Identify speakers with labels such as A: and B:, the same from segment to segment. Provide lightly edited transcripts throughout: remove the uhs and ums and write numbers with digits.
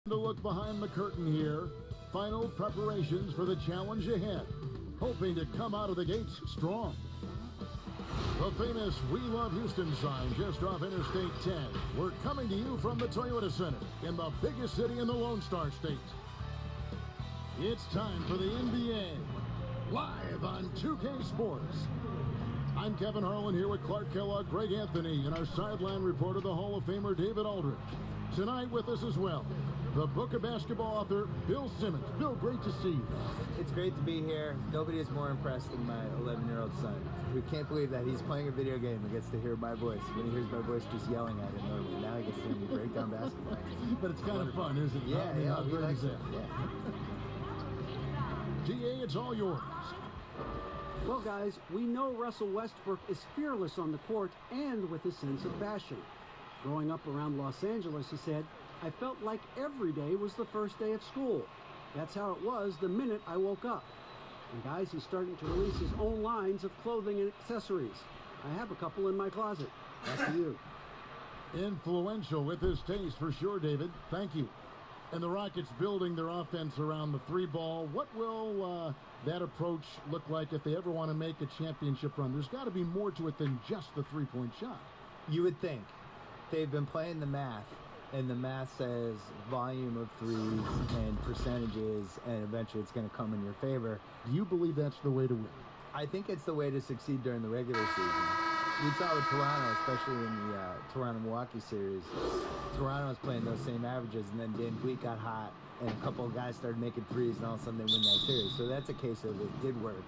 A: To look behind the curtain here, final preparations for the challenge ahead, hoping to come out of the gates strong. The famous We Love Houston sign just off Interstate 10. We're coming to you from the Toyota Center in the biggest city in the Lone Star State. It's time for the NBA, live on 2K Sports. I'm Kevin Harlan here with Clark Kellogg, Greg Anthony, and our sideline reporter, the Hall of Famer David Aldridge. Tonight with us as well, the Book of Basketball author, Bill Simmons. Bill, great to see you.
B: It's great to be here. Nobody is more impressed than my 11-year-old son. We can't believe that he's playing a video game and gets to hear my voice. When he hears my voice just yelling at him normally, now he gets to hear me break down basketball.
A: But it's kind of fun, isn't it?
B: Yeah, he likes it. Yeah.
A: GA, it's all yours.
C: Well, guys, we know Russell Westbrook is fearless on the court and with a sense of passion. Growing up around Los Angeles, he said, I felt like every day was the first day of school. That's how it was the minute I woke up. And guys, he's starting to release his own lines of clothing and accessories. I have a couple in my closet. Back to you.
A: Influential with his taste for sure, David. Thank you. And the Rockets building their offense around the three ball. What will that approach look like if they ever want to make a championship run? There's got to be more to it than just the three-point shot.
B: You would think. They've been playing the math, and the math says volume of threes and percentages, and eventually it's going to come in your favor.
A: Do you believe that's the way to win?
B: I think it's the way to succeed during the regular season. We saw with Toronto, especially in the Toronto-Milwaukee series. Toronto was playing those same averages, and then Dan Gleek got hot, and a couple of guys started making threes, and all of a sudden they win that series. So that's a case of it did work.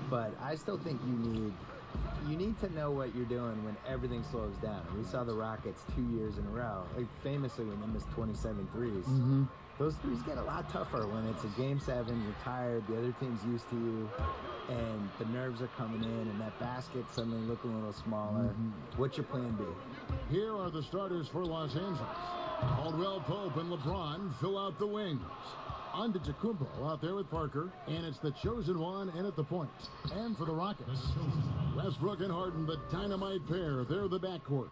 B: But I still think you need to know what you're doing when everything slows down. And we saw the Rockets 2 years in a row, famously when they missed 27 threes.
A: Mm-hmm.
B: Those threes get a lot tougher when it's a game 7, you're tired, the other team's used to you, and the nerves are coming in, and that basket suddenly looking a little smaller. Mm-hmm. What's your plan B?
A: Here are the starters for Los Angeles. Caldwell Pope and LeBron fill out the wings. Antetokounmpo out there with Parker, and it's the chosen one in at the point. And for the Rockets, Westbrook and Harden, the dynamite pair. They're the backcourt.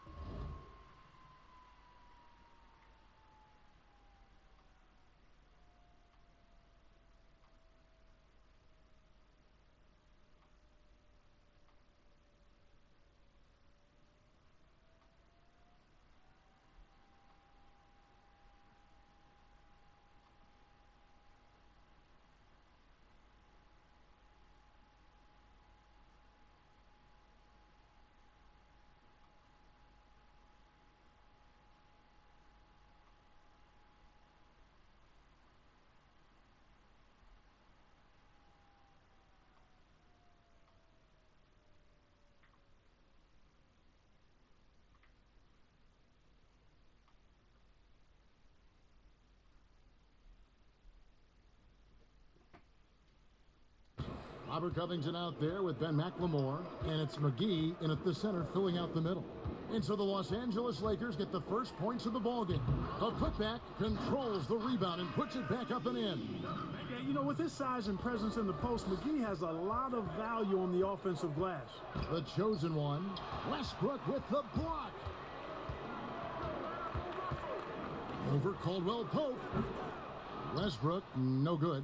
A: Robert Covington out there with Ben McLemore, and it's McGee in at the center filling out the middle. And so the Los Angeles Lakers get the first points of the ballgame. A putback controls the rebound and puts it back up and in.
D: Yeah, you know, with his size and presence in the post, McGee has a lot of value on the offensive glass.
A: The chosen one, Westbrook with the block. Over Caldwell Pope. Westbrook, no good.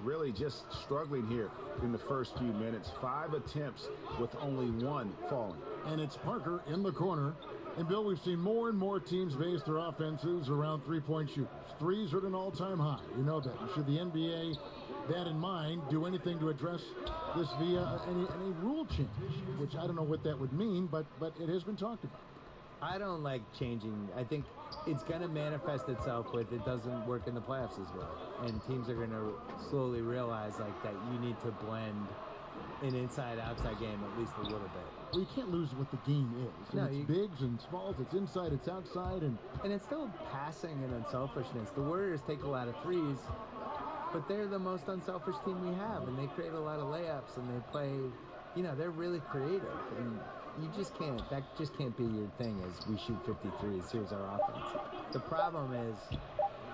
E: Really just struggling here in the first few minutes. 5 attempts with only 1 falling.
A: And it's Parker in the corner. And, Bill, we've seen more and more teams base their offenses around three-point shooters. Threes are at an all-time high. You know that. Should the NBA, that in mind, do anything to address this via any rule change? Which I don't know what that would mean, but it has been talked about.
B: I don't like changing. I think it's going to manifest itself with it doesn't work in the playoffs as well. And teams are going to slowly realize like that you need to blend an inside-outside game at least a little bit.
A: Well, you can't lose what the game is. No, it's bigs and smalls, it's inside, it's outside. And
B: it's still passing and unselfishness. The Warriors take a lot of threes, but they're the most unselfish team we have. And they create a lot of layups, and they play, you know, they're really creative. And you just can't, that just can't be your thing is we shoot 53s, here's our offense. The problem is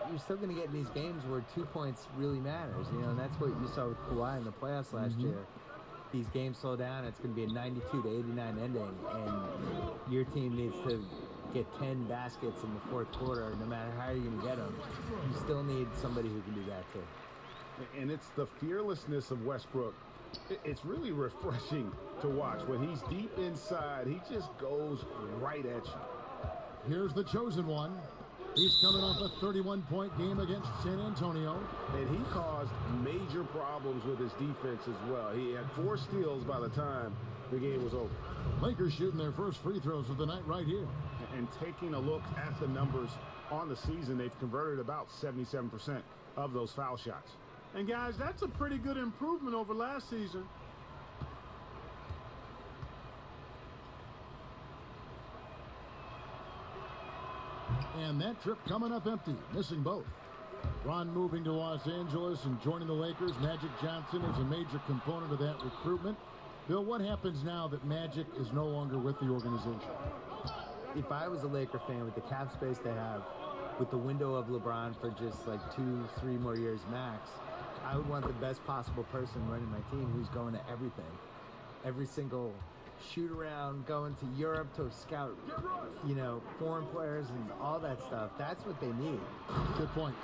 B: you're still going to get in these games where 2 points really matters, you know, and that's what you saw with Kawhi in the playoffs last year. These games slow down, it's going to be a 92-89 ending, and your team needs to get 10 baskets in the fourth quarter, no matter how you're going to get them, you still need somebody who can do that too.
E: And it's the fearlessness of Westbrook. It's really refreshing to watch. When he's deep inside, he just goes right at you.
A: Here's the chosen one. He's coming off a 31-point game against San Antonio.
E: And he caused major problems with his defense as well. He had 4 steals by the time the game was over.
A: Lakers shooting their first free throws of the night right here.
E: And taking a look at the numbers on the season, they've converted about 77% of those foul shots.
D: And guys, that's a pretty good improvement over last season.
A: And that trip coming up empty, missing both. Ron moving to Los Angeles and joining the Lakers. Magic Johnson is a major component of that recruitment. Bill, what happens now that Magic is no longer with the organization?
B: If I was a Laker fan, with the cap space they have, with the window of LeBron for just like 2-3 more years max, I would want the best possible person running my team who's going to everything. Every single shoot around, going to Europe to scout, foreign players and all that stuff. That's what they need.
A: Good point.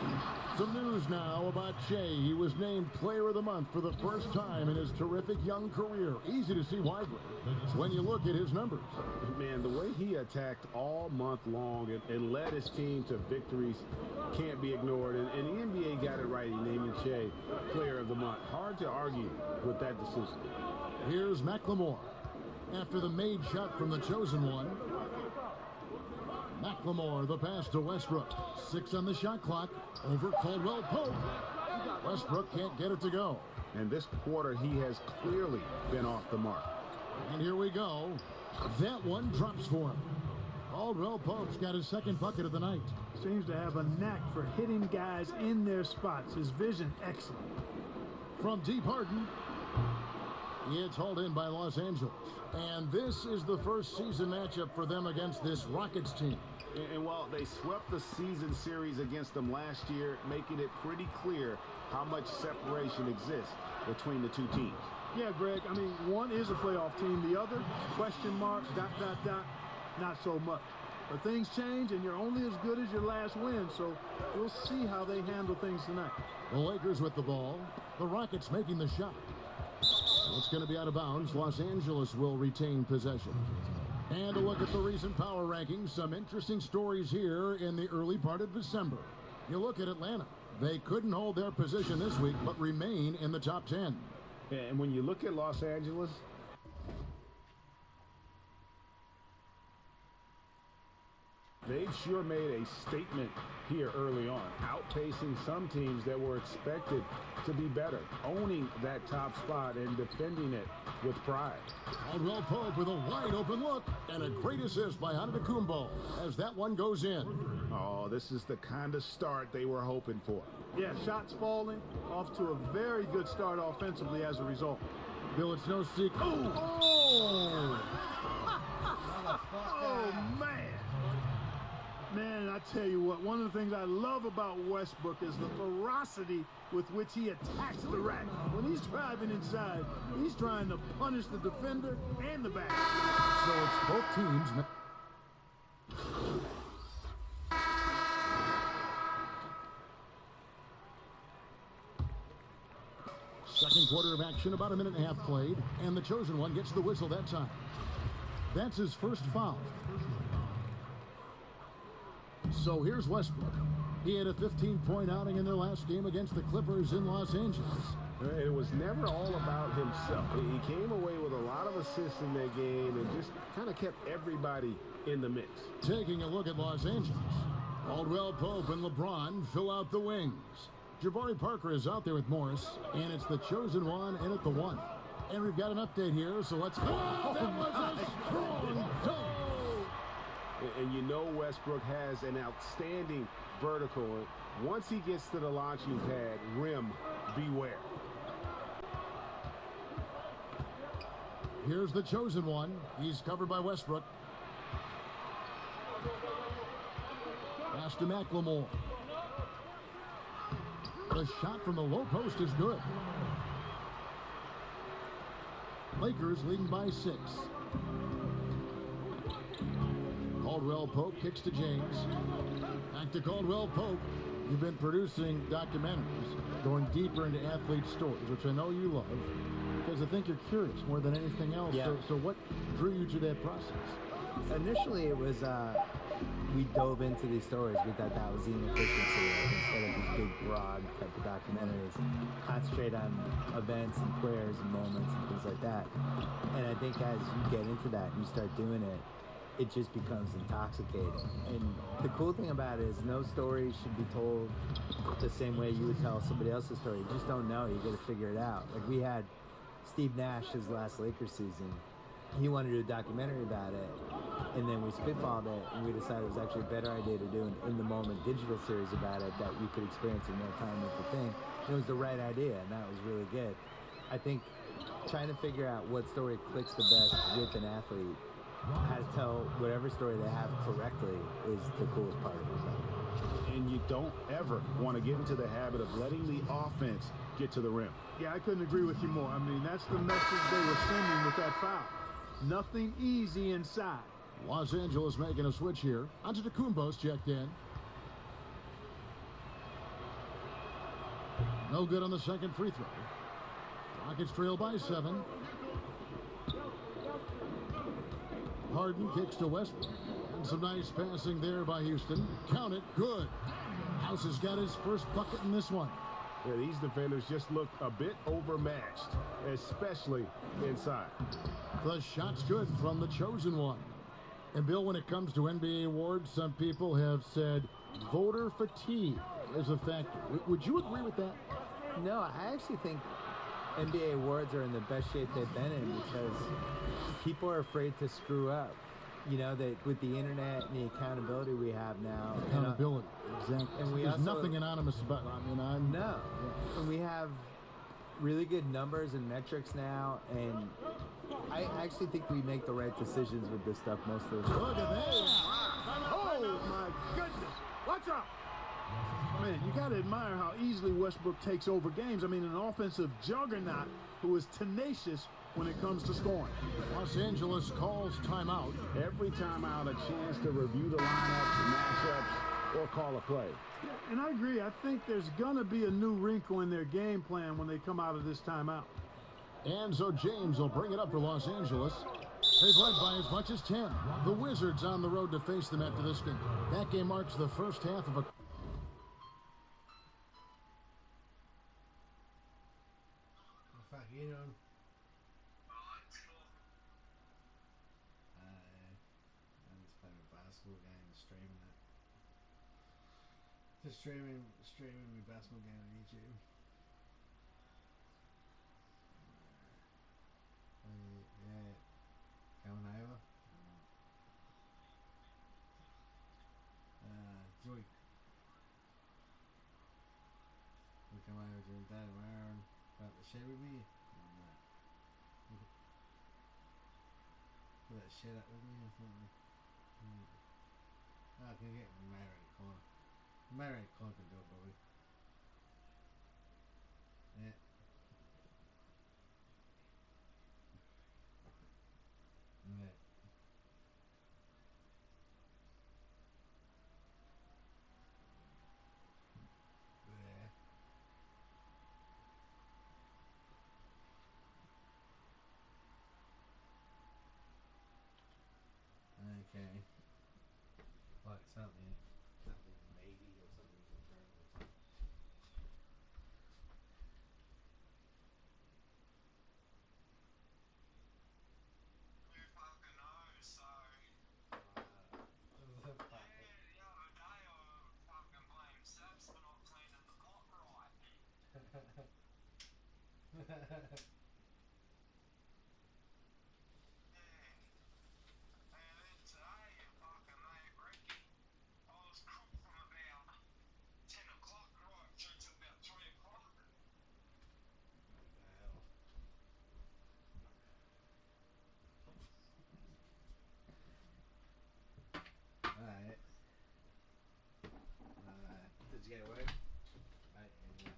A: Some news now about Shea. He was named Player of the Month for the first time in his terrific young career. Easy to see why when you look at his numbers.
E: Man, the way he attacked all month long and led his team to victories can't be ignored. And the NBA got it right in naming Shea Player of the Month. Hard to argue with that decision.
A: Here's McLemore. After the made shot from the chosen one. McLemore, the pass to Westbrook. 6 on the shot clock. Over Caldwell Pope. Westbrook can't get it to go.
E: And this quarter, he has clearly been off the mark.
A: And here we go. That one drops for him. Caldwell Pope's got his second bucket of the night.
D: Seems to have a knack for hitting guys in their spots. His vision, excellent.
A: From deep Harden. It's hauled in by Los Angeles. And this is the first season matchup for them against this Rockets team.
E: And while they swept the season series against them last year, making it pretty clear how much separation exists between the two teams.
D: Yeah, Greg, I mean, one is a playoff team. The other, question mark, ... not so much. But things change, and you're only as good as your last win, so we'll see how they handle things tonight.
A: The Lakers with the ball. The Rockets making the shot. It's going to be out of bounds. Los Angeles will retain possession. And a look at the recent power rankings. Some interesting stories here in the early part of December. You look at Atlanta. They couldn't hold their position this week, but remain in the top 10.
E: And when you look at Los Angeles, they've sure made a statement here early on, outpacing some teams that were expected to be better, owning that top spot and defending it with pride.
A: Caldwell Pope with a wide open look and a great assist by Antetokounmpo as that one goes in.
E: Oh, this is the kind of start they were hoping for.
D: Yeah, shots falling, off to a very good start offensively as a result.
A: Bill, it's no secret.
D: Oh, man. Man, I tell you what, one of the things I love about Westbrook is the ferocity with which he attacks the rack. When he's driving inside, he's trying to punish the defender and the back.
A: So it's both teams. Second quarter of action, about a minute and a half played, and the chosen one gets the whistle that time. That's his first foul. So here's Westbrook. He had a 15-point outing in their last game against the Clippers in Los Angeles.
E: It was never all about himself. He came away with a lot of assists in that game and just kind of kept everybody in the mix.
A: Taking a look at Los Angeles. Caldwell Pope and LeBron fill out the wings. Jabari Parker is out there with Morris, and it's the chosen one in at the one. And we've got an update here, so let's go. That was a strong dunk.
E: And you know Westbrook has an outstanding vertical. Once he gets to the launching pad, rim, beware.
A: Here's the chosen one. He's covered by Westbrook. Pass to McLemore. The shot from the low post is good. Lakers leading by 6. Caldwell Pope kicks to James. Back to Caldwell Pope. You've been producing documentaries, going deeper into athlete stories, which I know you love, because I think you're curious more than anything else.
B: Yeah.
A: So what drew you to that process?
B: Initially, it was we dove into these stories. We thought that was the inefficiency of, instead of these big, broad type of documentaries, concentrate on events and players and moments and things like that. And I think as you get into that and you start doing it, it just becomes intoxicating. And the cool thing about it is no story should be told the same way you would tell somebody else's story. You just don't know. You got to figure it out. Like we had Steve Nash, his last Lakers season. He wanted to do a documentary about it, and then we spitballed it, and we decided it was actually a better idea to do an in-the-moment digital series about it that you could experience in real time with the thing. It was the right idea, and that was really good. I think trying to figure out what story clicks the best with an athlete, how to tell whatever story they have correctly is the coolest part of it.
E: And you don't ever want to get into the habit of letting the offense get to the rim.
D: Yeah, I couldn't agree with you more. I mean, that's the message they were sending with that foul. Nothing easy inside.
A: Los Angeles making a switch here. Antetokounmpo's checked in. No good on the second free throw. Rockets trail by 7. Harden kicks to Westbrook. And some nice passing there by Houston. Count it. Good. House has got his first bucket in this one.
E: Yeah, these defenders just look a bit overmatched, especially inside.
A: The shot's good from the chosen one. And Bill, when it comes to NBA awards, some people have said voter fatigue is a factor. Would you agree with that?
B: No, I actually think NBA awards are in the best shape they've been in because people are afraid to screw up. You know, with the internet and the accountability we have now.
A: Accountability, exactly.
B: And
A: There's nothing anonymous about it. I mean,
B: No. Yeah. And we have really good numbers and metrics now, and I actually think we make the right decisions with this stuff most of the time.
A: Look at that.
D: Oh, my goodness. Watch out. Man, you got to admire how easily Westbrook takes over games. I mean, an offensive juggernaut who is tenacious when it comes to scoring.
A: Los Angeles calls timeout.
E: Every timeout, a chance to review the lineups, matchups, or call a play.
D: Yeah, and I agree. I think there's going to be a new wrinkle in their game plan when they come out of this timeout.
A: And so James will bring it up for Los Angeles. They've led by as much as 10. The Wizards on the road to face them after this game. That game marks the first half of a...
F: Fuck, you know. I'm just playing a basketball game and streaming it. Just streaming my basketball game on YouTube. Yeah, coming over. Joy. We come over during the day tomorrow and about to share with me. Put that shit up with me or something. I can get Mary in the corner. Mary in the corner can do it, Bobby. Yeah. Yeah. Okay. Like something maybe or something confirmed. Alright. Did you get away? Right, and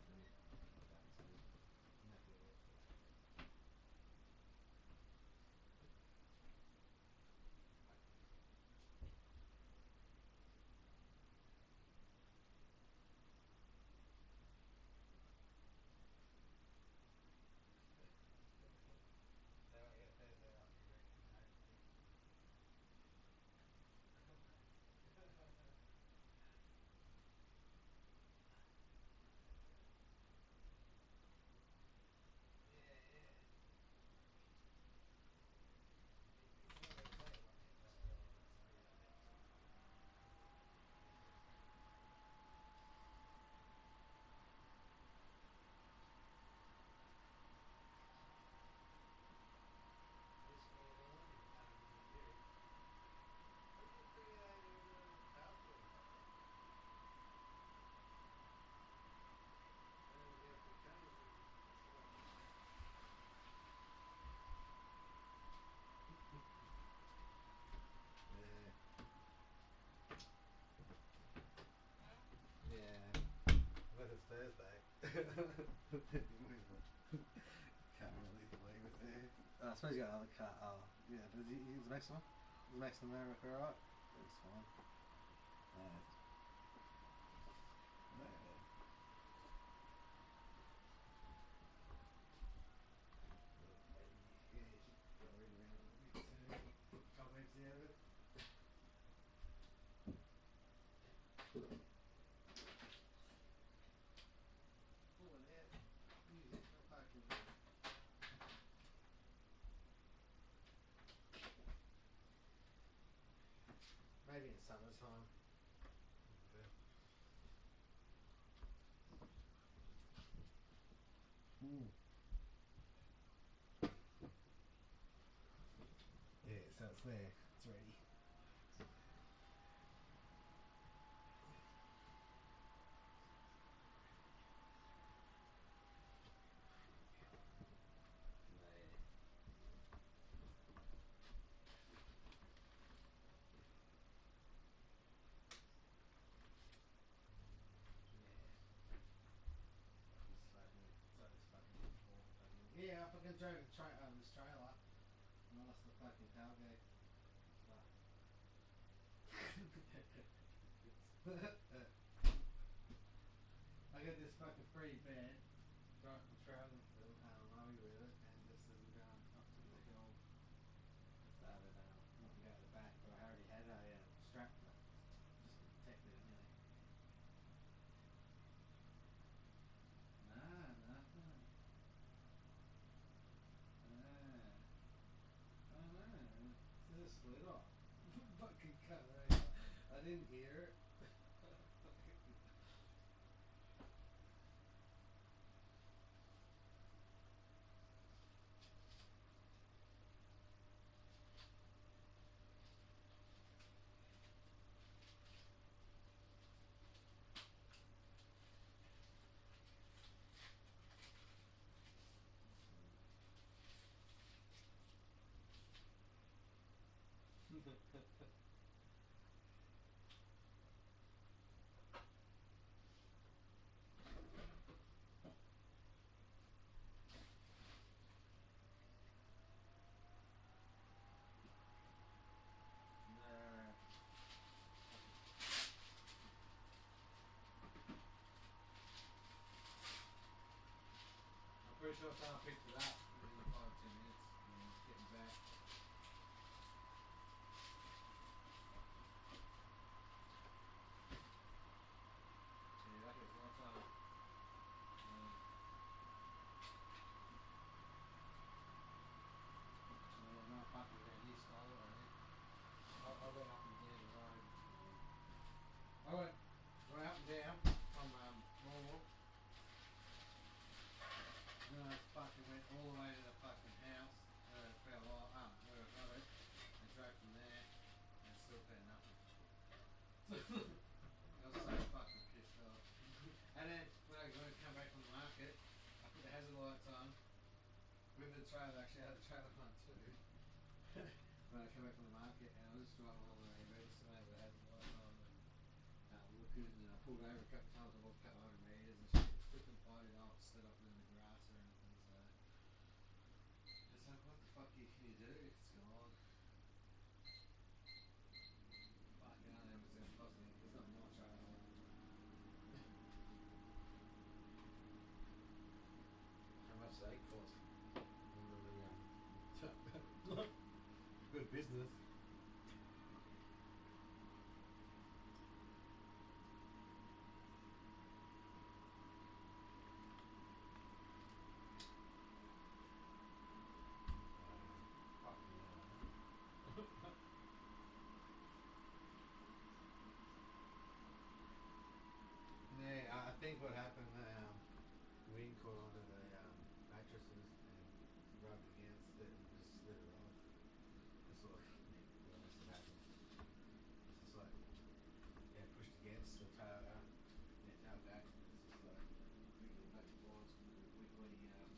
F: Thursday. Can't really believe it there. I suppose you got another car. Oh, yeah. Does he use maximum? Is maximum America alright? That's fine. No. No. Yeah, you should go read around a bit too. Comments out of it. Pull it out. Use it for fucking. Maybe in summertime. Mm. Yeah, so it's there. It's ready. Yeah, I fucking drove this trailer and I lost the fucking tailgate. I got this fucking free bed, traveling through Maui with it, and just as we're going up to the hill, I started wanting to go to the back, but I already had a strap for it, just to protect it anyway. Nah, nothing. I know. It's just split off. Fucking cut right out. I didn't hear it. I'm pretty sure someone picked it up within 5-10 minutes and it's getting back. Yeah, that was lights on. Yeah, no fucking around. He stole it, I think. I went up and down the road. I went up and down from Morwell. And then I fucking went all the way to the fucking house where it fell off, where I got it, and drove from there and still found nothing. I was so fucking pissed off. And then when I come back from the market, I put the hazard lights on with the trailer. Actually, I had the trailer on too. When I come back from the market, and I was just driving along the emergency lane with the hazard lights on and looking, and I pulled over a couple of times. I walked a couple hundred metres and shit. Still couldn't find it. I stood up in the grass or anything. So it's like, what the fuck can you do? It's gone. Fuck, I don't know what's going to cost me. It's not my trailer. How much they cost? Good business. Yeah, I think what happened, wind caught onto the mattresses and rubbed against it and just slid it off. That's what must have happened. It's just like, yeah, pushed against the tailgate, and it's just like wiggling back and forth, wiggly, like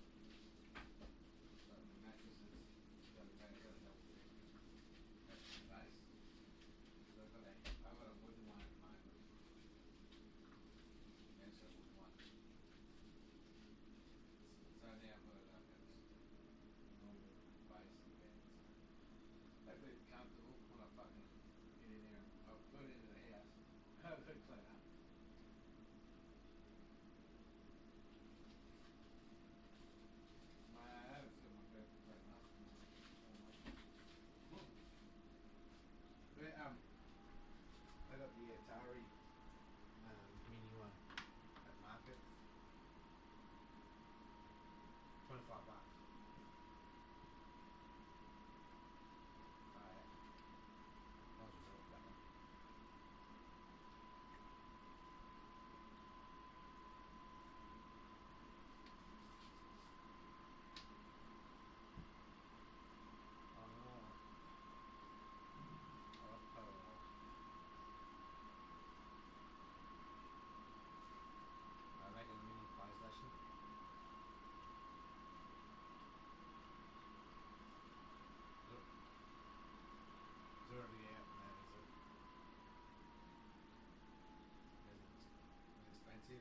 F: the mattresses got a double thick mattress base. So I've got a wooden one at the moment. Yeah, it's got a wooden one. $25. Alright. Might as well sell it for that then. Oh. I love Power. Making a mini PlayStation. Look. It's already out now, is it? Is it expensive?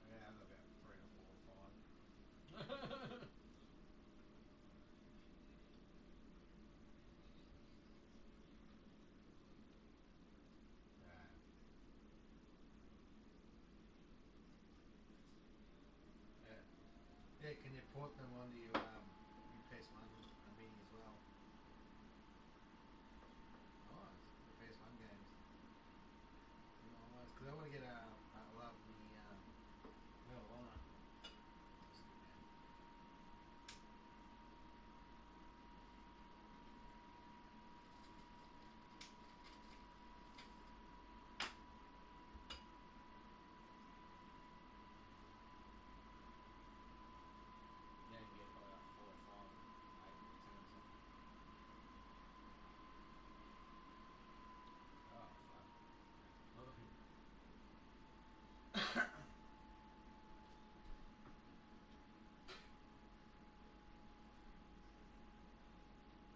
F: Yeah, I'm about 3 or 4 or 5. Yeah. Yeah. Yeah, can you port them onto your PS1 mini as well? Nice. The PS1 games. Nice. Because I want to get I love me Medal of Honor. That's a good game. Yeah, you can get probably like 4 or 5 and 8 for 10 or something. Oh fuck. Oh.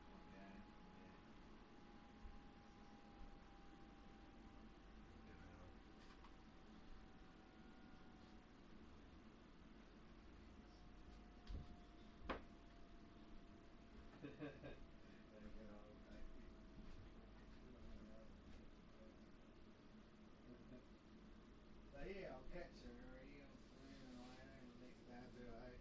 F: One game. Yeah. Get rid of it. Yeah, good old tactic. So yeah, I'll catch her. Are you sooner or later? And the next day or two, eh?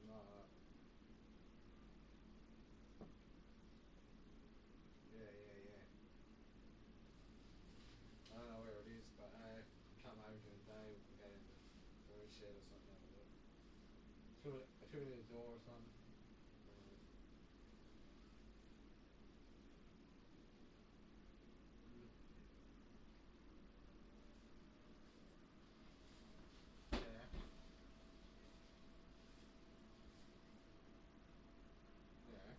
F: No. Yeah, yeah, yeah. I don't know where it is, but come home during the day, we can go down to the storage shed or something and have a look. Took it to the door or something. Yeah. Yeah.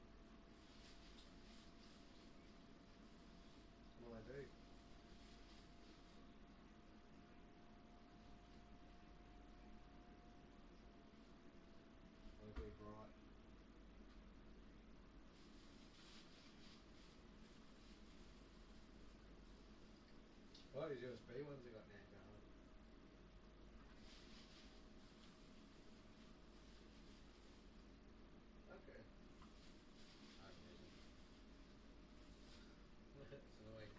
F: What will I do? It'll be bright. What these USB ones I got now going? Okay. I haven't used them. It's annoying.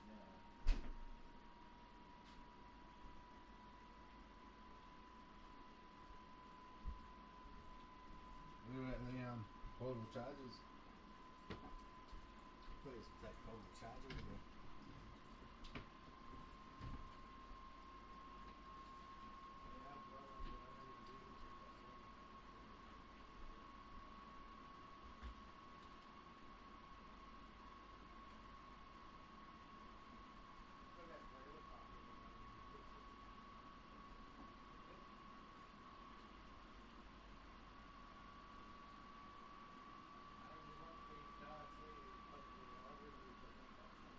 F: No. What about the portable chargers? Please take portable charger with you. Yeah, I've got one, but I don't even use them for stuff like that. What about trailer park in Dixon? Yeah. There's one for your car too. You plug the hybrid with the laptop.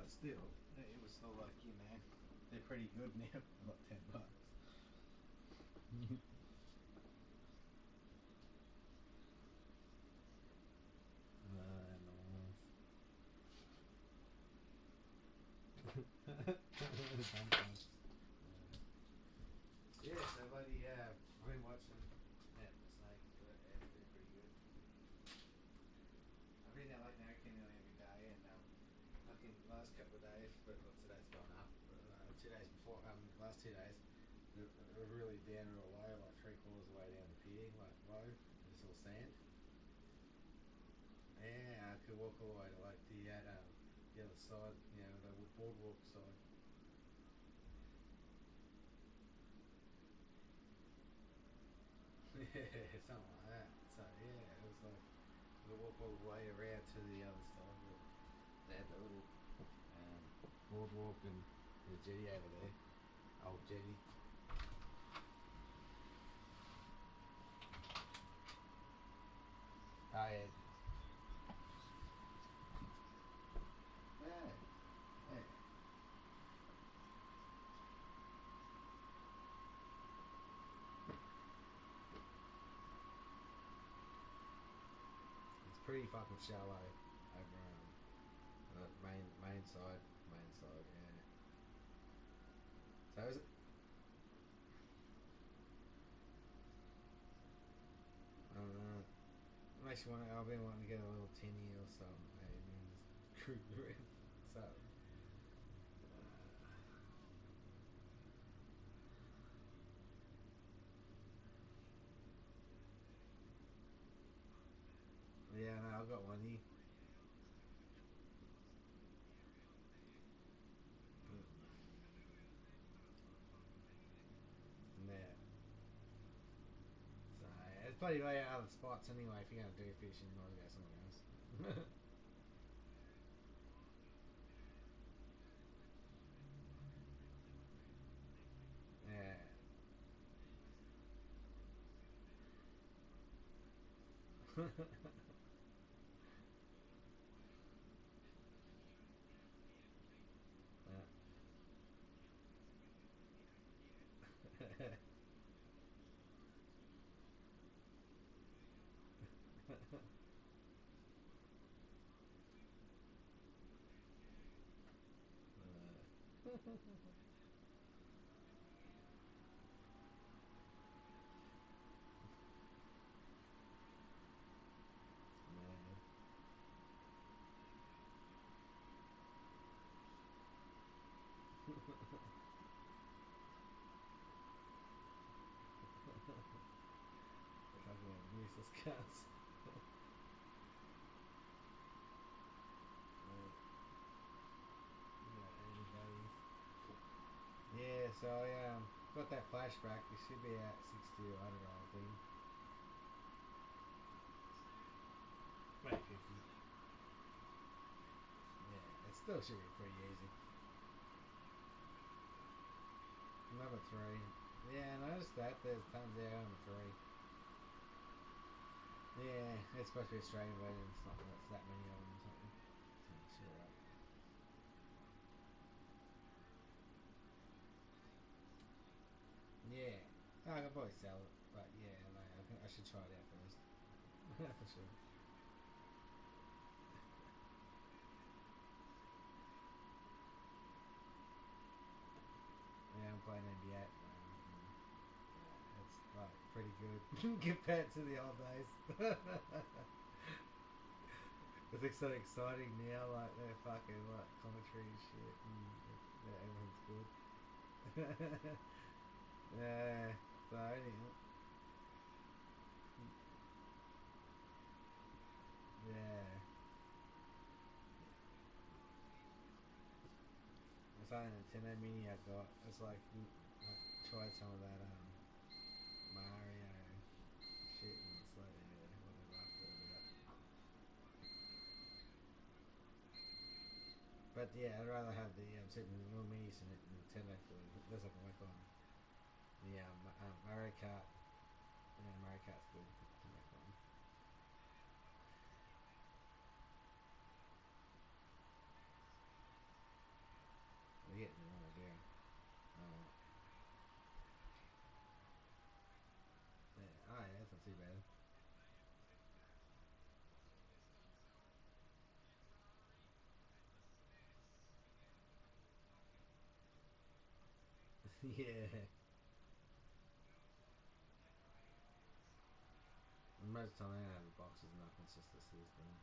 F: But still, it was still like, you know, they're pretty good now. About $10. Sometimes. Yeah, so bloody, I've been watching Snake, it's been pretty good. I've been there like Narragansett nearly every day, and like in the last couple of days, but well, today's gone up. But 2 days before, last 2 days, they're really down real low, like 3/4 of the way down the pier, like low, and it's all sand. Yeah, I could walk all the way to like the other side, you know, the boardwalk side. Yeah, something like that. So yeah, it was like we walk all the way around to the other side. They had the little boardwalk and the jetty over there, old jetty. Oh yeah. Yeah. Yeah. It's pretty fucking shallow over the main side. Main side, yeah. So is it makes you want to, I've been wanting to get a little tinny or something, maybe, and just cruise around. So yeah, no, I've got one here. Yeah. So yeah, it's plenty of other spots anyway. If you're gonna do fishing, you might as well go somewhere else. Yeah. Fucking useless cats. Yeah, so I got that flashback. It should be at 60 or 100, I think. Maybe 50. Yeah, it still should be pretty easy. Number 3. Yeah, I noticed that. There's tons there on the 3. Yeah, it's supposed to be Australian, but it's not that many of them or something. So I'm sure that. Yeah. I could probably sell it, but yeah, no, I think I should try it out first. For sure. Yeah, I'm playing NBA at the moment. Yeah, it's like pretty good compared to the old days. It's so exciting now, like they're fucking like commentary and shit, and yeah, everything's good. Yeah, so anyhow, yeah. It's on a Nintendo Mini I got. It's like I tried some of that Mario shit, and it's like yeah, whatever after that. But yeah, I'd rather have the little minis and Nintendo for this I can work on the Mario Kart. Yeah, Mario Kart's good to work on. too bad. Yeah. Most of the time I have the boxes and nothing, it's just this is done.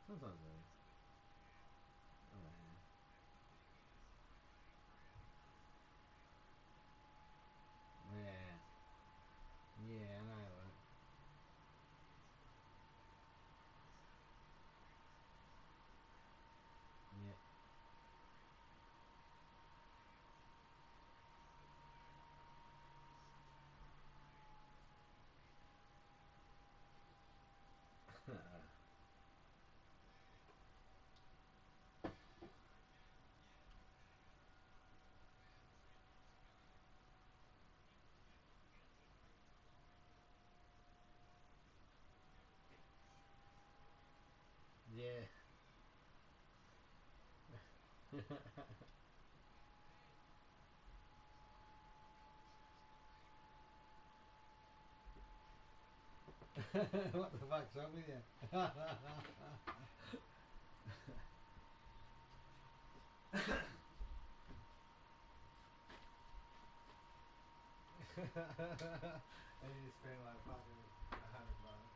F: Sometimes I oh yeah. Yeah, I know that. Yeah. Yeah. What the fuck's wrong with you? And you spend like fucking $100.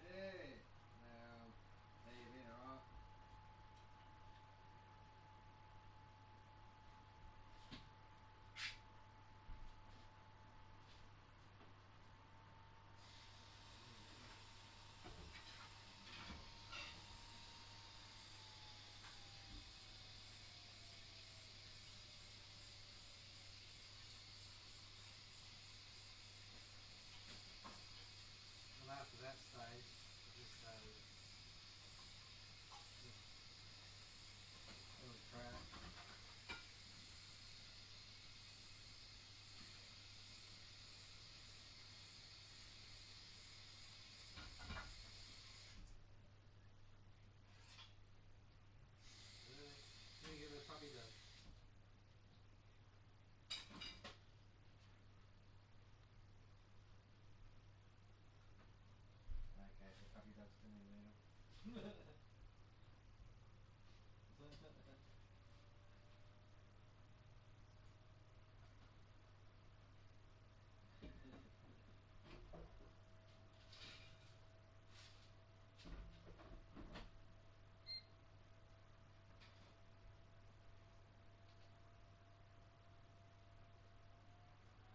F: Hey, how you been, alright? And after that stage, just little track. Really? Let me give it a puppy dog. Okay, so puppy dog's still in the middle.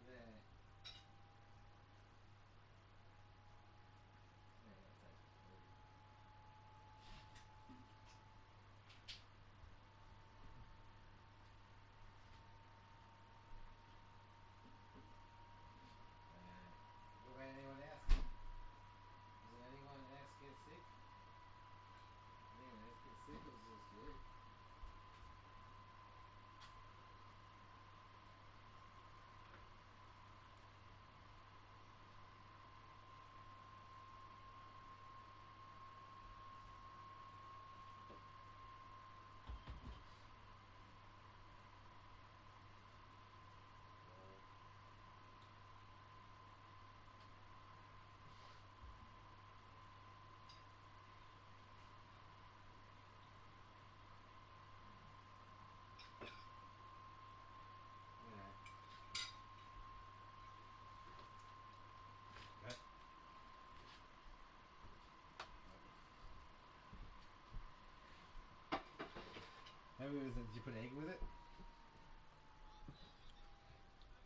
F: Yeah. Yeah, that's actually what about anyone else? Does anyone else get sick? Anyone else get sick or is it just you? Yeah. Maybe it was, did you put egg with it?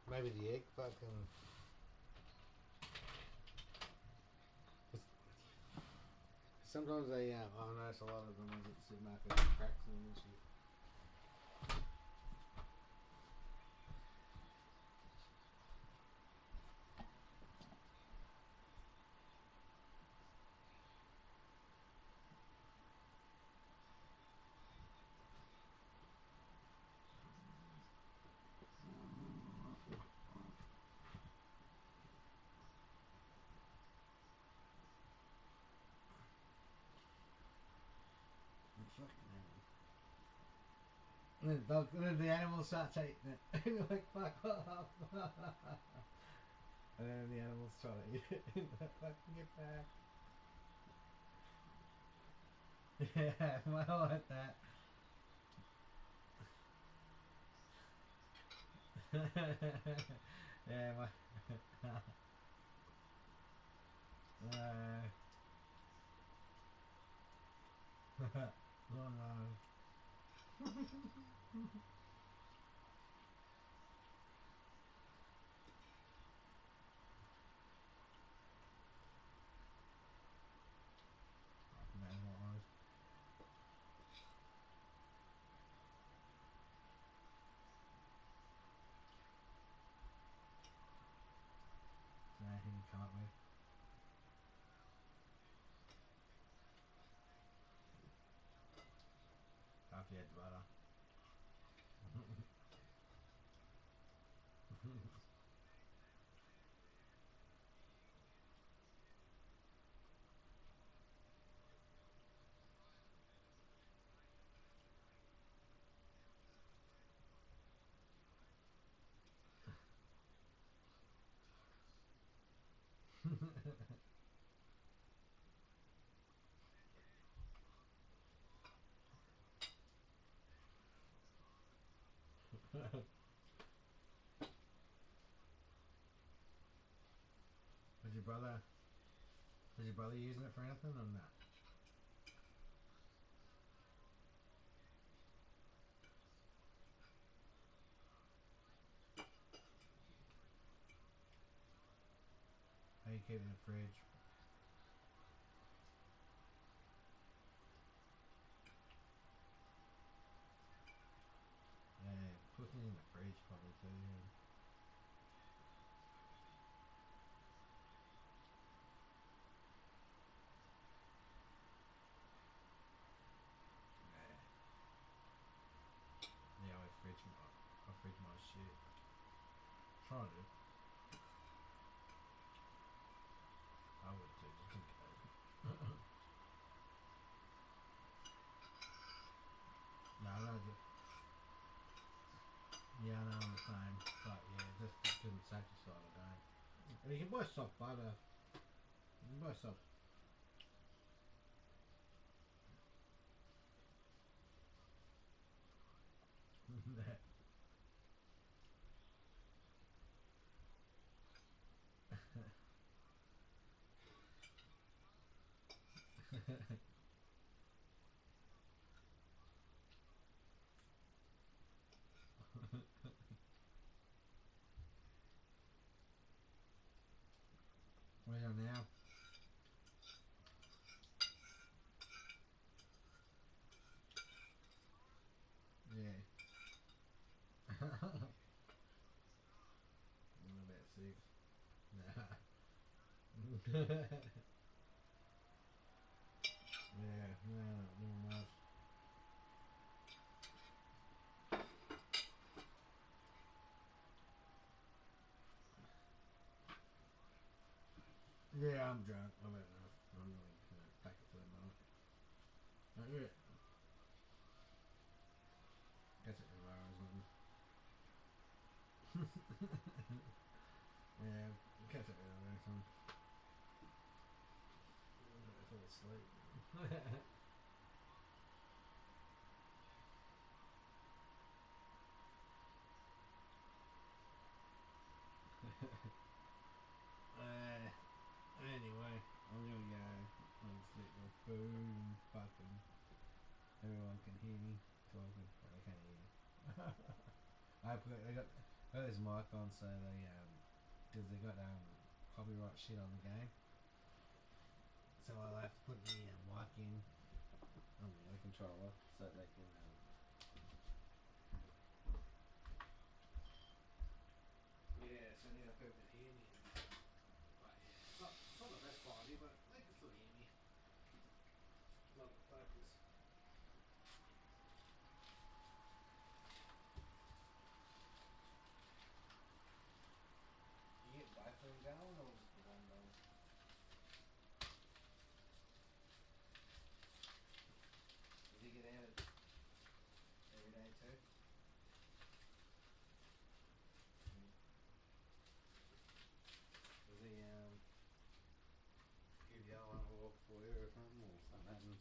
F: Maybe the egg fucking. Sometimes they, I notice a lot of the ones at the supermarket have cracks in them and shit. then the animals start eating it. You're like, fuck off. And then the animals try to eat it. Fucking get back. Yeah, I like that. Yeah, my. Oh no. Man, what was? Anything you come up with? After you had the butter. Was your brother using it for anything or not? How you keep it in the fridge? Yeah, putting it in the fridge probably too. Yeah. Yeah, I fridge my shit. Try to. I would too, just in case. No, I don't get. Yeah, I know I'm the same, but yeah, just to the safety side, I don't. And you can buy soft butter. You can buy soft. Where are you now? Yeah. About 6. Nah. Yeah, no, not much. Yeah, I'm drunk. I've had enough. I'm really gonna pack it for the night. Yeah. Guess it was or something. Yeah, catch it or something. I fell asleep. Anyway, I'm gonna go and sleep with food and fucking everyone can hear me talking, but they can't hear me. I got this mic on so they because they got copyright shit on the game, so I'll have to put the mic in on the controller so they can yeah, so now people can hear me. But yeah, it's not the best quality, but they can still hear me. Not the focus. You get both of them going or just the one going? Does he get out every day too? buttons.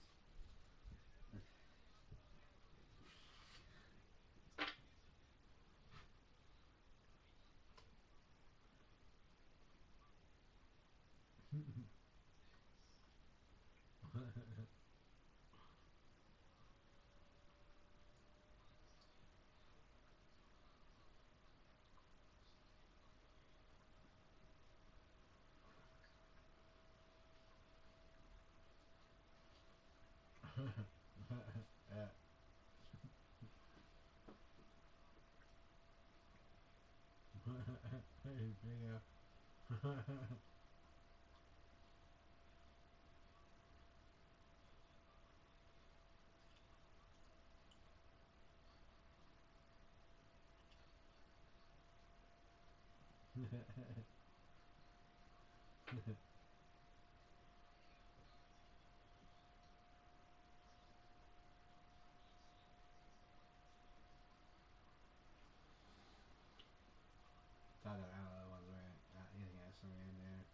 B: Yeah. Thought that outlet was right. Anything else around there?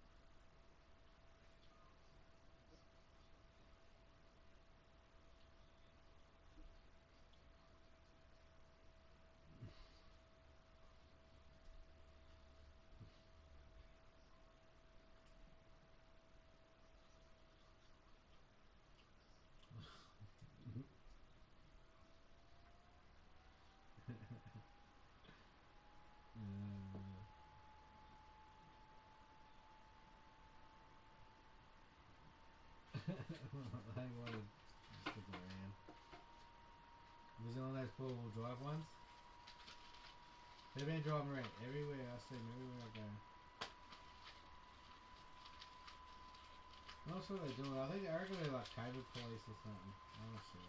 B: I want to stick around. Was it one of those four-wheel drive ones? They've been driving around everywhere. I see them everywhere I go. I'm not sure what they're doing. I think they're arguably like COVID police or something. I'm not sure.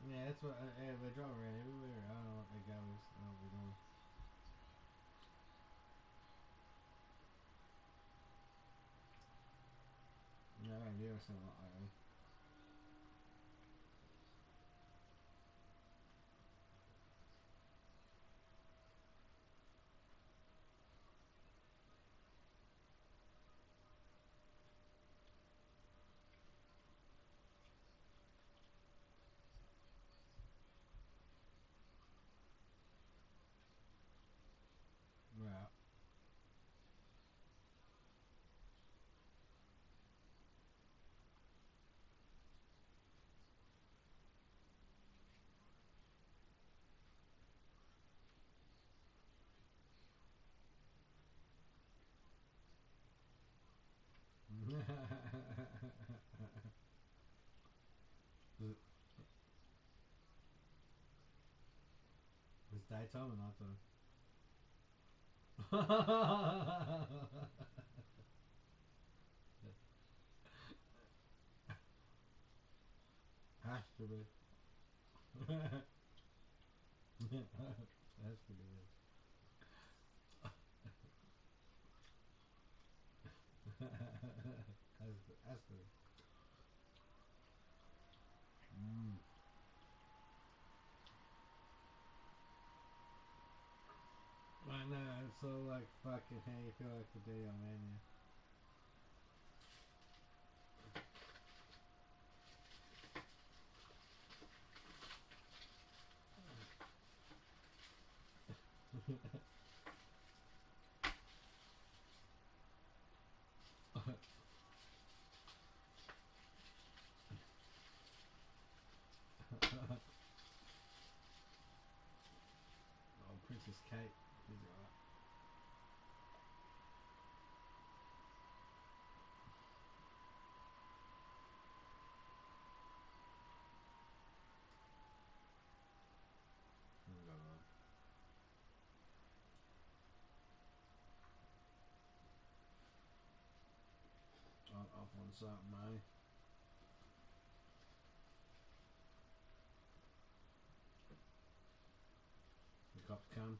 B: Yeah, that's what. Yeah, they drive around everywhere. I don't know what they go is. I don't know what they're doing. Yeah, I don't do something like that. Yeah. It's daytime or nighttime? Has to be. Has to be. Has to be. Mm. I know, it's so like fucking how you feel like the day I'm in here. Oh, Princess Kate. She's alright. I'm off on something, man. The cops come.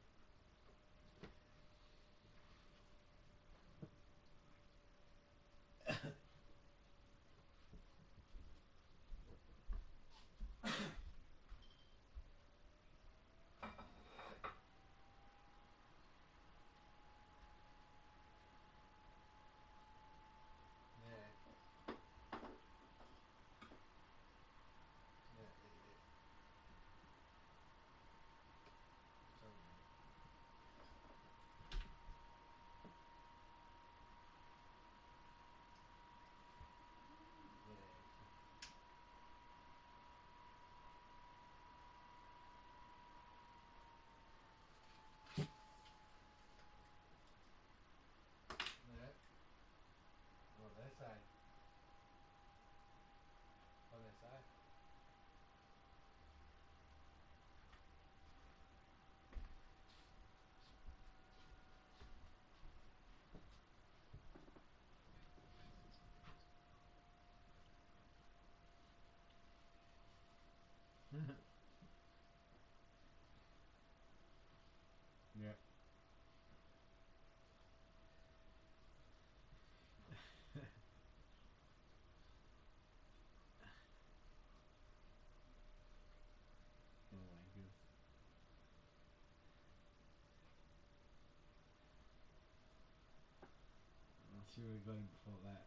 F: She would have got him before that.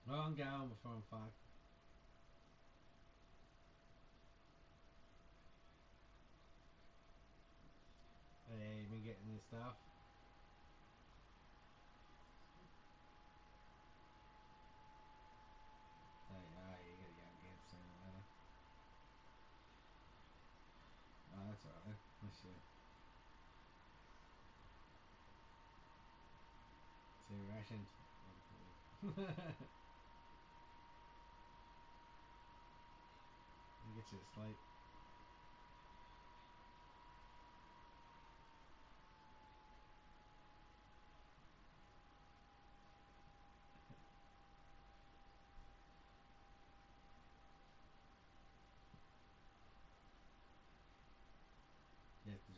F: Well, I'm going before I'm fucked. Hey, been getting this stuff. Hey, you gotta go again sooner or later. Oh, that's alright. That's shit. See, rations. You get you to sleep.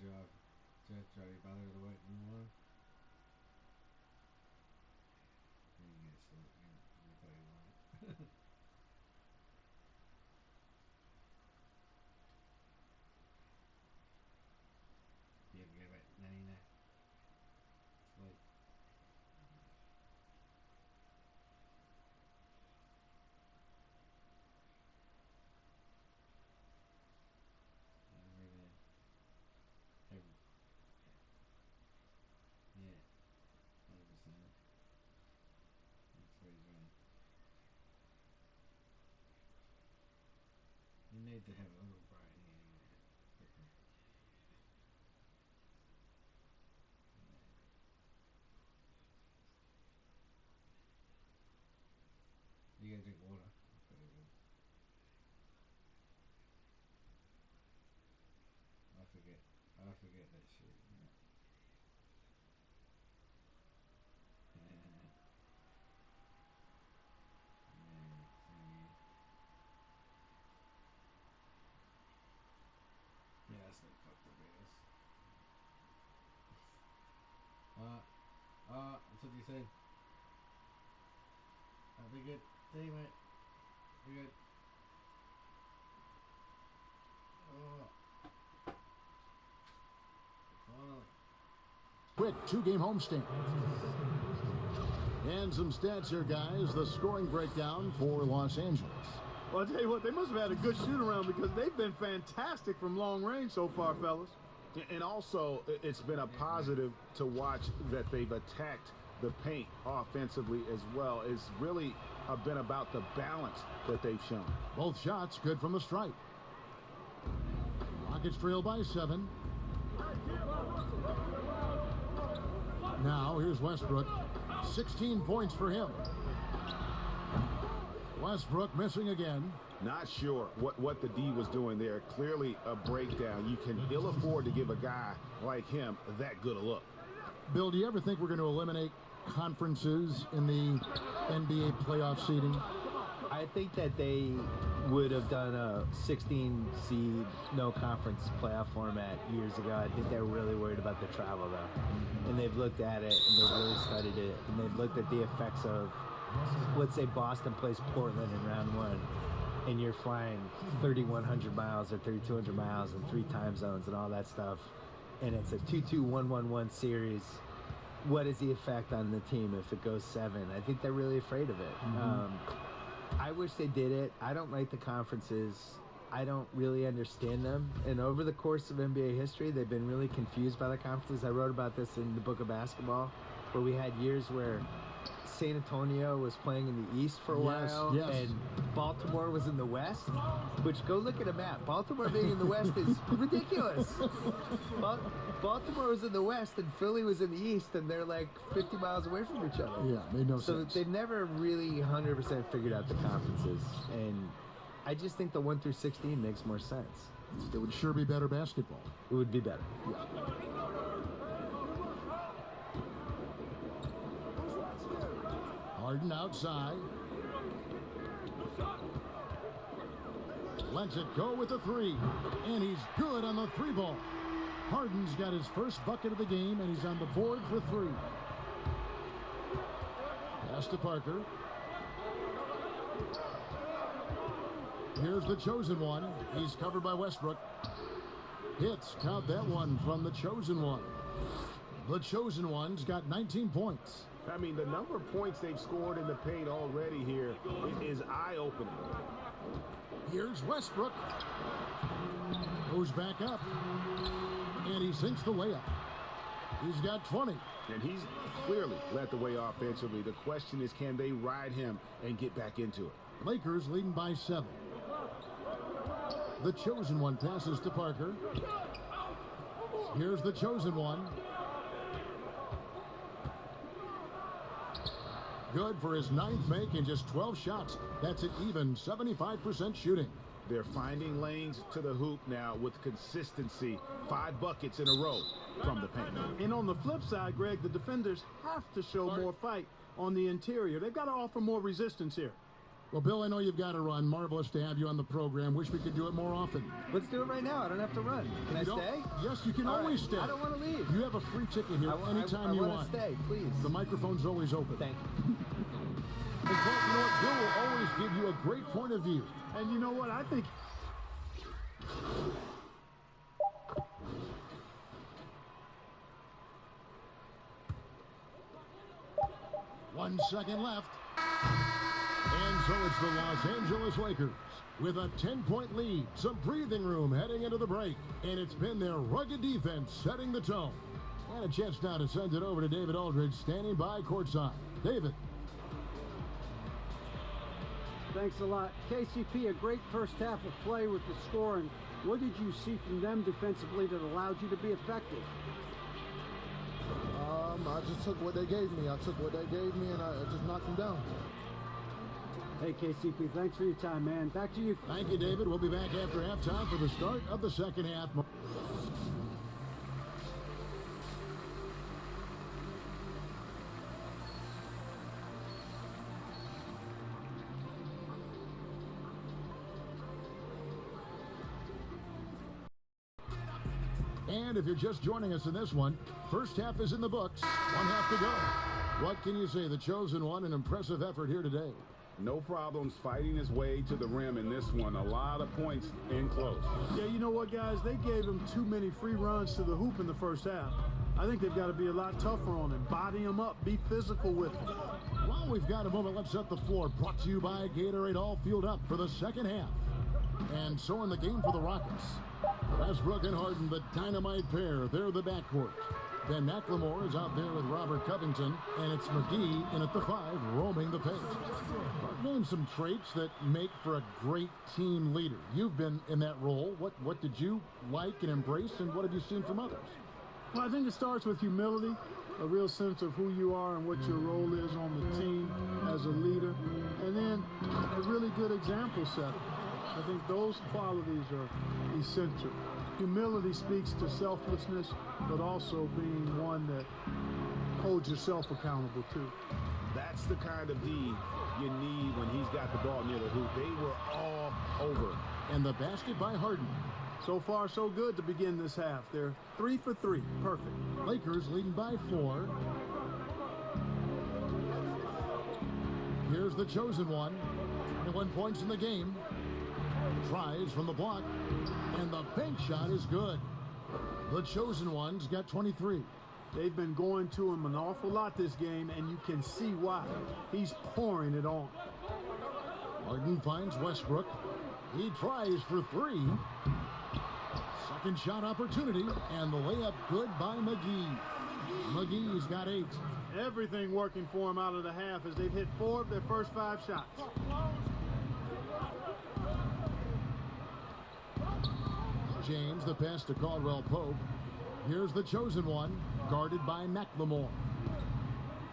F: You have to drive your brother to work in the morning. You can get to sleep. You thought you wanted. You ever get about 99? Sleep. Yeah, 100%. That's what he's doing. You need to have a little brain anyway. You gotta drink water. I forget that shit. Yeah, that's not fucked up ass. That's what you said. Be good. See you, mate. Be good. Finally.
A: Quick two-game homestand. And some stats here, guys. The scoring breakdown for Los Angeles.
D: Well, I'll tell you what, they must have had a good shoot-around because they've been fantastic from long range so far, fellas.
E: And also, it's been a positive to watch that they've attacked the paint offensively as well. It's really been about the balance that they've shown.
A: Both shots good from the stripe. Rockets trail by 7. Now, here's Westbrook. 16 points for him. Westbrook missing again.
E: Not sure what the D was doing there. Clearly a breakdown. You can ill afford to give a guy like him that good a look.
A: Bill, do you ever think we're going to eliminate conferences in the NBA playoff seeding?
B: I think that they would have done a 16 seed no conference playoff format years ago. I think they're really worried about the travel though. And they've looked at it and they've really studied it and they've looked at the effects of, let's say Boston plays Portland in round 1 and you're flying 3,100 miles or 3,200 miles in 3 time zones and all that stuff, and it's a 2-2-1-1-1 series. What is the effect on the team if it goes 7? I think they're really afraid of it. I wish they did it. I don't like the conferences. I don't really understand them. And over the course of NBA history, they've been really confused by the conferences. I wrote about this in the book of basketball, where we had years where San Antonio was playing in the East for a while, and Baltimore was in the West, which, go look at a map. Baltimore being in the West is ridiculous. Baltimore was in the West, and Philly was in the East, and they're like 50 miles away from each other.
A: Yeah, made no sense.
B: So they've never really 100% figured out the conferences, and I just think the 1 through 16 makes more sense.
A: It would sure be better basketball.
B: It would be better.
A: Yeah. Harden outside. Lets it go with the 3. And he's good on the 3 ball. Harden's got his first bucket of the game, and he's on the board for 3. Pass to Parker. Here's the chosen one. He's covered by Westbrook. Hits, count that one from the Chosen One. The Chosen One's got 19 points.
E: I mean, the number of points they've scored in the paint already here is eye-opening.
A: Here's Westbrook. Goes back up. And he sinks the layup. He's got 20.
E: And he's clearly led the way offensively. The question is, can they ride him and get back into it?
A: Lakers leading by 7. The Chosen One passes to Parker. Here's the Chosen One. Good for his 9th make and just 12 shots. That's an even 75% shooting.
E: They're finding lanes to the hoop now with consistency. 5 buckets in a row from the paint.
D: And on the flip side, Greg, the defenders have to show more fight on the interior. They've got to offer more resistance here.
A: Well, Bill, I know you've got to run. Marvelous to have you on the program. Wish we could do it more often.
B: Let's do it right now. I don't have to run. Can I stay?
A: Yes, you can always stay.
B: I don't want to leave.
A: You have a free ticket here anytime you want.
B: I want to stay, please.
A: The microphone's always open.
B: Thank you.
A: And Clark, you know what? Bill will always give you a great point of view.
D: And you know what? I think...
A: One second left. And so it's the Los Angeles Lakers with a 10-point lead. Some breathing room heading into the break. And it's been their rugged defense setting the tone. And a chance now to send it over to David Aldridge standing by courtside. David.
C: Thanks a lot. KCP, a great first half of play with the score. And what did you see from them defensively that allowed you to be effective?
G: I just took what they gave me. I took what they gave me, and I just knocked them down.
C: Hey, KCP, thanks for your time, man. Back to you.
A: Thank you, David. We'll be back after halftime for the start of the second half. And if you're just joining us in this one, first half is in the books. 1 half to go. What can you say? The Chosen One, an impressive effort here today.
E: No problems fighting his way to the rim in this one. A lot of points in close.
D: Yeah, you know what, guys? They gave him too many free runs to the hoop in the first half. I think they've got to be a lot tougher on him. Body him up. Be physical with him.
A: Well, we've got a moment. Let's set the floor. Brought to you by Gatorade. All fueled up for the second half. And so in the game for the Rockets. Westbrook and Harden, the dynamite pair. They're the backcourt. Ben McLemore is out there with Robert Covington, and it's McGee in at the 5, roaming the paint. Name some traits that make for a great team leader. You've been in that role. What did you like and embrace, and what have you seen from others?
D: Well, I think it starts with humility, a real sense of who you are and what your role is on the team as a leader, and then a really good example set. I think those qualities are essential. Humility speaks to selflessness, but also being one that holds yourself accountable too.
E: That's the kind of D you need when he's got the ball near the hoop. They were all over.
A: And the basket by Harden.
D: So far, so good to begin this half. They're 3 for 3. Perfect.
A: Lakers leading by 4. Here's the Chosen One. 21 points in the game. Tries from the block, and the bank shot is good. The Chosen One's got 23.
D: They've been going to him an awful lot this game, and you can see why. He's pouring it on.
A: Harden finds Westbrook. He tries for 3. Second shot opportunity, and the layup good by McGee. McGee's got 8.
D: Everything working for him out of the half as they've hit 4 of their first 5 shots.
A: James, the pass to Caldwell Pope. Here's the Chosen One, guarded by McLemore.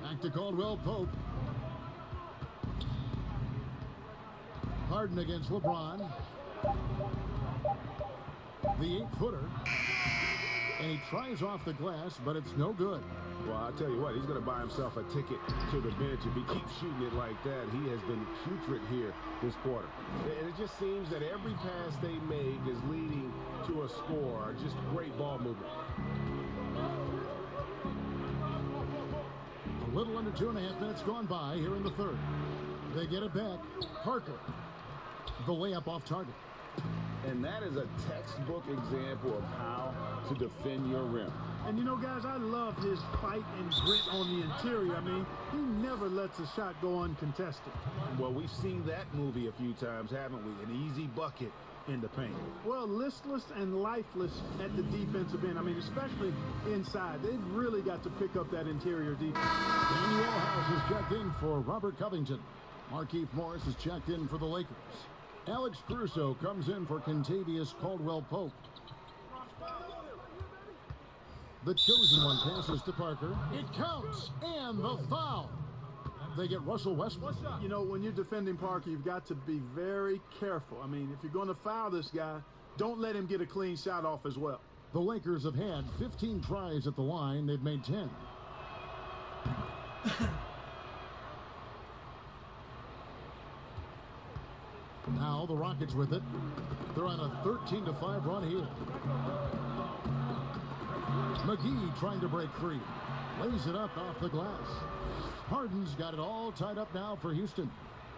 A: Back to Caldwell Pope. Harden against LeBron. The 8-footer. And he tries off the glass, but it's no good.
E: Well, I'll tell you what, he's going to buy himself a ticket to the bench. If he keeps shooting it like that, he has been putrid here this quarter. And it just seems that every pass they make is leading to a score. Just great ball movement.
A: A little under 2.5 minutes gone by here in the third. They get it back. Parker. The layup off target.
E: And that is a textbook example of how to defend your rim.
D: And, you know, guys, I love his fight and grit on the interior. I mean, he never lets a shot go uncontested.
E: Well, we've seen that movie a few times, haven't we? An easy bucket in the paint.
D: Well, listless and lifeless at the defensive end. I mean, especially inside. They've really got to pick up that interior defense.
A: Daniel House is checked in for Robert Covington. Markieff Morris is checked in for the Lakers. Alex Caruso comes in for Kentavious Caldwell-Pope. The chosen one passes to Parker. It counts, and the foul. They get Russell Westbrook.
D: You know, when you're defending Parker, you've got to be very careful. I mean, if you're going to foul this guy, don't let him get a clean shot off as well.
A: The Lakers have had 15 tries at the line. They've made 10. Now the Rockets with it. They're on a 13-5 run here. McGee trying to break free. Lays it up off the glass. Harden's got it all tied up now for Houston.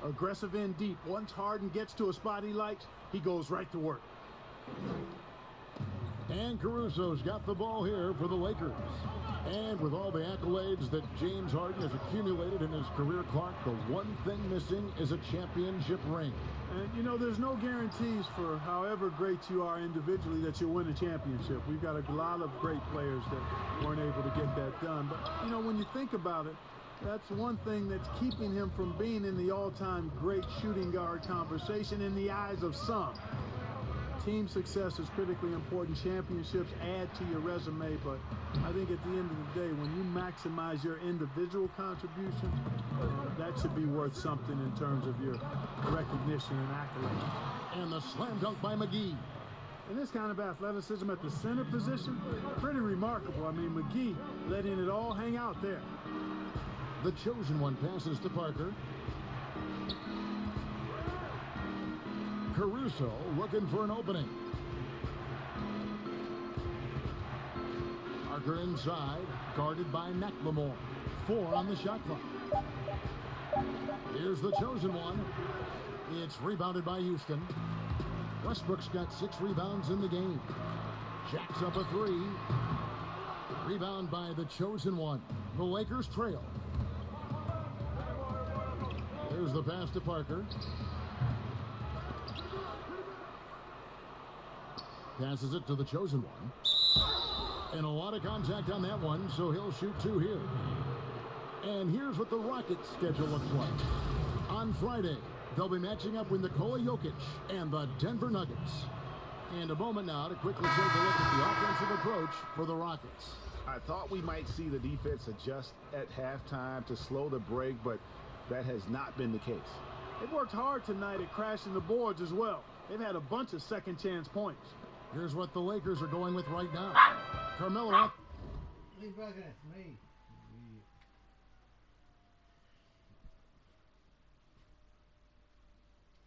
D: Aggressive in deep. Once Harden gets to a spot he likes, he goes right to work.
A: And Caruso's got the ball here for the Lakers. And with all the accolades that James Harden has accumulated in his career, Clark, the one thing missing is a championship ring.
D: And, you know, there's no guarantees for however great you are individually that you'll win a championship. We've got a lot of great players that weren't able to get that done. But, you know, when you think about it, that's one thing that's keeping him from being in the all-time great shooting guard conversation in the eyes of some. Team success is critically important. Championships add to your resume, but I think at the end of the day, when you maximize your individual contributions, that should be worth something in terms of your recognition and accolades.
A: And the slam dunk by McGee.
D: And this kind of athleticism at the center position, pretty remarkable. I mean, McGee letting it all hang out there.
A: The chosen one passes to Parker. Caruso looking for an opening. Parker inside, guarded by McLemore. 4 on the shot clock. Here's the chosen one. It's rebounded by Houston. Westbrook's got 6 rebounds in the game. Jacks up a 3. Rebound by the chosen one. The Lakers trail. There's the pass to Parker. Passes it to the chosen one. And a lot of contact on that one, so he'll shoot 2 here. And here's what the Rockets schedule looks like. On Friday, they'll be matching up with Nikola Jokic and the Denver Nuggets. And a moment now to quickly take a look at the offensive approach for the Rockets.
E: I thought we might see the defense adjust at halftime to slow the break, but that has not been the case.
D: They've worked hard tonight at crashing the boards as well. They've had a bunch of second chance points.
A: Here's what the Lakers are going with right now. Carmelo.
F: Leave bugging at me.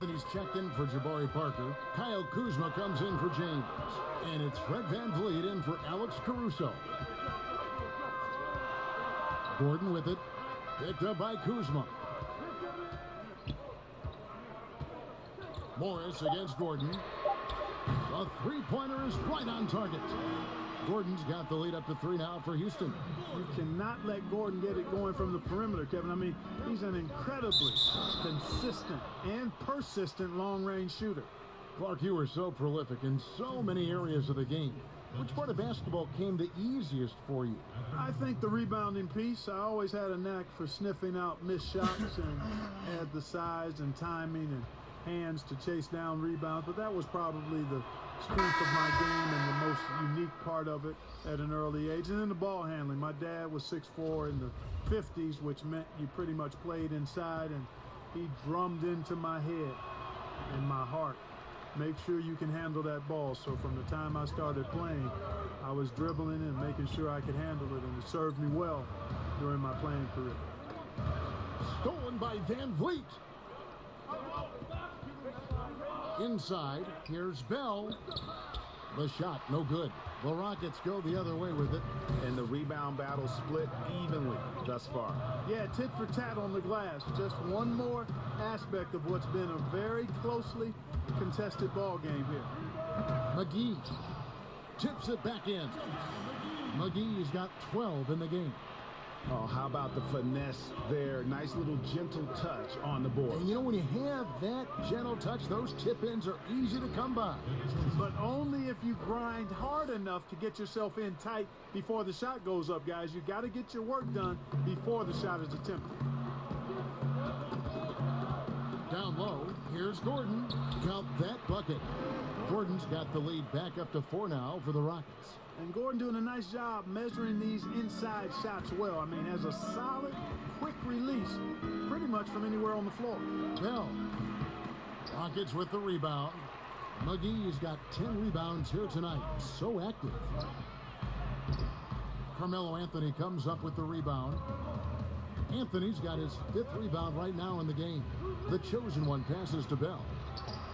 A: And he's checked in for Jabari Parker. Kyle Kuzma comes in for James. And it's Fred VanVleet in for Alex Caruso. Gordon with it. Picked up by Kuzma. Morris against Gordon. The three-pointer is right on target. Gordon's got the lead up to 3 now for Houston.
D: You cannot let Gordon get it going from the perimeter, Kevin. I mean, he's an incredibly consistent and persistent long-range shooter.
A: Clark, you were so prolific in so many areas of the game. Which part of basketball came the easiest for you?
D: I think the rebounding piece. I always had a knack for sniffing out missed shots and had the size and timing and hands to chase down rebounds, but that was probably the strength of my game and the most unique part of it at an early age. And then the ball handling. My dad was 6'4" in the 50s, which meant you pretty much played inside, and he drummed into my head and my heart. Make sure you can handle that ball. So from the time I started playing, I was dribbling and making sure I could handle it, and it served me well during my playing career.
A: Stolen by VanVleet. Inside, here's Bell. The shot, no good. The Rockets go the other way with it.
E: And the rebound battle split evenly thus far.
D: Yeah, tit for tat on the glass. Just one more aspect of what's been a very closely contested ball game here.
A: McGee tips it back in. McGee's got 12 in the game.
E: Oh, how about the finesse there? Nice little gentle touch on the board.
A: And you know, when you have that gentle touch, those tip-ins are easy to come by.
D: But only if you grind hard enough to get yourself in tight before the shot goes up, guys. You got to get your work done before the shot is attempted.
A: Down low, here's Gordon. Count that bucket. Gordon's got the lead back up to 4 now for the Rockets.
D: And Gordon doing a nice job measuring these inside shots well. I mean, has a solid, quick release pretty much from anywhere on the floor.
A: Bell. Rockets with the rebound. McGee's got 10 rebounds here tonight. So active. Carmelo Anthony comes up with the rebound. Anthony's got his 5th rebound right now in the game. The chosen one passes to Bell.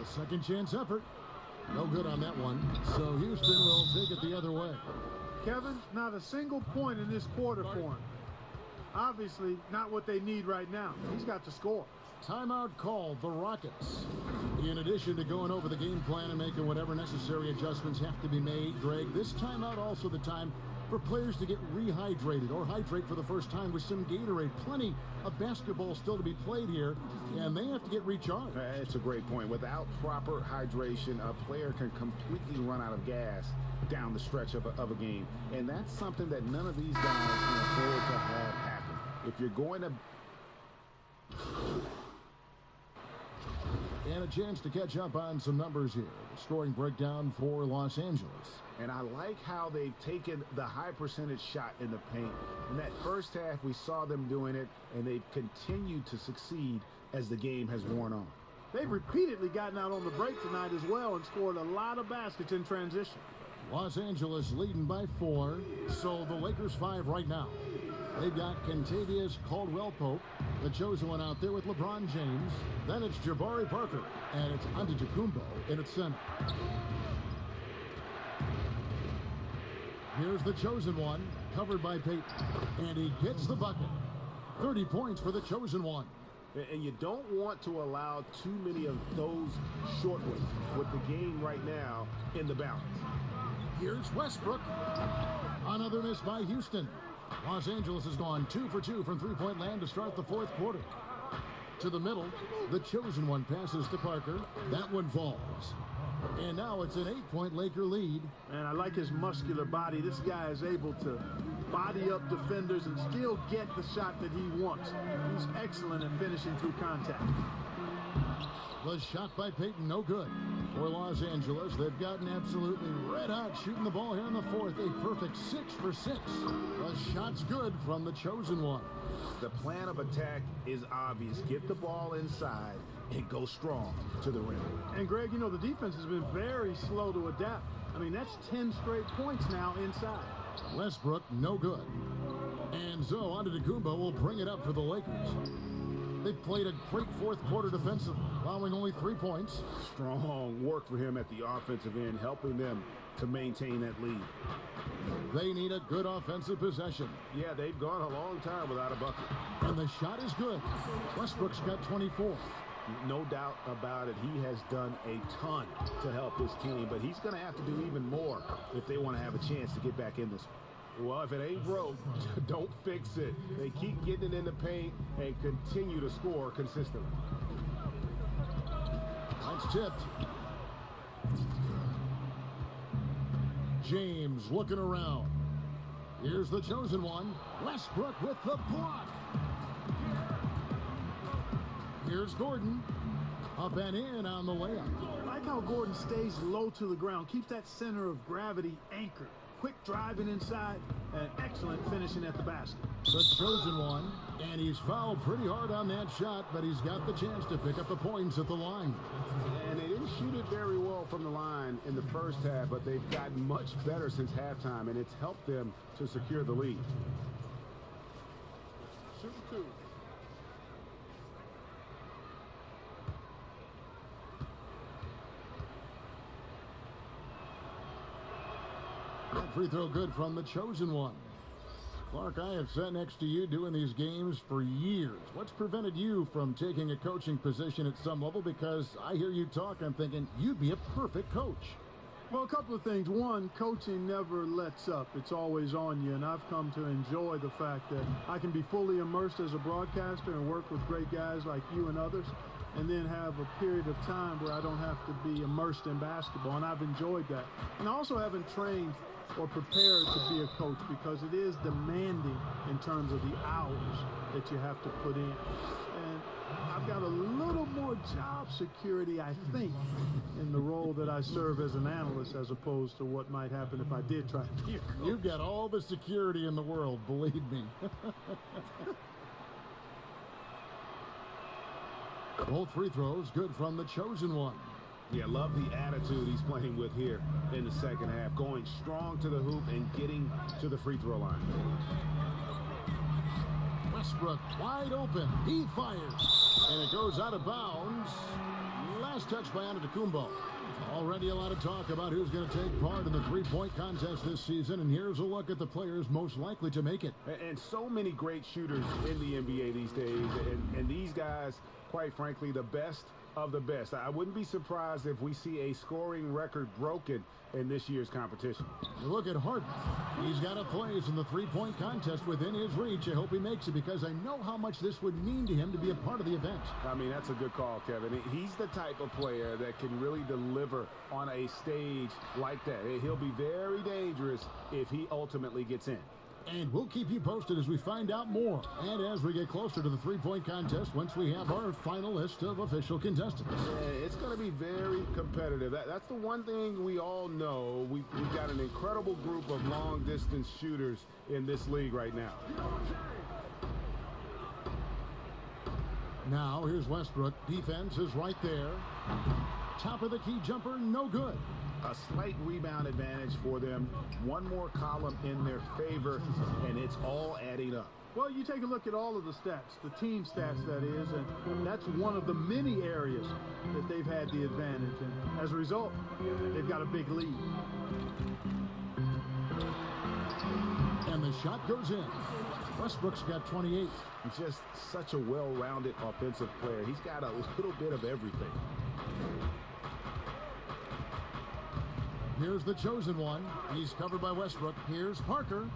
A: A second chance effort. No good on that one. So Houston will take it the other way.
D: Kevin, not a single point in this quarter for him. Obviously, not what they need right now. He's got to score.
A: Timeout called, the Rockets. In addition to going over the game plan and making whatever necessary adjustments have to be made, Greg, this timeout also the time for players to get rehydrated or hydrate for the first time with some Gatorade. Plenty of basketball still to be played here, and they have to get recharged.
E: That's a great point. Without proper hydration, a player can completely run out of gas down the stretch of a game. And that's something that none of these guys can afford to have happen. If you're going to...
A: And a chance to catch up on some numbers here. The scoring breakdown for Los Angeles.
E: And I like how they've taken the high percentage shot in the paint. In that first half, we saw them doing it, and they've continued to succeed as the game has worn on.
D: They've repeatedly gotten out on the break tonight as well and scored a lot of baskets in transition.
A: Los Angeles leading by 4, so the Lakers 5 right now. They've got Kentavious Caldwell-Pope, the chosen one out there with LeBron James. Then it's Jabari Parker, and it's Antetokounmpo in its center. Here's the chosen one, covered by Payton, and he gets the bucket. 30 points for the chosen one.
E: And you don't want to allow too many of those short ones with the game right now in the balance.
A: Here's Westbrook. Another miss by Houston. Los Angeles has gone 2 for 2 from three-point land to start the 4th quarter. To the middle, the chosen one passes to Parker. That one falls. And now it's an 8-point Laker lead.
D: And I like his muscular body. This guy is able to body up defenders and still get the shot that he wants. He's excellent at finishing through contact.
A: The shot by Payton, no good. For Los Angeles, they've gotten absolutely red hot shooting the ball here in the 4th. A perfect 6 for 6. The shot's good from the chosen one.
E: The plan of attack is obvious. Get the ball inside and go strong to the rim.
D: And Greg, you know, the defense has been very slow to adapt. I mean, that's 10 straight points now inside.
A: Westbrook, no good. And so Antetokounmpo will bring it up for the Lakers. They've played a great 4th quarter defensively, allowing only 3 points.
E: Strong work for him at the offensive end, helping them to maintain that lead.
A: They need a good offensive possession.
E: Yeah, they've gone a long time without a bucket.
A: And the shot is good. Westbrook's got 24.
E: No doubt about it. He has done a ton to help this team, but he's going to have to do even more if they want to have a chance to get back in this one. Well, if it ain't broke, don't fix it. They keep getting it in the paint and continue to score consistently.
A: That's tipped. James looking around. Here's the chosen one. Westbrook with the block. Here's Gordon. Up and in on the layup.
D: I like how Gordon stays low to the ground, keeps that center of gravity anchored. Quick driving inside and excellent finishing at the basket.
A: The chosen one, and he's fouled pretty hard on that shot, but he's got the chance to pick up the points at the line.
E: And they didn't shoot it very well from the line in the first half, but they've gotten much better since halftime, and it's helped them to secure the lead.
D: Shooting 2.
A: That free throw good from the chosen one. Clark, I have sat next to you doing these games for years. What's prevented you from taking a coaching position at some level? Because I hear you talk, I'm thinking you'd be a perfect coach.
D: Well, a couple of things. One, coaching never lets up. It's always on you, and I've come to enjoy the fact that I can be fully immersed as a broadcaster and work with great guys like you and others, and then have a period of time where I don't have to be immersed in basketball, and I've enjoyed that. And I also haven't trained or prepared to be a coach because it is demanding in terms of the hours that you have to put in. And I've got a little more job security, I think, in the role that I serve as an analyst as opposed to what might happen if I did try to be a coach.
A: You've got all the security in the world, believe me. Both free throws good from the chosen one.
E: Yeah, love the attitude he's playing with here in the second half, going strong to the hoop and getting to the free throw line.
A: Westbrook wide open. He fires. And it goes out of bounds. Last touch by Antetokounmpo. Already a lot of talk about who's going to take part in the three-point contest this season. And here's a look at the players most likely to make it.
E: And so many great shooters in the NBA these days. And these guys, quite frankly, the best of the best. I wouldn't be surprised if we see a scoring record broken in this year's competition.
A: Look at Harden. He's got a place in the three-point contest within his reach. I hope he makes it because I know how much this would mean to him to be a part of the event.
E: I mean, that's a good call, Kevin. He's the type of player that can really deliver on a stage like that. He'll be very dangerous if he ultimately gets in.
A: And we'll keep you posted as we find out more. And as we get closer to the three-point contest, once we have our final list of official contestants.
E: Yeah, it's going to be very competitive. That's the one thing we all know. We've got an incredible group of long-distance shooters in this league right now.
A: Now, here's Westbrook. Defense is right there. Top of the key jumper, no good.
E: A slight rebound advantage for them. One more column in their favor, and it's all adding up.
D: Well, you take a look at all of the stats, the team stats, that is, and that's one of the many areas that they've had the advantage. And as a result, they've got a big lead.
A: And the shot goes in. Westbrook's got 28.
E: He's just such a well-rounded offensive player. He's got a little bit of everything.
A: Here's the chosen one. He's covered by Westbrook. Here's Parker.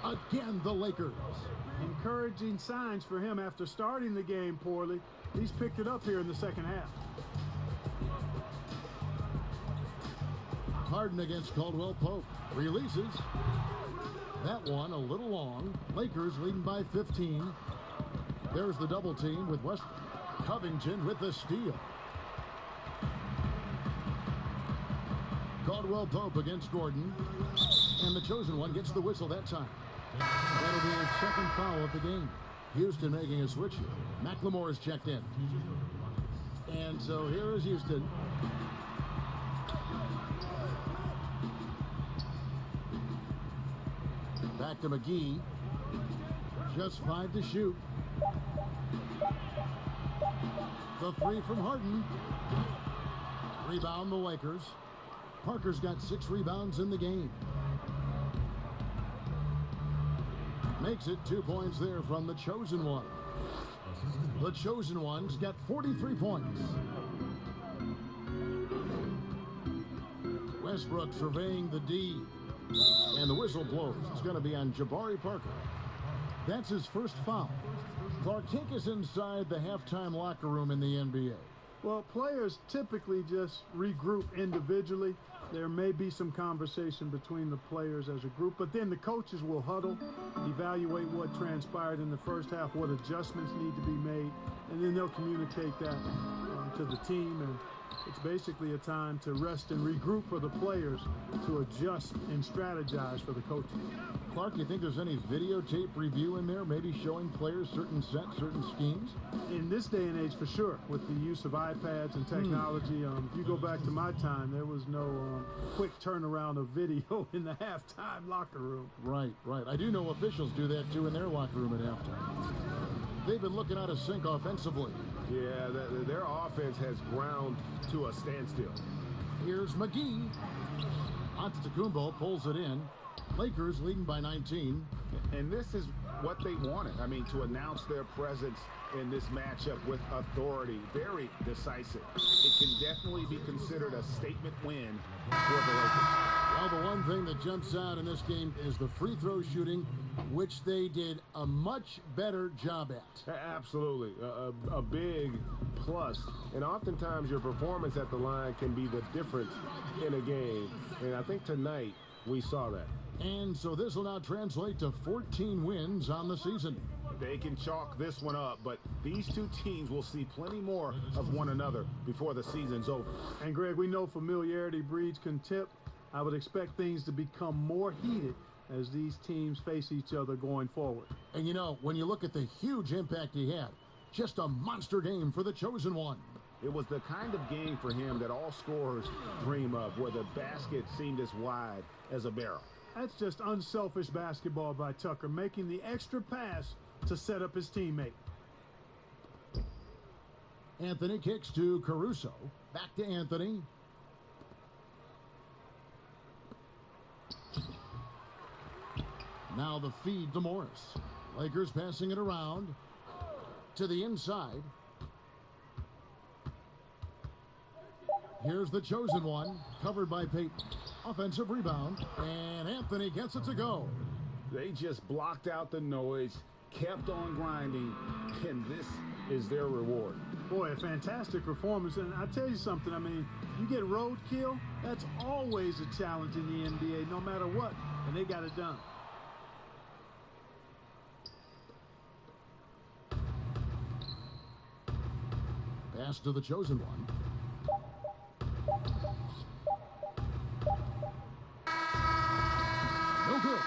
A: Again, the Lakers.
D: Encouraging signs for him after starting the game poorly. He's picked it up here in the second half.
A: Harden against Caldwell Pope. Releases. That one a little long. Lakers leading by 15. There's the double team with Westbrook. Covington with the steal. Caldwell Pope against Gordon. And the chosen one gets the whistle that time. That'll be his second foul of the game. Houston making a switch here. McLemore is checked in. And so here is Houston. Back to McGee. Just 5 to shoot. The three from Harden. Rebound the Lakers. Parker's got 6 rebounds in the game. Makes it 2 points there from the chosen one. The chosen one's got 43 points. Westbrook surveying the D. And the whistle blows. It's going to be on Jabari Parker. That's his first foul. Clark, take us inside the halftime locker room in the NBA.
D: Well, players typically just regroup individually. There may be some conversation between the players as a group, but then the coaches will huddle, evaluate what transpired in the first half, what adjustments need to be made, and then they'll communicate that to the team. And it's basically a time to rest and regroup for the players to adjust and strategize for the coaches.
A: Clark, you think there's any videotape review in there, maybe showing players certain sets, certain schemes?
D: In this day and age, for sure, with the use of iPads and technology. If you go back to my time, there was no quick turnaround of video in the halftime locker room.
A: Right, right. I do know officials do that, too, in their locker room at halftime. They've been looking out of sync offensively.
E: Yeah, their offense has ground to a standstill.
A: Here's McGee. Antetokounmpo pulls it in. Lakers leading by 19.
E: And this is what they wanted. I mean, to announce their presence in this matchup with authority. Very decisive. It can definitely be considered a statement win for the Lakers.
A: Well, the one thing that jumps out in this game is the free throw shooting, which they did a much better job at.
H: Absolutely. A big plus. And oftentimes your performance at the line can be the difference in a game. And I think tonight we saw that.
A: And so this will now translate to 14 wins on the season.
E: They can chalk this one up, but these two teams will see plenty more of one another before the season's over.
D: And Greg, we know familiarity breeds contempt. I would expect things to become more heated as these teams face each other going forward.
A: And you know, when you look at the huge impact he had, just a monster game for the chosen one.
E: It was the kind of game for him that all scorers dream of, where the basket seemed as wide as a barrel.
D: That's just unselfish basketball by Tucker, making the extra pass to set up his teammate.
A: Anthony kicks to Caruso. Back to Anthony. Now the feed to Morris. Lakers passing it around to the inside. Here's the chosen one, covered by Payton. Offensive rebound, and Anthony gets it to go.
E: They just blocked out the noise, kept on grinding, and this is their reward.
D: Boy, a fantastic performance. And I tell you something, I mean, you get roadkill, that's always a challenge in the NBA, no matter what, and they got it done.
A: Pass to the chosen one. No good.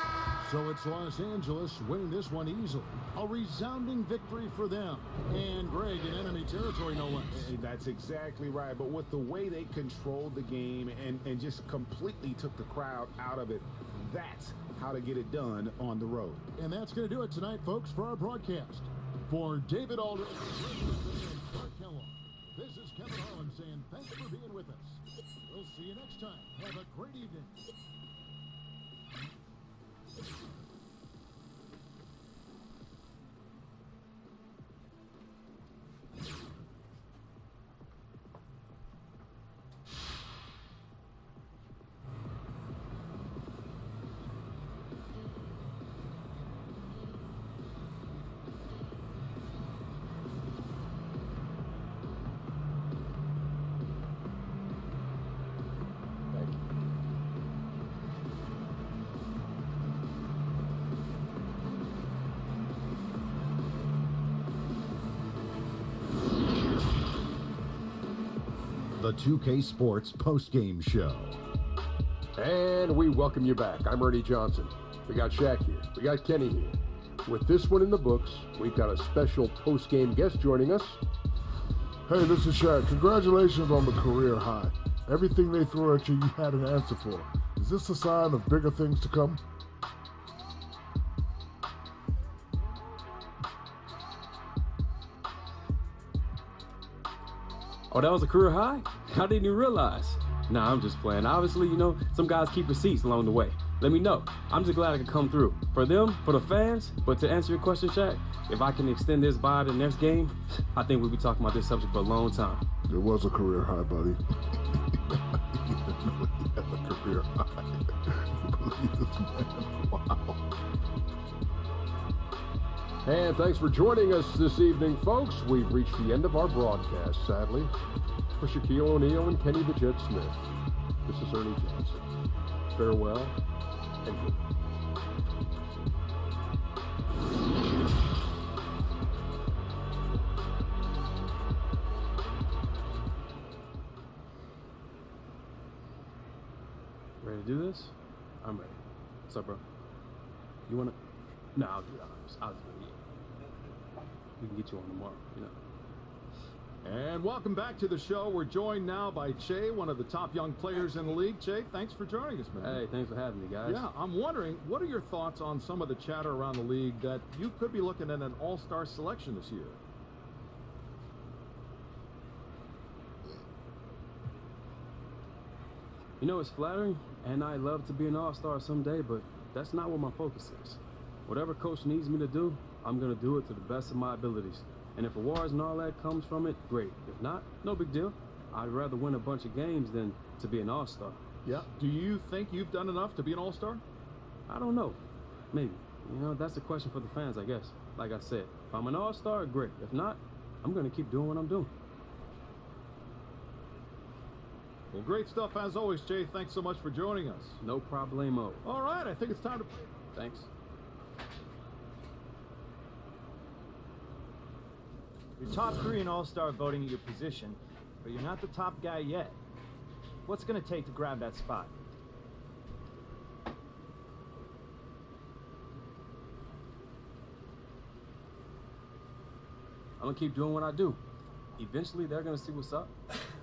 A: So it's Los Angeles winning this one easily. A resounding victory for them. And Greg in enemy territory, no less.
E: Hey, that's exactly right. But with the way they controlled the game and just completely took the crowd out of it, that's how to get it done on the road.
A: And that's going to do it tonight, folks, for our broadcast. For David Aldridge and Clark Kellogg, this is Kevin Harlan saying thanks for being with us. We'll see you next time. Have a great evening.
I: The 2K Sports postgame show.
J: And we welcome you back. I'm Ernie Johnson. We got Shaq here. We got Kenny here. With this one in the books, we've got a special postgame guest joining us.
G: Hey, this is Shaq. Congratulations on the career high. Everything they threw at you, you had an answer for. Is this a sign of bigger things to come?
K: Oh, that was a career high? I didn't even realize. Nah, I'm just playing. Obviously, you know, some guys keep receipts along the way. Let me know. I'm just glad I could come through. For them, for the fans, but to answer your question, Shaq, if I can extend this by the next game, I think we'll be talking about this subject for a long time.
G: It was a career high, buddy. You didn't know he had a career high. You believe this man? Wow.
J: And thanks for joining us this evening, folks. We've reached the end of our broadcast, sadly. For Shaquille O'Neal and Kenny the Jet Smith, this is Ernie Johnson. Farewell and good night.
K: Ready to do this? I'm ready. What's up, bro? You wanna? No, I'll do it. I'll do it. Yeah. We can get you on tomorrow, you know.
L: And welcome back to the show. We're joined now by Che, one of the top young players in the league. Che, thanks for joining us, man.
K: Hey, thanks for having me, guys.
L: Yeah, I'm wondering, what are your thoughts on some of the chatter around the league that you could be looking at an all-star selection this year?
K: You know, it's flattering, and I love to be an all-star someday, but that's not what my focus is. Whatever coach needs me to do, I'm going to do it to the best of my abilities. And if awards and all that comes from it, great. If not, no big deal. I'd rather win a bunch of games than to be an all-star.
L: Yeah. Do you think you've done enough to be an all-star?
K: I don't know. Maybe. You know, that's a question for the fans, I guess. Like I said, if I'm an all-star, great. If not, I'm going to keep doing what I'm doing.
L: Well, great stuff as always, Jay. Thanks so much for joining us.
K: No problemo.
L: All right, I think it's time to play.
K: Thanks.
M: You're top 3 in all-star voting at your position, but you're not the top guy yet. What's it going to take to grab that spot?
K: I'm going to keep doing what I do. Eventually, they're going to see what's up.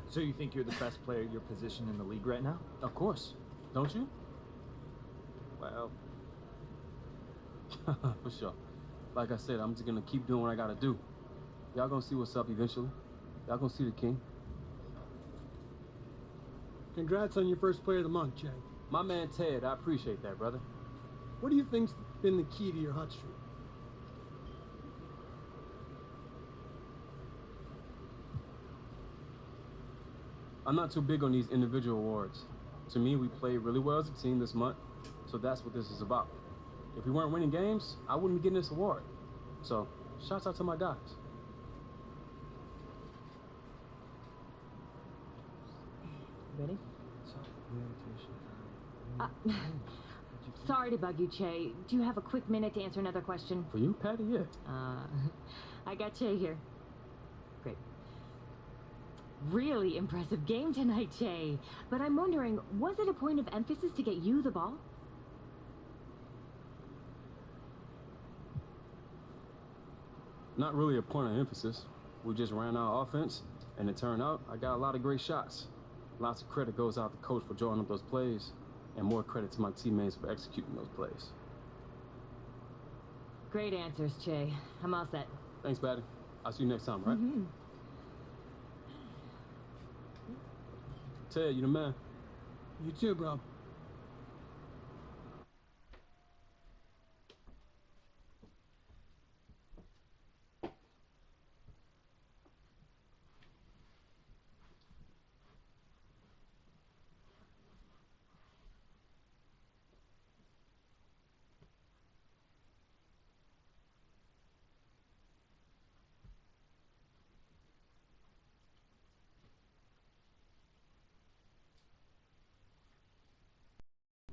M: So you think you're the best player at your position in the league right now?
K: Of course. Don't you?
M: Well...
K: For sure. Like I said, I'm just going to keep doing what I got to do. Y'all going to see what's up eventually. Y'all going to see the king.
N: Congrats on your first player of the month, Jay.
K: My man Ted, I appreciate that, brother.
N: What do you think's been the key to your hot streak?
K: I'm not too big on these individual awards. To me, we played really well as a team this month, so that's what this is about. If we weren't winning games, I wouldn't be getting this award. So, shouts out to my guys.
O: Ready? Sorry to bug you, Che. Do you have a quick minute to answer another question?
K: For you, Patty? Yeah.
O: I got Che here. Great. Really impressive game tonight, Che. But I'm wondering, was it a point of emphasis to get you the ball?
K: Not really a point of emphasis. We just ran our offense, and it turned out I got a lot of great shots. Lots of credit goes out to coach for drawing up those plays, and more credit to my teammates for executing those plays.
O: Great answers, Che. I'm all set.
K: Thanks, Patty. I'll see you next time, right?
O: Mm-hmm.
K: Ted, you the man.
N: You too, bro.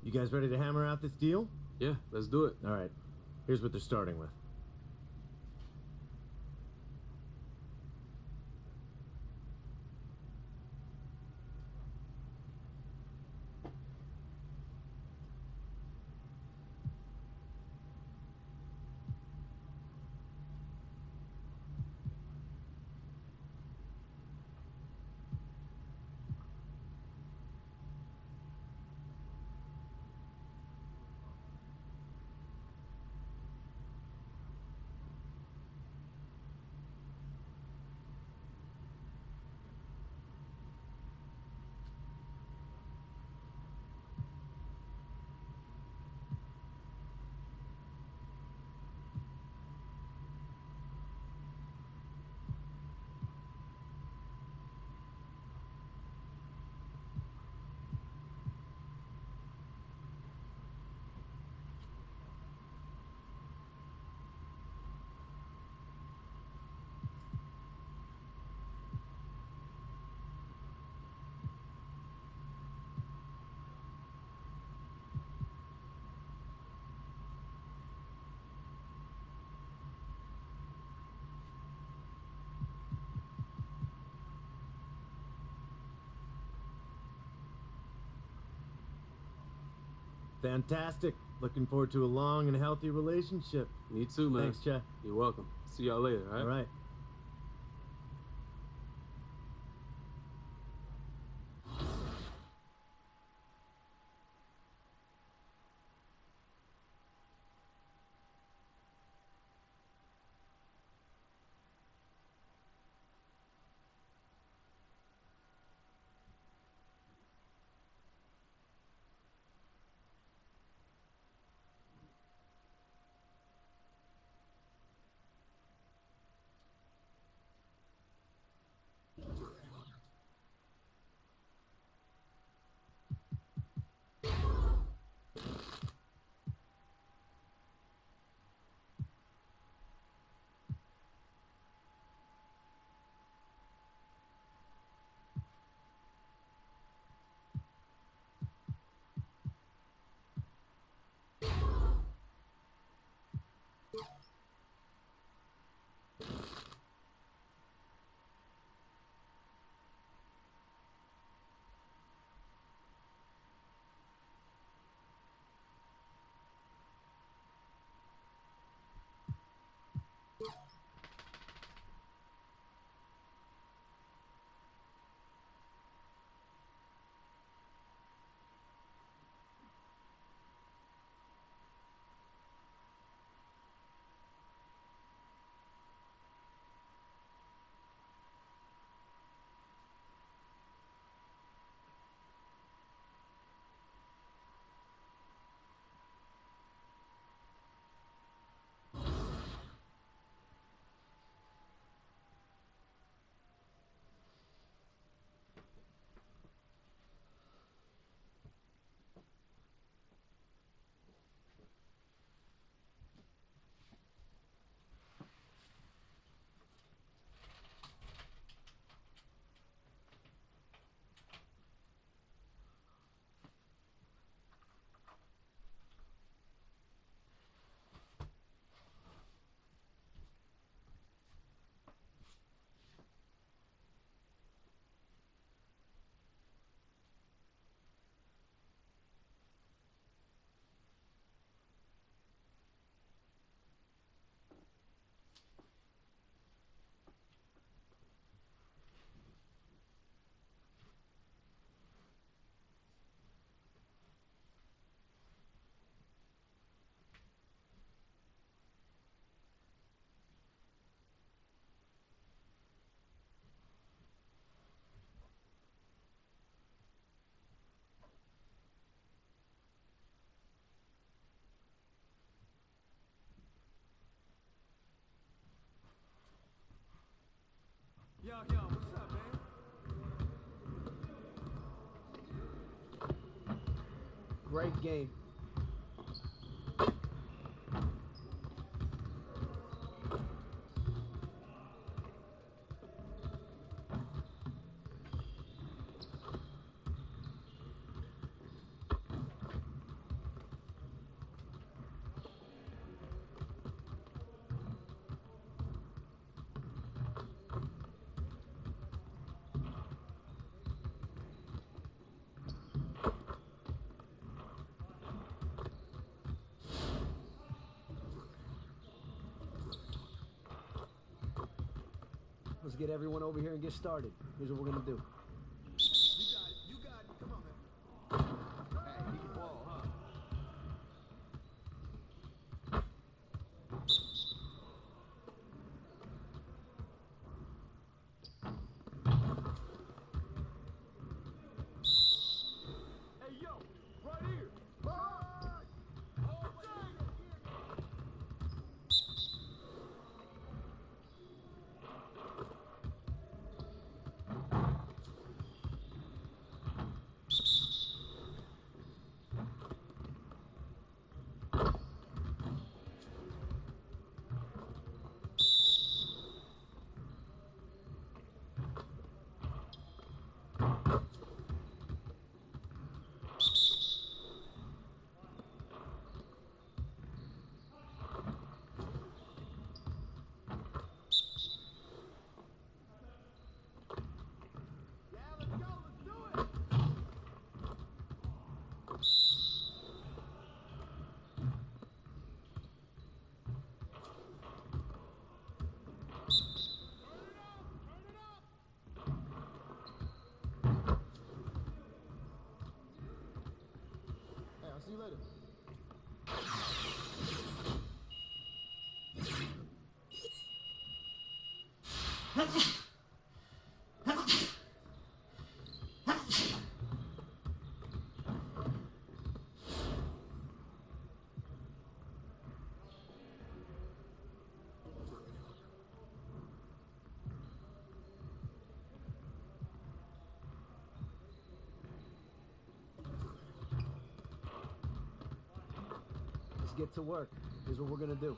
M: You guys ready to hammer out this deal?
K: Yeah, let's do it.
M: All right. Here's what they're starting with. Fantastic. Looking forward to a long and healthy relationship.
K: Me too, man.
M: Thanks, Che.
K: You're welcome. See y'all later, all right?
M: All right.
P: Yo, what's up, man?
B: Great game. Let's get everyone over here and get started. Here's what we're gonna do.
P: You got it. Come on, man. Hey, beat the ball, huh? Hey, yo, right here.
B: See you later. Let's get to work. Here's what we're gonna do.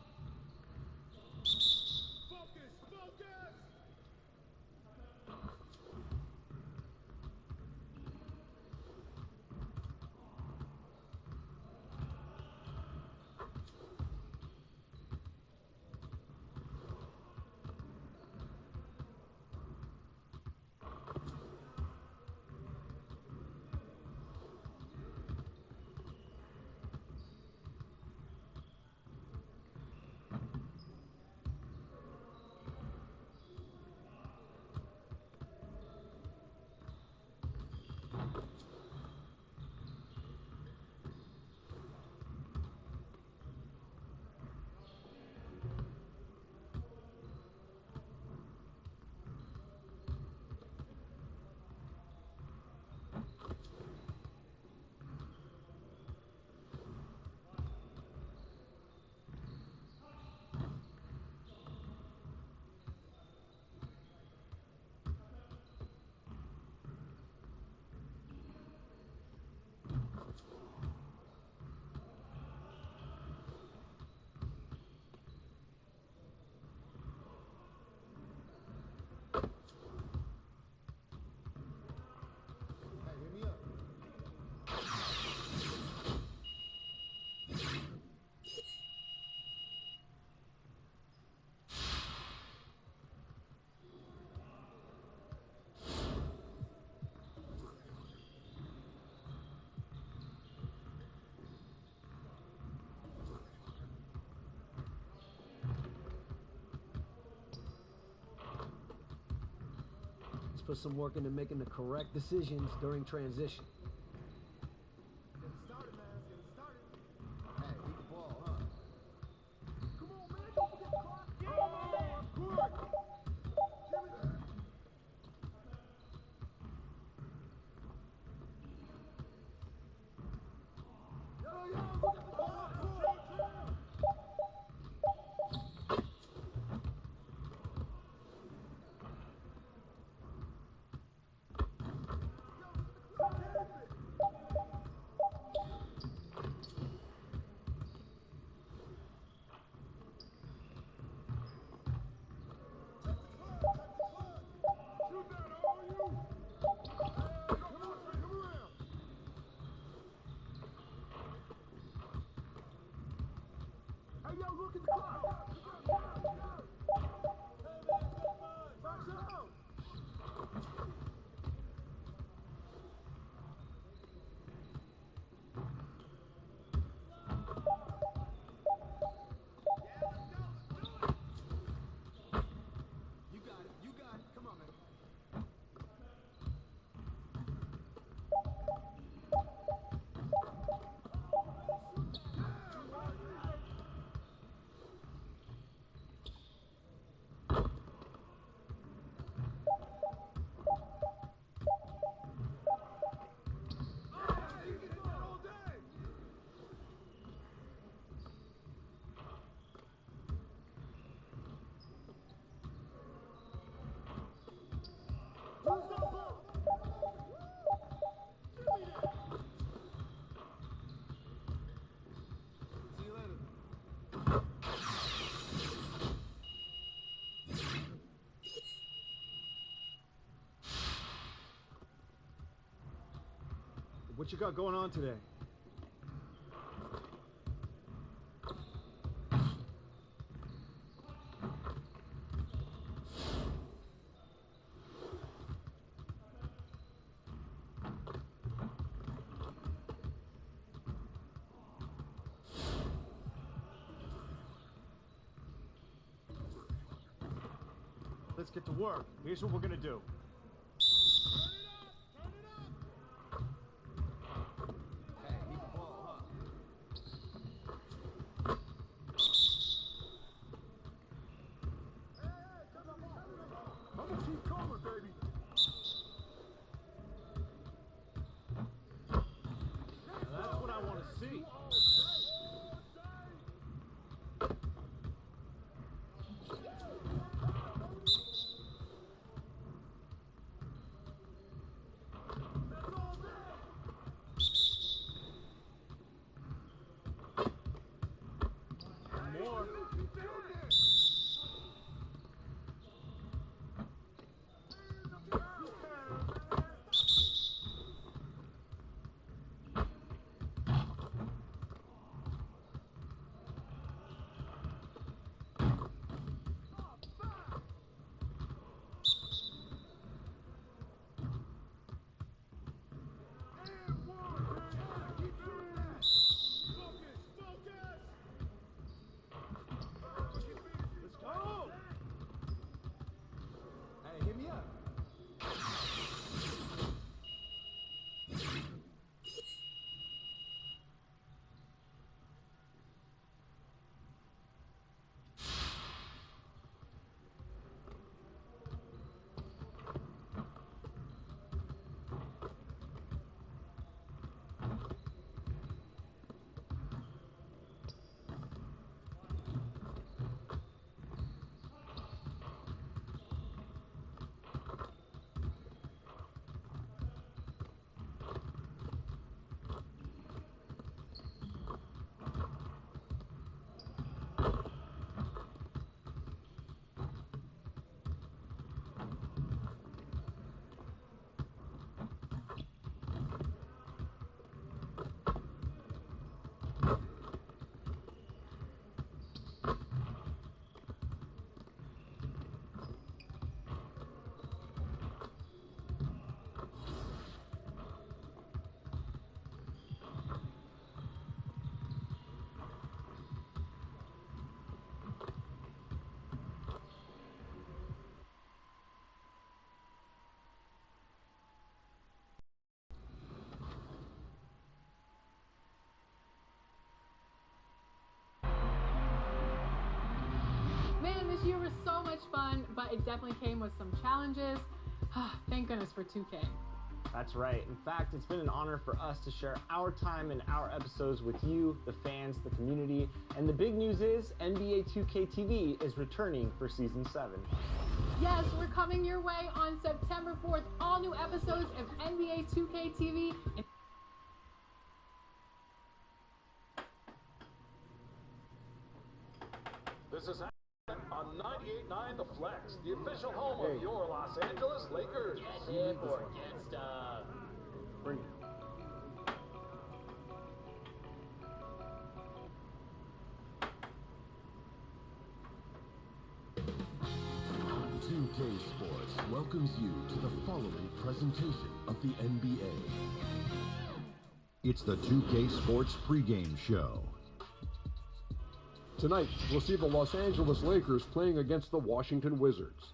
B: Put some work into making the correct decisions during transition.
M: What you got going on today? Let's get to work. Here's what we're gonna do.
Q: Man, this year was so much fun, but it definitely came with some challenges. Thank goodness for 2K.
R: That's right. In fact, it's been an honor for us to share our time and our episodes with you, the fans, the community. And the big news is NBA 2K TV is returning for Season 7.
Q: Yes, we're coming your way on September 4th. All new episodes of NBA 2K TV.
L: This is on 98.9 The Flex, the official home of your Los Angeles Lakers.
S: Get hip or get stuff.
L: Bring it.
I: 2K Sports welcomes you to the following presentation of the NBA. It's the 2K Sports pregame show.
J: Tonight, we'll see the Los Angeles Lakers playing against the Washington Wizards.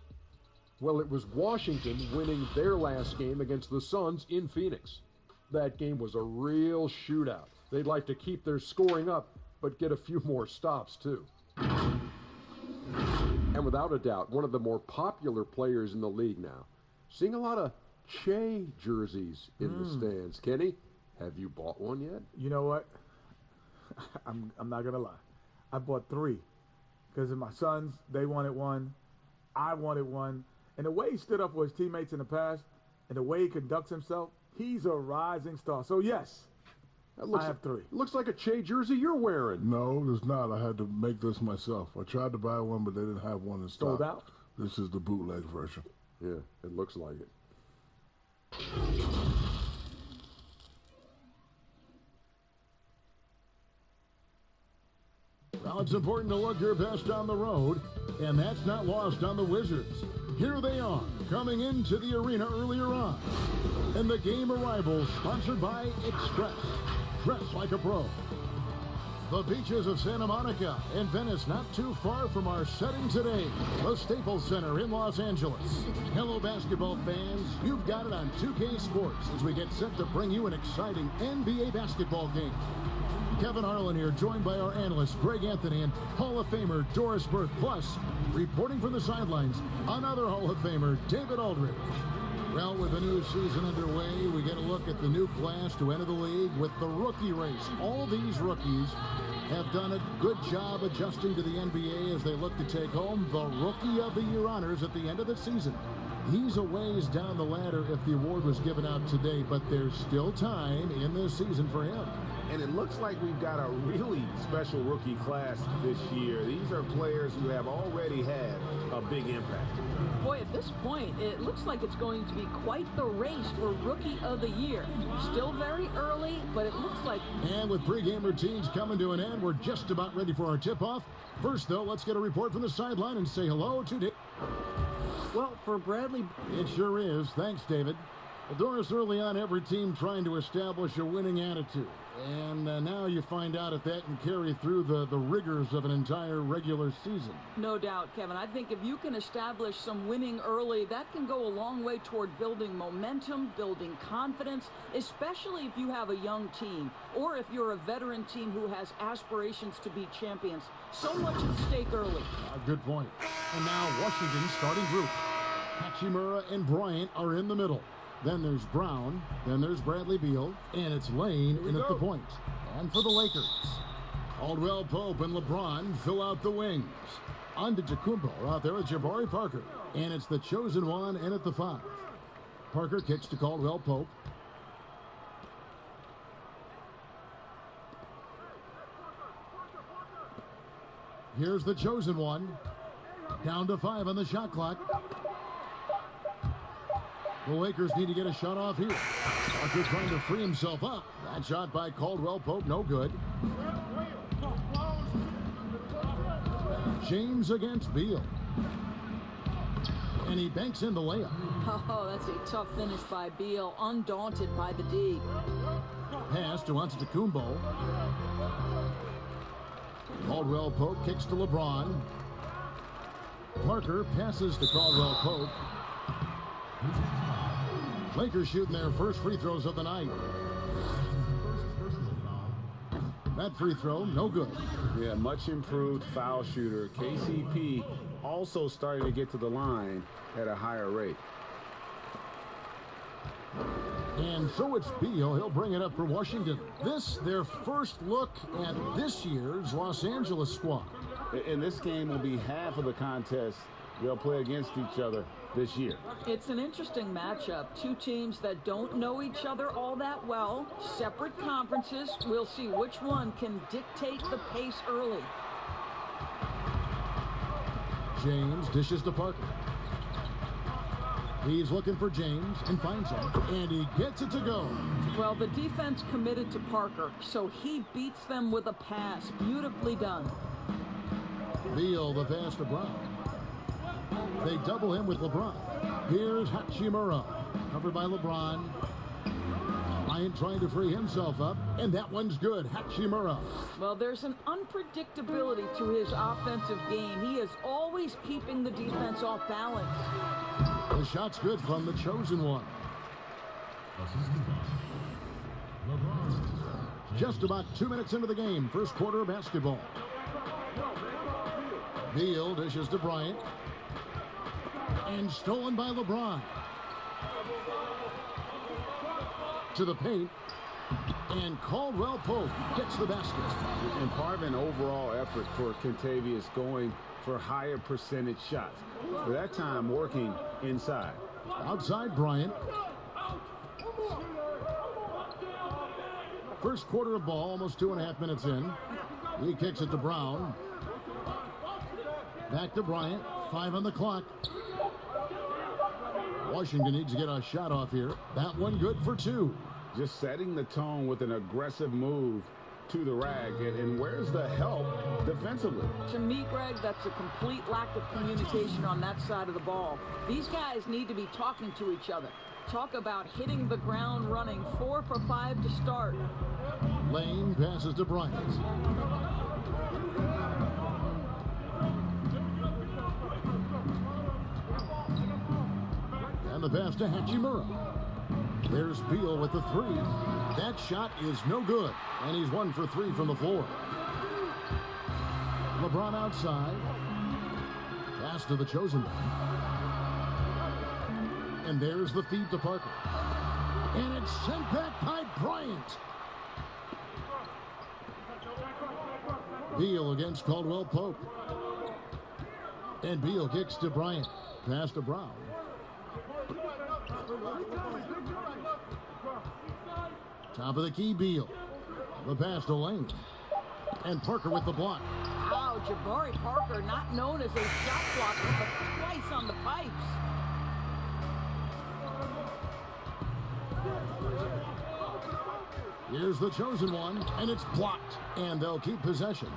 J: Well, it was Washington winning their last game against the Suns in Phoenix. That game was a real shootout. They'd like to keep their scoring up, but get a few more stops, too. And without a doubt, one of the more popular players in the league now. Seeing a lot of Che jerseys in the stands. Kenny, have you bought one yet?
T: You know what? I'm not going to lie. I bought 3 because of my sons. They wanted one. I wanted one. And the way he stood up for his teammates in the past and the way he conducts himself, he's a rising star. So, yes, I have 3.
J: Looks like a Che jersey you're wearing.
G: No, it's not. I had to make this myself. I tried to buy one, but they didn't have one in stock.
J: Sold out?
G: This is the bootleg version.
J: Yeah, it looks like it.
A: Well, it's important to look your best on the road, and that's not lost on the Wizards. Here they are, coming into the arena earlier on. And the game arrival sponsored by Express. Dress like a pro. The beaches of Santa Monica and Venice, not too far from our setting today, the Staples Center in Los Angeles. Hello, basketball fans. You've got it on 2K Sports as we get set to bring you an exciting NBA basketball game. Kevin Harlan here, joined by our analyst, Greg Anthony, and Hall of Famer Doris Burke. Plus, reporting from the sidelines, another Hall of Famer, David Aldridge. Well, with the new season underway, we get a look at the new class to enter the league with the rookie race. All these rookies have done a good job adjusting to the NBA as they look to take home the Rookie of the Year honors at the end of the season. He's a ways down the ladder if the award was given out today, but there's still time in this season for him.
E: And it looks like we've got a really special rookie class this year. These are players who have already had a big impact.
U: Boy, at this point, it looks like it's going to be quite the race for Rookie of the Year. Still very early, but it looks like...
A: And with pregame routines coming to an end, we're just about ready for our tip-off. First, though, let's get a report from the sideline and say hello to David.
C: Well, for Bradley...
A: It sure is. Thanks, David. Well, Doris, early on, every team trying to establish a winning attitude. And now you find out if that can carry through the rigors of an entire regular season.
U: No doubt, Kevin. I think if you can establish some winning early, that can go a long way toward building momentum, building confidence, especially if you have a young team or if you're a veteran team who has aspirations to be champions. So much at stake early.
A: Good point. And now Washington's starting group. Hachimura and Bryant are in the middle. Then there's Brown, then there's Bradley Beal, and it's Lane in at the point. And for the Lakers, Caldwell Pope and LeBron fill out the wings. Antetokounmpo out there with Jabari Parker, and it's the chosen one in at the 5. Parker kicks to Caldwell Pope. Here's the chosen one. Down to 5 on the shot clock. The Lakers need to get a shot off here. Parker trying to free himself up. That shot by Caldwell Pope, no good. James against Beal. And he banks in the layup.
U: Oh, that's a tough finish by Beal, undaunted by the D.
A: Pass to Antetokounmpo. Caldwell Pope kicks to LeBron. Parker passes to Caldwell Pope. Lakers shooting their first free throws of the night. That free throw, no good.
E: Yeah, much improved foul shooter. KCP also starting to get to the line at a higher rate.
A: And so it's Beal. He'll bring it up for Washington. This, their first look at this year's Los Angeles squad.
E: And this game will be half of the contest they'll play against each other this year.
U: It's an interesting matchup. Two teams that don't know each other all that well. Separate conferences. We'll see which one can dictate the pace early.
A: James dishes to Parker. He's looking for James and finds him, and he gets it to go.
U: Well, the defense committed to Parker, so he beats them with a pass. Beautifully done.
A: Beal, the pass to Brown. They double him with LeBron. Here's Hachimura, covered by LeBron. Bryant trying to free himself up, and that one's good. Hachimura.
U: Well, there's an unpredictability to his offensive game. He is always keeping the defense off balance.
A: The shot's good from the chosen one. Just about 2 minutes into the game, first quarter of basketball. Beal dishes to Bryant. And stolen by LeBron. To the paint. And Caldwell Pope gets the basket.
E: And part of an overall effort for Kentavious going for higher percentage shots. For that time working inside.
A: Outside Bryant. First quarter of ball, almost 2.5 minutes in. He kicks it to Brown. Back to Bryant. 5 on the clock. Washington needs to get a shot off here. That one good for 2.
E: Just setting the tone with an aggressive move to the rag. And where's the help defensively?
U: To me, Greg, that's a complete lack of communication on that side of the ball. These guys need to be talking to each other. Talk about hitting the ground running. 4 for 5 to start.
A: Lane passes to Bryant. And the pass to Hachimura. There's Beal with the 3. That shot is no good. And he's 1 for 3 from the floor. LeBron outside. Pass to the chosen one. And there's the feed to Parker. And it's sent back by Bryant. Beal against Caldwell Pope. And Beal kicks to Bryant. Pass to Brown. Top of the key, Beal. The pass to Lane. And Parker with the block.
U: Wow, Jabari Parker, not known as a shot blocker, but twice on the pipes.
A: Here's the chosen one, and it's blocked. And they'll keep possession.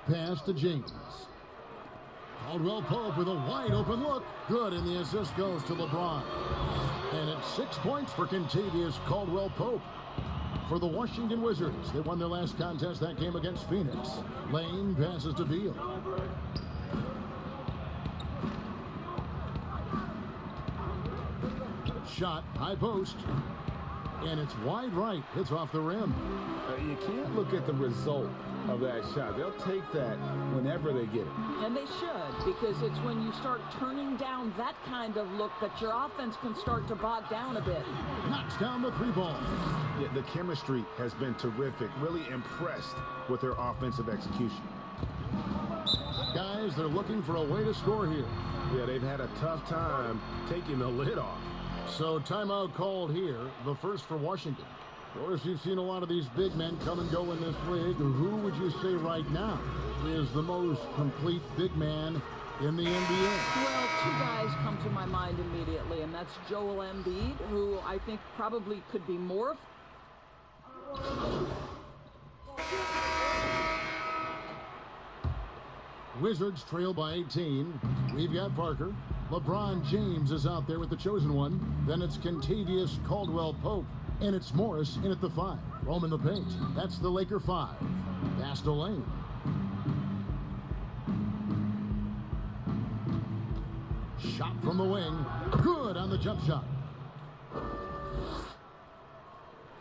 A: Pass to James. Caldwell Pope with a wide open look. Good, and the assist goes to LeBron. And it's 6 points for Kentavious Caldwell Pope. For the Washington Wizards, they won their last contest. That game against Phoenix. Lane passes to Beal. Shot, high post. And it's wide right. It's off the rim.
E: You can't look at the result of that shot. They'll take that whenever they get it.
U: And they should, because it's when you start turning down that kind of look that your offense can start to bog down a bit.
A: Knocks down the 3 ball.
E: Yeah, the chemistry has been terrific. Really impressed with their offensive execution.
A: Guys, they're looking for a way to score here.
E: Yeah, they've had a tough time taking the lid off.
A: So timeout called here, the first for Washington. Of course, you've seen a lot of these big men come and go in this league. Who would you say right now is the most complete big man in the NBA?
U: Well, 2 guys come to my mind immediately, and that's Joel Embiid, who I think probably could be more.
A: Wizards trail by 18. We've got Parker. LeBron James is out there with the chosen one. Then it's Kentavious Caldwell Pope. And it's Morris in at the 5. Roman the paint. That's the Laker 5. Pass to Lane. Shot from the wing. Good on the jump shot.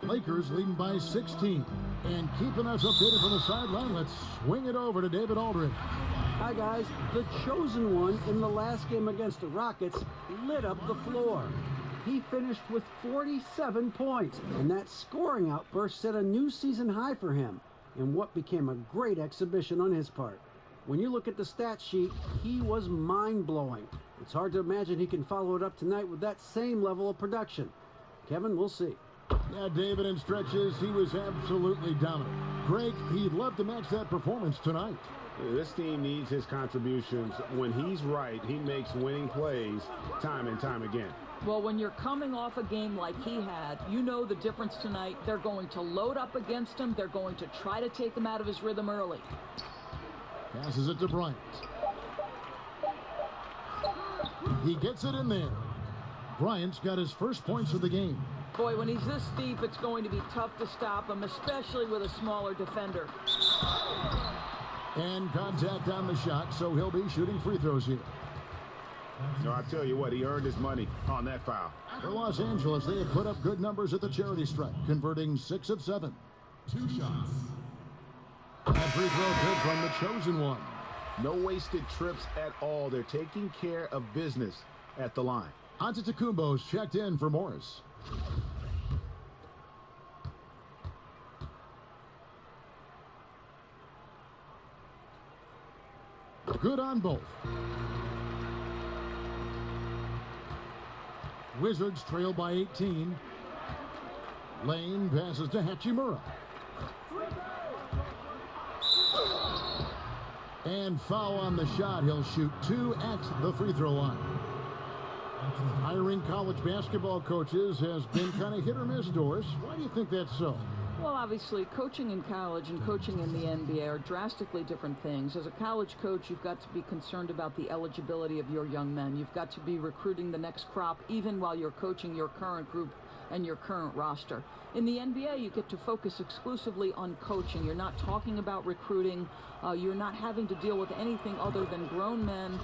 A: Lakers leading by 16. And keeping us updated from the sideline, let's swing it over to David Aldridge.
C: Hi, guys. The chosen one in the last game against the Rockets lit up the floor. He finished with 47 points, and that scoring outburst set a new season high for him in what became a great exhibition on his part. When you look at the stat sheet, he was mind-blowing. It's hard to imagine he can follow it up tonight with that same level of production. Kevin, we'll see.
A: Yeah, David, in stretches, he was absolutely dominant. Greg, he'd love to match that performance tonight.
E: This team needs his contributions. When he's right, he makes winning plays time and time again.
U: Well, when you're coming off a game like he had, you know the difference tonight. They're going to load up against him. They're going to try to take him out of his rhythm early.
A: Passes it to Bryant. He gets it in there. Bryant's got his first points of the game.
U: Boy, when he's this deep, it's going to be tough to stop him, especially with a smaller defender.
A: And contact on the shot, so he'll be shooting free throws here.
E: No, I tell you what, he earned his money on that foul.
A: For Los Angeles, they have put up good numbers at the charity stripe, converting 6 of 7.
I: 2 shots.
A: That free throw good from the chosen one.
E: No wasted trips at all. They're taking care of business at the line.
A: Antetokounmpo's checked in for Morris. Good on both. Wizards trail by 18. Lane passes to Hachimura. And foul on the shot. He'll shoot 2 at the free throw line. Hiring college basketball coaches has been kind of hit or miss, Doris. Why do you think that's so?
U: Well, obviously, coaching in college and coaching in the NBA are drastically different things. As a college coach, you've got to be concerned about the eligibility of your young men. You've got to be recruiting the next crop, even while you're coaching your current group and your current roster. In the NBA, you get to focus exclusively on coaching. You're not talking about recruiting. You're not having to deal with anything other than grown men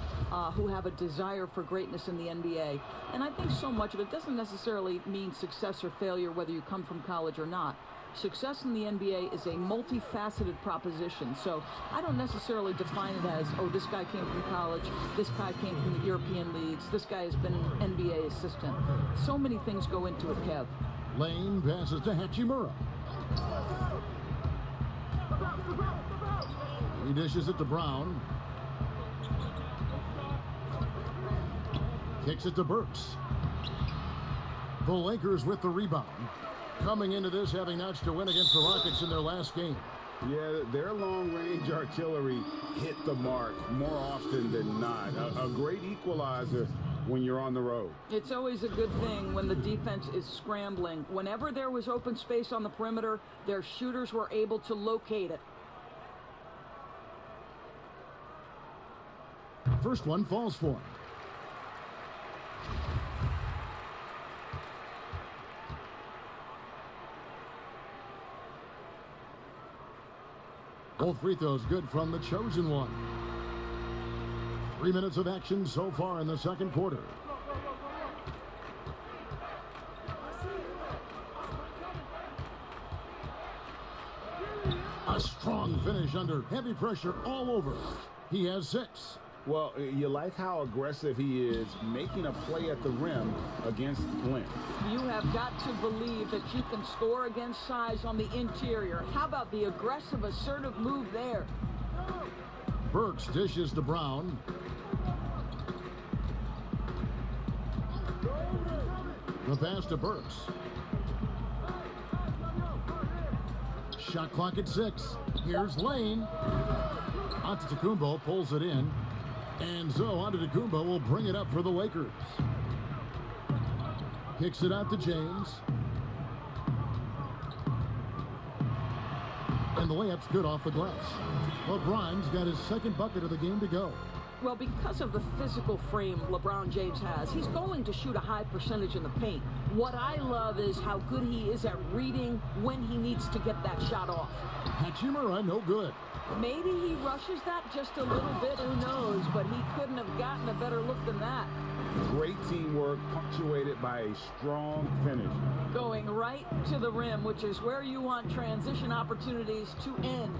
U: who have a desire for greatness in the NBA. And I think so much of it doesn't necessarily mean success or failure, whether you come from college or not. Success in the NBA is a multifaceted proposition, so I don't necessarily define it as, oh, this guy came from college, this guy came from the European leagues, this guy has been an NBA assistant. So many things go into it, Kev.
A: Lane passes to Hachimura. He dishes it to Brown. Kicks it to Burks. The Lakers with the rebound. Coming into this having notched a win against the Rockets in their last game.
E: Yeah, their long-range artillery hit the mark more often than not. A great equalizer when you're on the road.
U: It's always a good thing when the defense is scrambling. Whenever there was open space on the perimeter, their shooters were able to locate it.
A: First one falls for him. Both free throws good from the chosen one. 3 minutes of action so far in the second quarter. A strong finish under heavy pressure all over. He has 6.
E: Well, you like how aggressive he is making a play at the rim against Glenn.
U: You have got to believe that you can score against size on the interior. How about the aggressive, assertive move there?
A: Burks dishes to Brown. The pass to Burks. Shot clock at 6. Here's Lane. Antetokounmpo pulls it in. And so Antetokounmpo will bring it up for the Lakers. Kicks it out to James. And the layup's good off the glass. LeBron's got his second bucket of the game to go.
U: Well, because of the physical frame LeBron James has, he's going to shoot a high percentage in the paint. What I love is how good he is at reading when he needs to get that shot off.
A: Hachimura, no good.
U: Maybe he rushes that just a little bit, who knows, but he couldn't have gotten a better look than that.
E: Great teamwork punctuated by a strong finish.
U: Going right to the rim, which is where you want transition opportunities to end.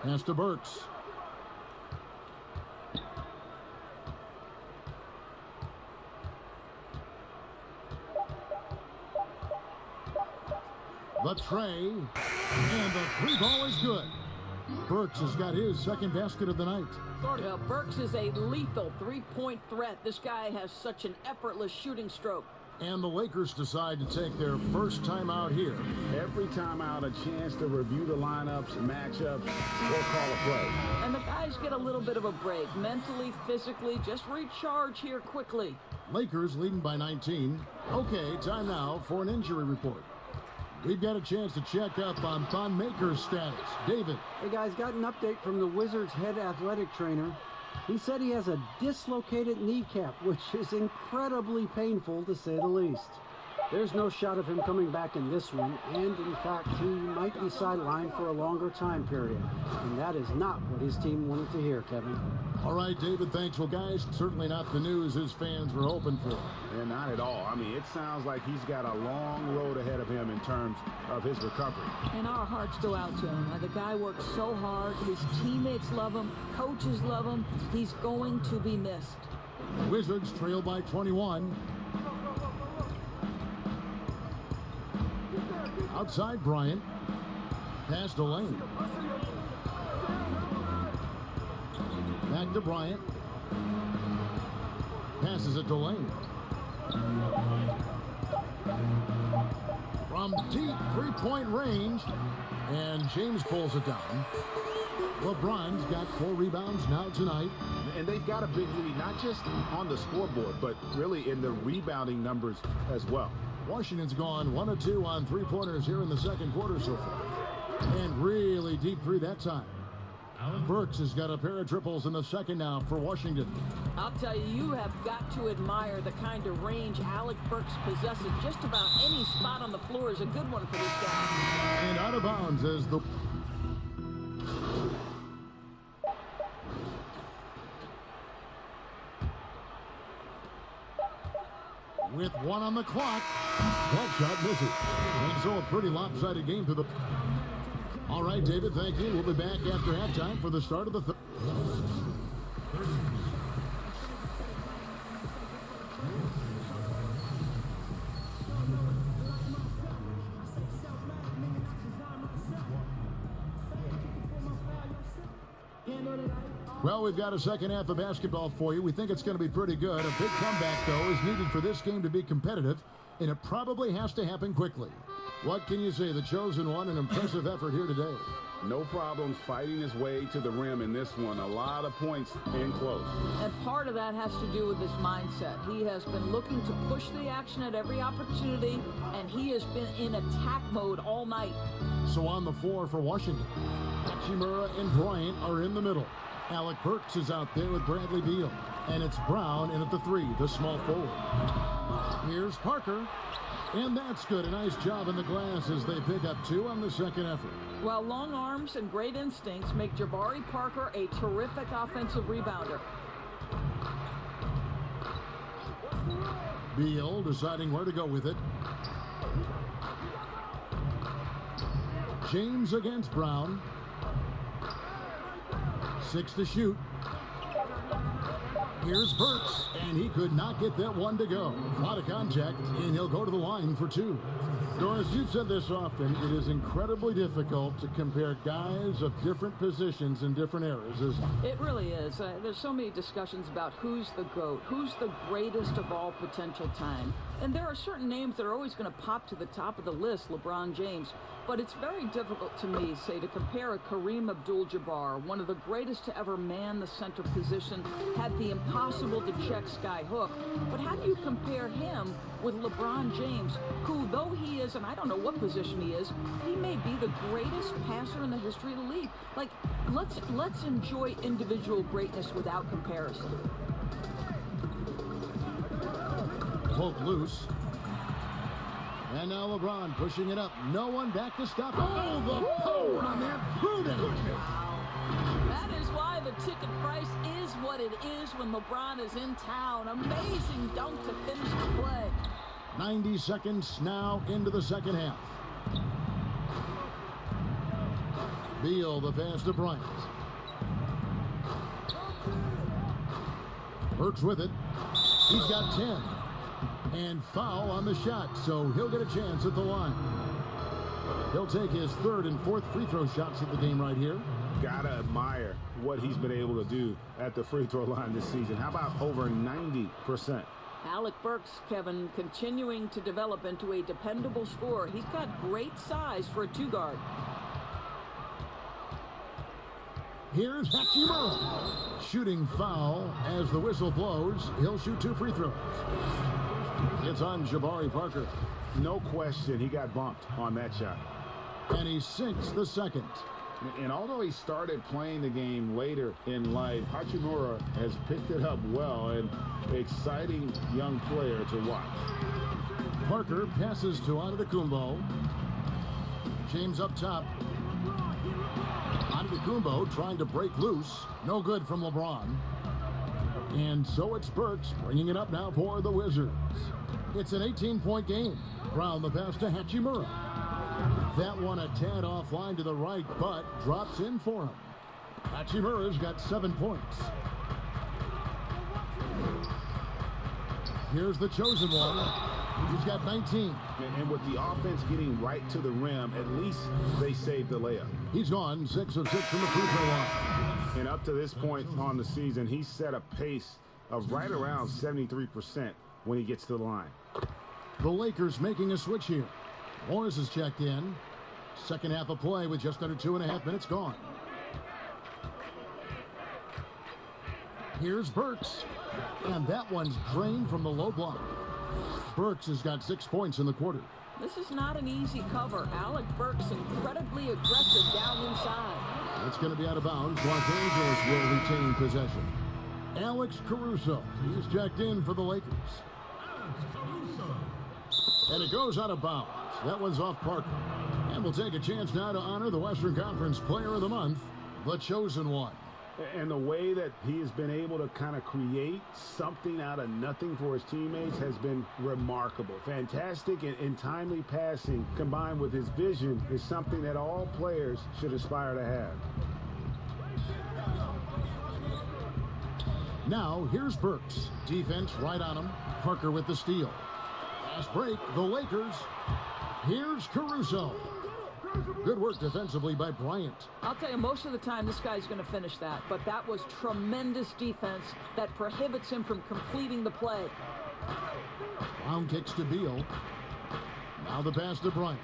A: Pass to Burks. The tray, and the 3 ball is good. Burks has got his second basket of the night.
U: Well, Burks is a lethal 3-point threat. This guy has such an effortless shooting stroke.
A: And the Lakers decide to take their first timeout here.
E: Every timeout, a chance to review the lineups, matchups, or call a play.
U: And the guys get a little bit of a break. Mentally, physically, just recharge here quickly.
A: Lakers leading by 19. Okay, time now for an injury report. We've got a chance to check up on Thon Maker's status. David.
C: Hey, guys, got an update from the Wizards' head athletic trainer. He said he has a dislocated kneecap, which is incredibly painful, to say the least. There's no shot of him coming back in this one, and in fact, he might be sidelined for a longer time period. And that is not what his team wanted to hear, Kevin.
A: All right, David, thanks. Well, guys, certainly not the news his fans were hoping for.
E: And not at all. I mean, it sounds like he's got a long road ahead of him in terms of his recovery.
U: And our hearts go out to him. The guy works so hard. His teammates love him. Coaches love him. He's going to be missed.
A: Wizards trail by 21. Outside Bryant. Pass to Lane. Back to Bryant. Passes it to Lane. From deep three-point range. And James pulls it down. LeBron's got 4 rebounds now tonight.
E: And they've got a big lead, not just on the scoreboard, but really in the rebounding numbers as well.
A: Washington's gone 1 of 2 on three-pointers here in the second quarter so far. And really deep three that time. Burks has got a pair of triples in the second now for Washington.
U: I'll tell you, you have got to admire the kind of range Alec Burks possesses. Just about any spot on the floor is a good one for this guy.
A: And out of bounds as the... With 1 on the clock, that shot misses. And so a pretty lopsided game to the... All right, David, thank you. We'll be back after halftime for the start of the third. Well, we've got a second half of basketball for you. We think it's going to be pretty good. A big comeback, though, is needed for this game to be competitive, and it probably has to happen quickly. What can you say? The chosen one, an impressive effort here today.
E: No problems fighting his way to the rim in this one. A lot of points in close.
U: And part of that has to do with his mindset. He has been looking to push the action at every opportunity, and he has been in attack mode all night.
A: So on the floor for Washington, Hachimura and Bryant are in the middle. Alec Burks is out there with Bradley Beal. And it's Brown in at the 3, the small forward. Here's Parker. And that's good. A nice job in the glass as they pick up 2 on the second effort.
U: Well, long arms and great instincts make Jabari Parker a terrific offensive rebounder.
A: Beal deciding where to go with it. James against Brown. 6 to shoot. Here's Burks, and he could not get that one to go. A lot of contact, and he'll go to the line for 2. Doris, you've said this often, it is incredibly difficult to compare guys of different positions in different eras, isn't it?
U: It really is. There's so many discussions about who's the GOAT, who's the greatest of all potential time. And there are certain names that are always going to pop to the top of the list, LeBron James. But it's very difficult to me, say, to compare a Kareem Abdul-Jabbar, one of the greatest to ever man the center position, had the impossible-to-check sky hook. But how do you compare him with LeBron James, who, though he is, and I don't know what position he is, he may be the greatest passer in the history of the league. Like, let's enjoy individual greatness without comparison.
A: Poke loose. And now LeBron pushing it up. No one back to stop. Oh, the power on that. Prudent.
U: That is why the ticket price is what it is when LeBron is in town. Amazing dunk to finish the play.
A: 90 seconds now into the second half. Beal, the pass to Bryant. Burks with it. He's got 10. And foul on the shot, so he'll get a chance at the line. He'll take his 3rd and 4th free throw shots at the game right here.
E: Gotta admire what he's been able to do at the free throw line this season. How about over 90%?
U: Alec Burks, Kevin, continuing to develop into a dependable scorer. He's got great size for a 2-guard.
A: Here's Hachimura. Shooting foul as the whistle blows. He'll shoot 2 free throws. It's on Jabari Parker.
E: No question he got bumped on that shot.
A: And he sinks the second.
E: And although he started playing the game later in life, Hachimura has picked it up well, and exciting young player to watch.
A: Parker passes to Antetokounmpo. James up top. Antetokounmpo trying to break loose. No good from LeBron. And so it's Burks bringing it up now for the Wizards. It's an 18-point game. Brown the pass to Hachimura. That one a tad offline to the right, but drops in for him. Hachimura's got 7 points. Here's the chosen one. He's got 19.
E: And with the offense getting right to the rim, at least they saved the layup.
A: He's gone 6 of 6 from the free throw line.
E: And up to this point on the season, he's set a pace of right around 73% when he gets to the line.
A: The Lakers making a switch here. Morris is checked in. Second half of play with just under 2.5 minutes gone. Here's Burks. And that one's drained from the low block. Burks has got 6 points in the quarter.
U: This is not an easy cover. Alec Burks incredibly aggressive down inside.
A: It's going to be out of bounds. Los Angeles will retain possession. Alex Caruso. He's checked in for the Lakers. And it goes out of bounds. That one's off Parker. And we'll take a chance now to honor the Western Conference Player of the Month, the chosen one.
E: And the way that he has been able to kind of create something out of nothing for his teammates has been remarkable. Fantastic and timely passing combined with his vision is something that all players should aspire to have.
A: Now, here's Burks. Defense right on him. Parker with the steal. Fast break, the Lakers. Here's Caruso. Good work defensively by Bryant.
U: I'll tell you, most of the time this guy's going to finish that, but that was tremendous defense that prohibits him from completing the play.
A: Brown kicks to Beal. Now the pass to Bryant.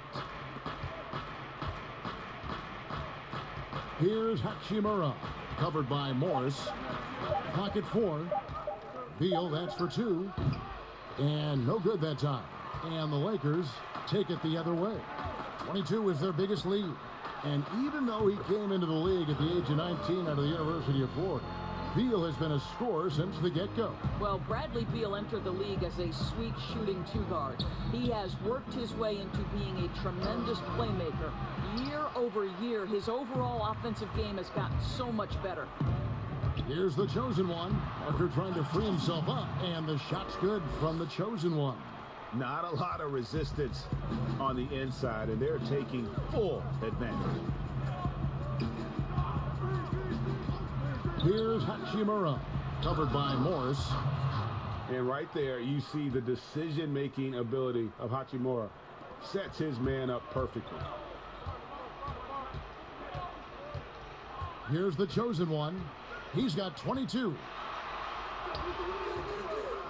A: Here's Hachimura, covered by Morris. Pocket 4. Beal, that's for 2. And no good that time. And the Lakers take it the other way. 22 is their biggest lead. And even though he came into the league at the age of 19 out of the University of Florida, Beal has been a scorer since the get-go.
U: Well, Bradley Beal entered the league as a sweet shooting 2-guard. He has worked his way into being a tremendous playmaker. Year over year, his overall offensive game has gotten so much better.
A: Here's the chosen one. Parker trying to free himself up, and the shot's good from the chosen one.
E: Not a lot of resistance on the inside, and they're taking full advantage.
A: Here's Hachimura, covered by Morris.
E: And right there, you see the decision-making ability of Hachimura. Sets his man up perfectly.
A: Here's the chosen one. He's got 22.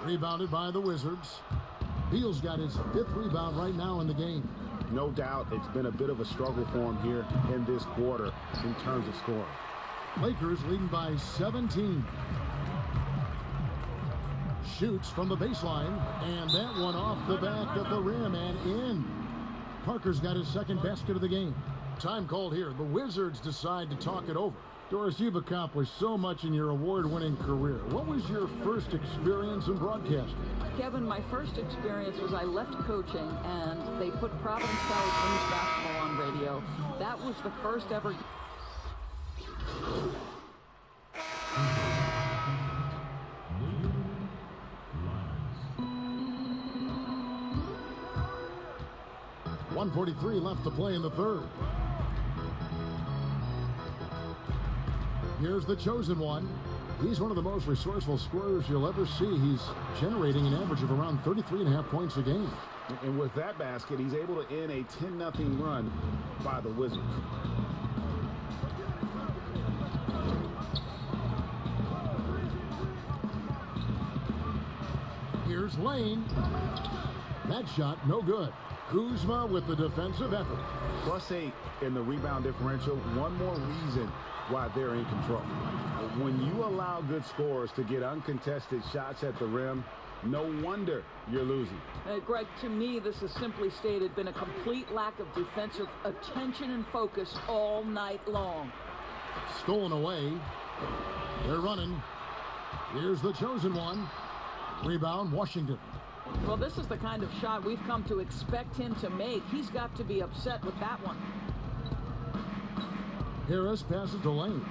A: Rebounded by the Wizards. Beal's got his 5th rebound right now in the game.
E: No doubt it's been a bit of a struggle for him here in this quarter in terms of scoring.
A: Lakers leading by 17. Shoots from the baseline, and that one off the back of the rim and in. Parker's got his 2nd basket of the game. Time called here. The Wizards decide to talk it over. Doris, you've accomplished so much in your award-winning career. What was your first experience in broadcasting?
U: Kevin, my first experience was I left coaching, and they put Providence College women's basketball on radio. That was the first ever...
A: .143 left to play in the 3rd. Here's the chosen one. He's one of the most resourceful scorers you'll ever see. He's generating an average of around 33.5 points a game.
E: And with that basket, he's able to end a 10-0 run by the Wizards.
A: Here's Lane. That shot, no good. Kuzma with the defensive effort.
E: +8 in the rebound differential. One more reason why they're in control. When you allow good scorers to get uncontested shots at the rim, no wonder you're losing.
U: Greg, to me, this has simply stated been a complete lack of defensive attention and focus all night long.
A: Stolen away. They're running. Here's the chosen one. Rebound, Washington.
U: Well, this is the kind of shot we've come to expect him to make. He's got to be upset with that one.
A: Harris passes to Lane.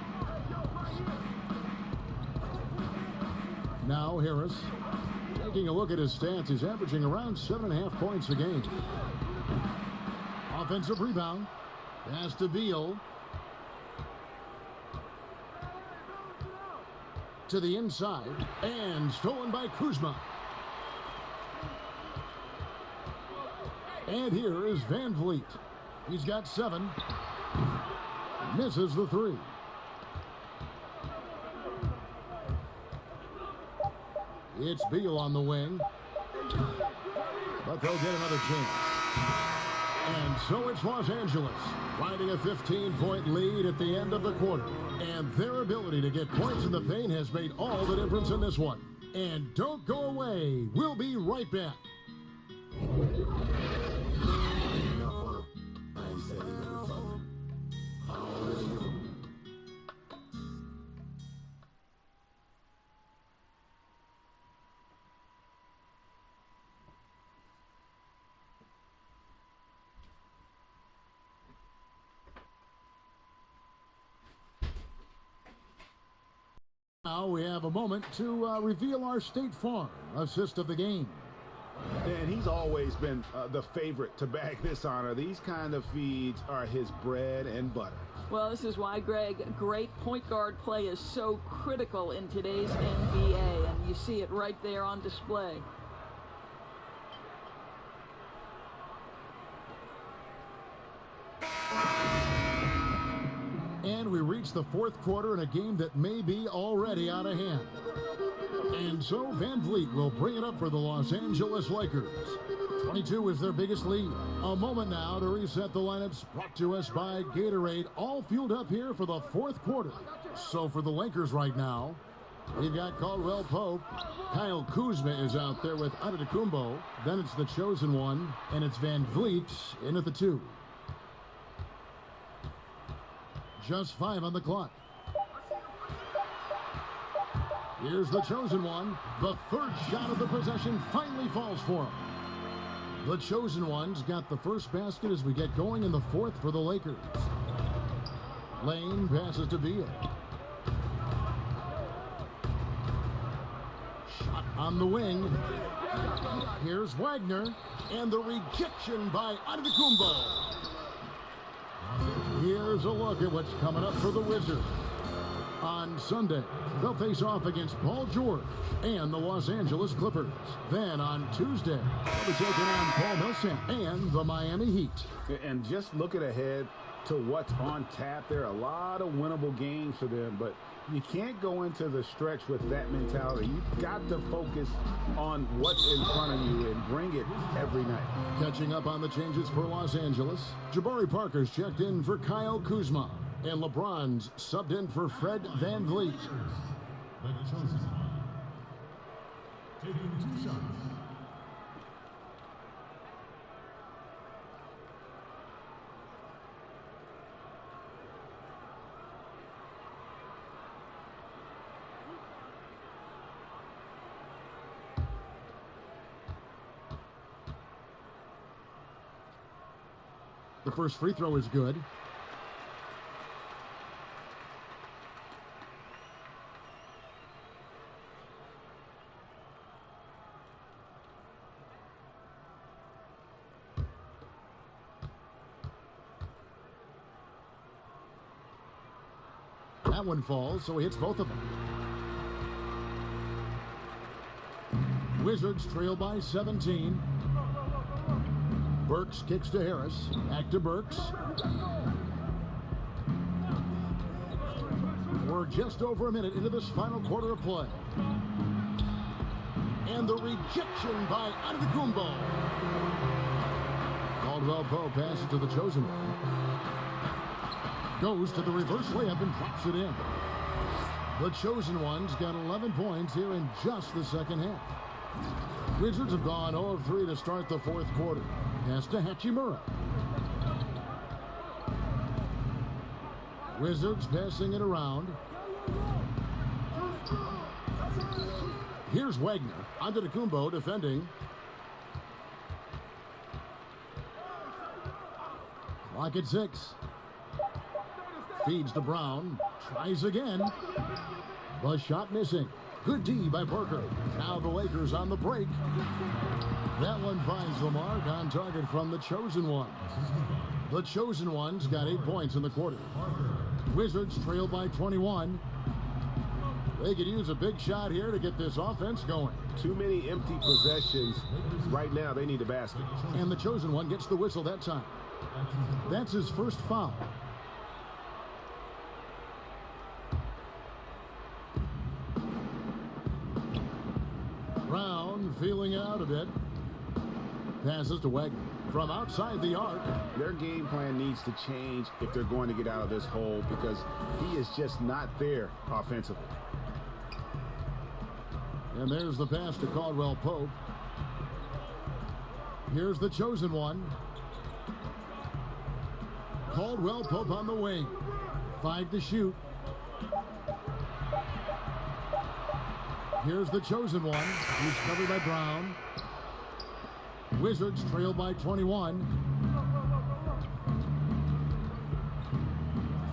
A: Now Harris, taking a look at his stats, he's averaging around 7.5 points a game. Offensive rebound. Pass to Beal. To the inside, and stolen by Kuzma. And here is Van Vliet. He's got 7. Misses the 3. It's Beal on the wing. But they'll get another chance. And so it's Los Angeles, riding a 15-point lead at the end of the quarter. And their ability to get points in the paint has made all the difference in this one. And don't go away. We'll be right back. Now we have a moment to reveal our State Farm assist of the game.
E: And he's always been the favorite to bag this honor. These kind of feeds are his bread and butter.
U: Well, this is why, Greg, great point guard play is so critical in today's NBA, and you see it right there on display.
A: And we reach the fourth quarter in a game that may be already out of hand. And so Van Vliet will bring it up for the Los Angeles Lakers. 22 is their biggest lead. A moment now to reset the lineups, brought to us by Gatorade, all fueled up here for the fourth quarter. So for the Lakers right now, we've got Caldwell Pope. Kyle Kuzma is out there with Antetokounmpo. Then it's the chosen one, and it's Van Vliet in at the 2. Just 5 on the clock. Here's the chosen one. The third shot of the possession finally falls for him. The chosen one's got the first basket as we get going in the fourth for the Lakers. Lane passes to Beal. Shot on the wing. Here's Wagner. And the rejection by Antetokounmpo. Here's a look at what's coming up for the Wizards. On Sunday, they'll face off against Paul George and the Los Angeles Clippers. Then on Tuesday, they'll be taking on Paul Millsap and the Miami Heat.
E: And just looking ahead to what's on tap, there are a lot of winnable games for them, but you can't go into the stretch with that mentality. You've got to focus on what's in front of you and bring it every night.
A: Catching up on the changes for Los Angeles, Jabari Parker's checked in for Kyle Kuzma, and LeBron's subbed in for Fred Van Vliet.
I: Taking 2 shots.
A: The first free throw is good. That one falls, so he hits both of them. Wizards trail by 17. Burks kicks to Harris. Back to Burks. We're just over a minute into this final quarter of play. And the rejection by Antetokounmpo. Caldwell Pope passes to the chosen one. Goes to the reverse layup and drops it in. The Chosen Ones got 11 points here in just the second half. Wizards have gone 0 of 3 to start the fourth quarter. Pass to Hachimura. Wizards passing it around. Here's Wagner. Antetokounmpo defending. Clock at 6. Feeds to Brown. Tries again. The shot missing. Good D by Parker. Now the Lakers on the break. That one finds the mark on target from the Chosen Ones. The Chosen Ones got 8 points in the quarter. Wizards trail by 21. They could use a big shot here to get this offense going.
H: Too many empty possessions. Right now, they need a basket.
A: And the Chosen One gets the whistle that time. That's his first foul. Brown feeling out a bit. Passes to Wagner from outside the arc.
E: Their game plan needs to change if they're going to get out of this hole, because he is just not there offensively.
A: And there's the pass to Caldwell Pope. Here's the Chosen One. Caldwell Pope on the wing. 5 to shoot. Here's the Chosen One. He's covered by Brown. Wizards trail by 21.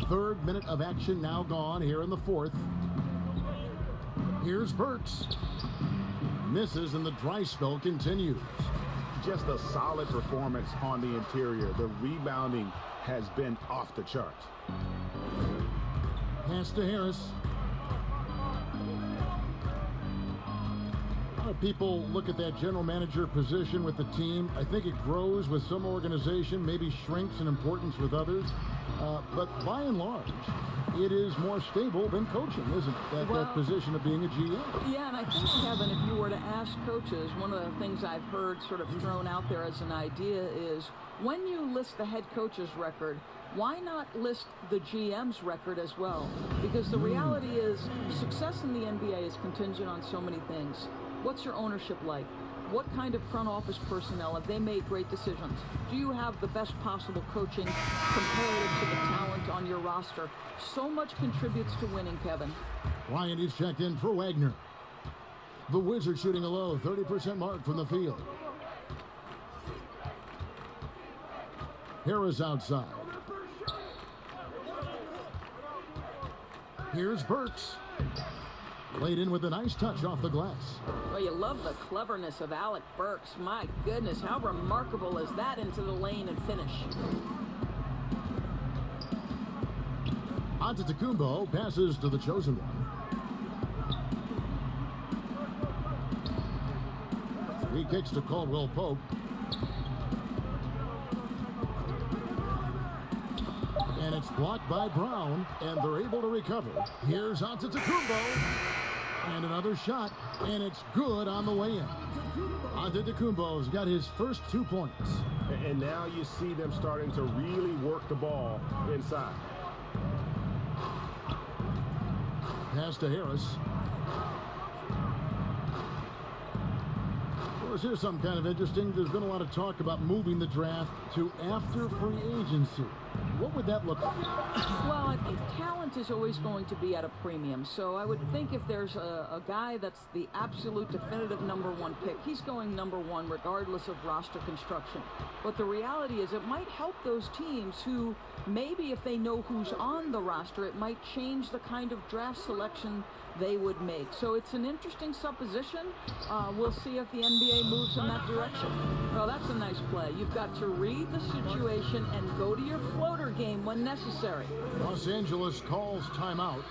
A: Third minute of action now gone here in the fourth. Here's Burks. Misses and the dry spell continues.
E: Just a solid performance on the interior. The rebounding has been off the charts.
A: Pass to Harris. A lot of people look at that general manager position with the team. I think it grows with some organization, maybe shrinks in importance with others. But by and large, it is more stable than coaching, isn't it? That position of being a GM.
U: Yeah, and I think, Kevin, if you were to ask coaches, one of the things I've heard sort of thrown out there as an idea is when you list the head coach's record, why not list the GM's record as well? Because the reality is success in the NBA is contingent on so many things. What's your ownership like? What kind of front office personnel? Have they made great decisions? Do you have the best possible coaching comparative to the talent on your roster? So much contributes to winning, Kevin.
A: Ryan is checked in for Wagner. The Wizards shooting a low 30% mark from the field. Harris outside. Here's Burks. Played in with a nice touch off the glass.
U: Well, you love the cleverness of Alec Burks. My goodness, how remarkable is that into the lane and finish?
A: Antetokounmpo passes to the Chosen One. He kicks to Caldwell Pope. And it's blocked by Brown, and they're able to recover. Here's Antetokounmpo. And another shot, and it's good on the way in. Antetokounmpo's got his first 2 points.
H: And now you see them starting to really work the ball inside.
A: Pass to Harris. Of course, here's something kind of interesting. There's been a lot of talk about moving the draft to after free agency. What would that look like?
U: Well, I think talent is always going to be at a premium. So I would think if there's a guy that's the absolute definitive #1 pick, he's going #1 regardless of roster construction. But the reality is it might help those teams who maybe if they know who's on the roster, it might change the kind of draft selection they would make. So it's an interesting supposition. We'll see if the NBA moves in that direction. Well, that's a nice play. You've got to read the situation and go to your floater game when necessary.
A: Los Angeles calls timeout.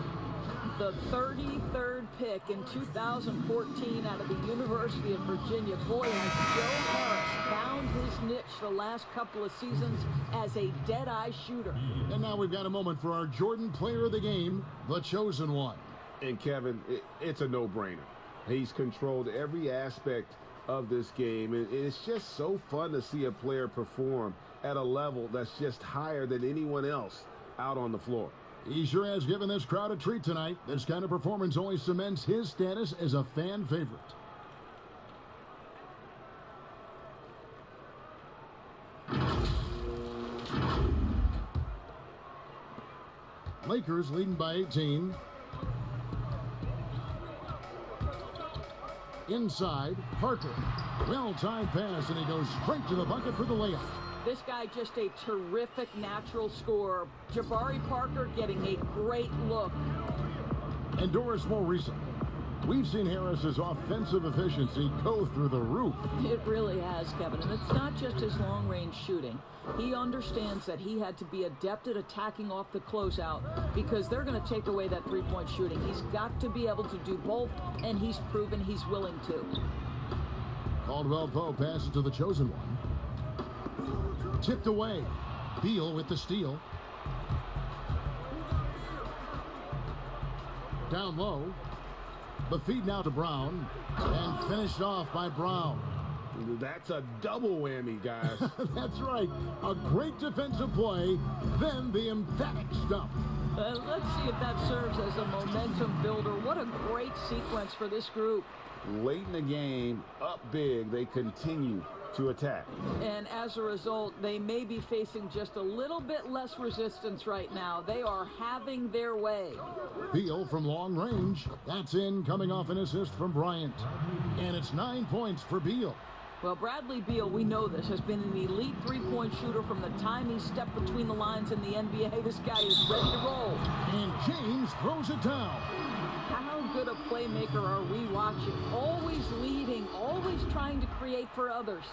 U: The 33rd pick in 2014 out of the University of Virginia. Boy, has Joe Harris found his niche the last couple of seasons as a dead-eye shooter.
A: And now we've got a moment for our Jordan player of the game, the Chosen One.
H: And Kevin, it's a no-brainer. He's controlled every aspect of this game, and it's just so fun to see a player perform at a level that's just higher than anyone else
E: out on the floor.
A: He sure has given this crowd a treat tonight. This kind of performance only cements his status as a fan favorite. Lakers leading by 18. Inside, Parker. Well-timed pass, and he goes straight to the bucket for the layup.
U: This guy just a terrific natural scorer. Jabari Parker getting a great look.
A: And Doris, more recently, we've seen Harris's offensive efficiency go through the roof.
U: It really has, Kevin, and it's not just his long-range shooting. He understands that he had to be adept at attacking off the closeout because they're going to take away that three-point shooting. He's got to be able to do both, and he's proven he's willing to.
A: Caldwell Pope passes to the chosen one. Tipped away. Beal with the steal. Down low. The feed now to Brown. And finished off by Brown.
E: That's a double whammy, guys.
A: That's right. A great defensive play, then the emphatic stump.
U: Let's see if that serves as a momentum builder. What a great sequence for this group.
E: Late in the game, up big, they continue to attack.
U: And as a result, they may be facing just a little bit less resistance right now. They are having their way.
A: Beal from long range. That's in, coming off an assist from Bryant. And it's 9 points for Beal.
U: Well, Bradley Beal, we know this, has been an elite three-point shooter from the time he stepped between the lines in the NBA. This guy is ready to roll.
A: And James throws it down.
U: How good a playmaker are we watching? Always leading, always trying to create for others.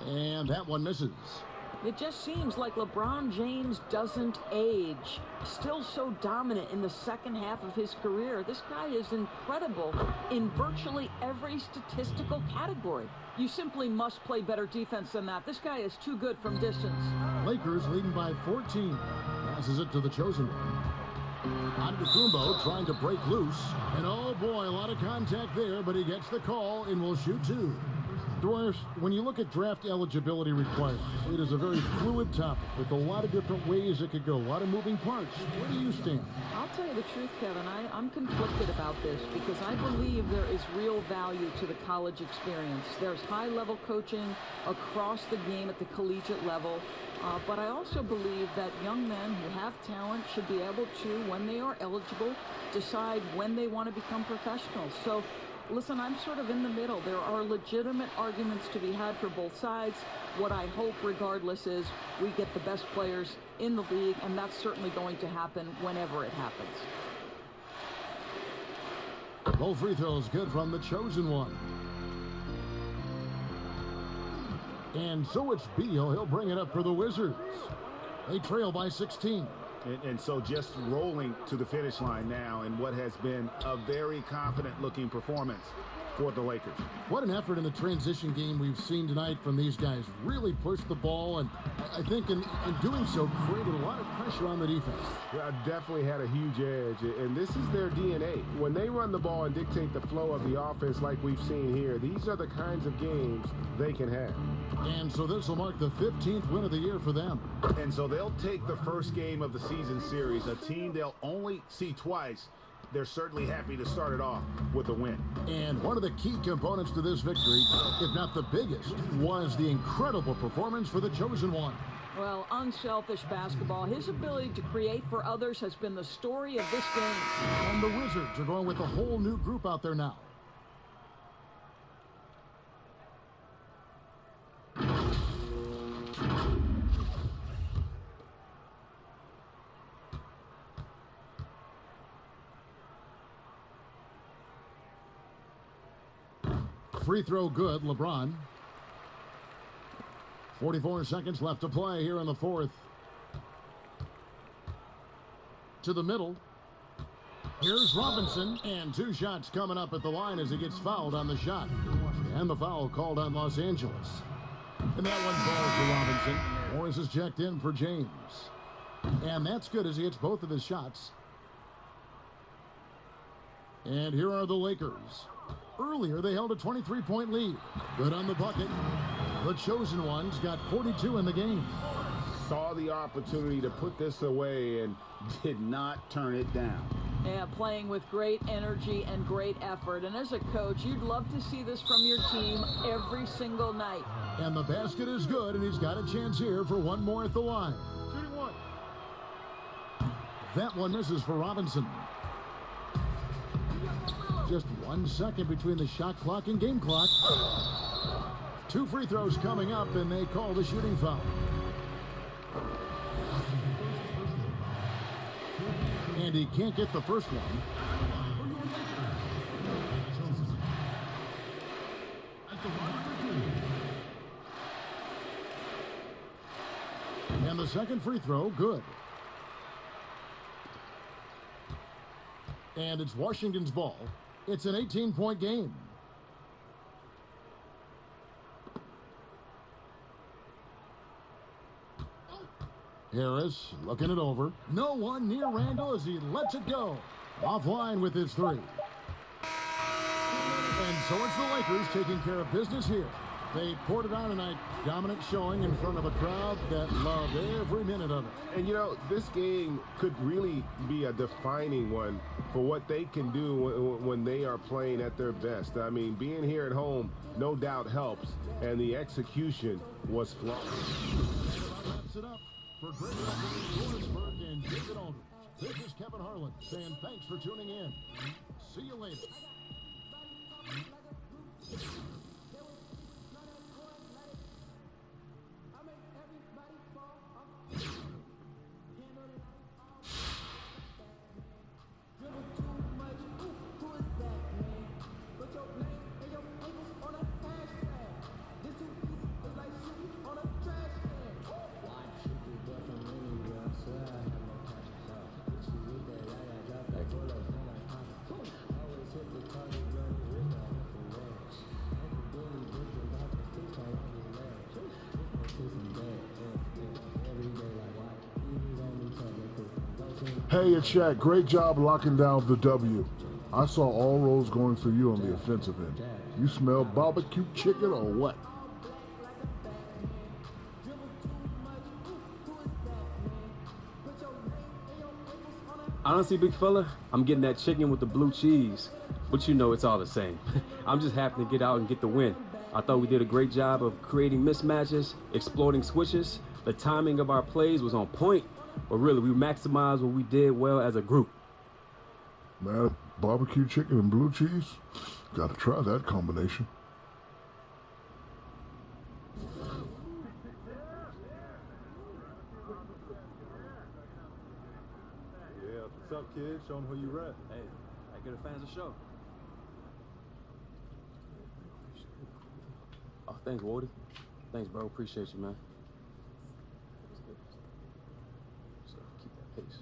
A: And that one misses.
U: It just seems like LeBron James doesn't age. Still so dominant in the second half of his career. This guy is incredible in virtually every statistical category. You simply must play better defense than that. This guy is too good from distance.
A: Lakers leading by 14. Passes it to the chosen one. Antetokounmpo trying to break loose. And oh boy, a lot of contact there, but he gets the call and will shoot two. Doris, when you look at draft eligibility requirements, it is a very fluid topic with a lot of different ways it could go, a lot of moving parts. Where do you stand?
U: I'll tell you the truth, Kevin. I'm conflicted about this because I believe there is real value to the college experience. There's high-level coaching across the game at the collegiate level, but I also believe that young men who have talent should be able to, when they are eligible, decide when they want to become professionals. So, listen, I'm sort of in the middle. There are legitimate arguments to be had for both sides. What I hope, regardless, is we get the best players in the league, and that's certainly going to happen whenever it happens.
A: Both free throws good from the chosen one. And so it's Beal. He'll bring it up for the Wizards. They trail by 16.
E: And so just rolling to the finish line now in what has been a very confident-looking performance for the Lakers.
A: What an effort in the transition game we've seen tonight from these guys. Really pushed the ball, and I think in doing so created a lot of pressure on the defense.
E: Yeah, definitely had a huge edge, and this is their DNA. When they run the ball and dictate the flow of the offense like we've seen here, these are the kinds of games they can have.
A: And so this will mark the 15th win of the year for them.
E: And so they'll take the first game of the season series, a team they'll only see twice. They're certainly happy to start it off with a win.
A: And one of the key components to this victory, if not the biggest, was the incredible performance for the chosen one.
U: Well, unselfish basketball. His ability to create for others has been the story of this game.
A: And the Wizards are going with a whole new group out there now. Free throw good, LeBron. 44 seconds left to play here in the fourth. To the middle. Here's Robinson, and two shots coming up at the line as he gets fouled on the shot. And the foul called on Los Angeles. And that one falls to Robinson. Morris is checked in for James. And that's good as he hits both of his shots. And here are the Lakers. Earlier, they held a 23-point lead. Good on the bucket. The chosen ones got 42 in the game.
E: Saw the opportunity to put this away and did not turn it down.
U: Yeah, playing with great energy and great effort. And as a coach, you'd love to see this from your team every single night.
A: And the basket is good, and he's got a chance here for one more at the line.
D: Shooting one.
A: That one misses for Robinson. Just 1 second between the shot clock and game clock. 2 free throws coming up, and they call the shooting foul. And he can't get the first one. And the second free throw, good. And it's Washington's ball. It's an 18-point game. Harris looking it over. No one near Randall as he lets it go. Offline with his three. And so it's the Lakers taking care of business here. They poured it on tonight. Dominant showing in front of a crowd that loved every minute of it.
H: And, you know, this game could really be a defining one for what they can do when they are playing at their best. I mean, being here at home no doubt helps, and the execution was flawless.
A: Wraps it up for Greg Lawrensburg and David Aldridge. This is Kevin Harlan saying thanks for tuning in. See you later.
G: Hey, it's Shaq. Great job locking down the W. I saw all roads going through you on the offensive end. You smell barbecue chicken or what?
K: Honestly, big fella, I'm getting that chicken with the blue cheese. But you know it's all the same. I'm just happy to get out and get the win. I thought we did a great job of creating mismatches, exploiting switches. The timing of our plays was on point. But really, we maximized what we did well as a group.
G: Man, barbecue chicken and blue cheese? Gotta try that combination.
L: Yeah, what's up, kid? Show them who you rep.
K: Hey, I get the fans a show. Oh, thanks, Wardy. Thanks, bro. Appreciate you, man. Keep that pace.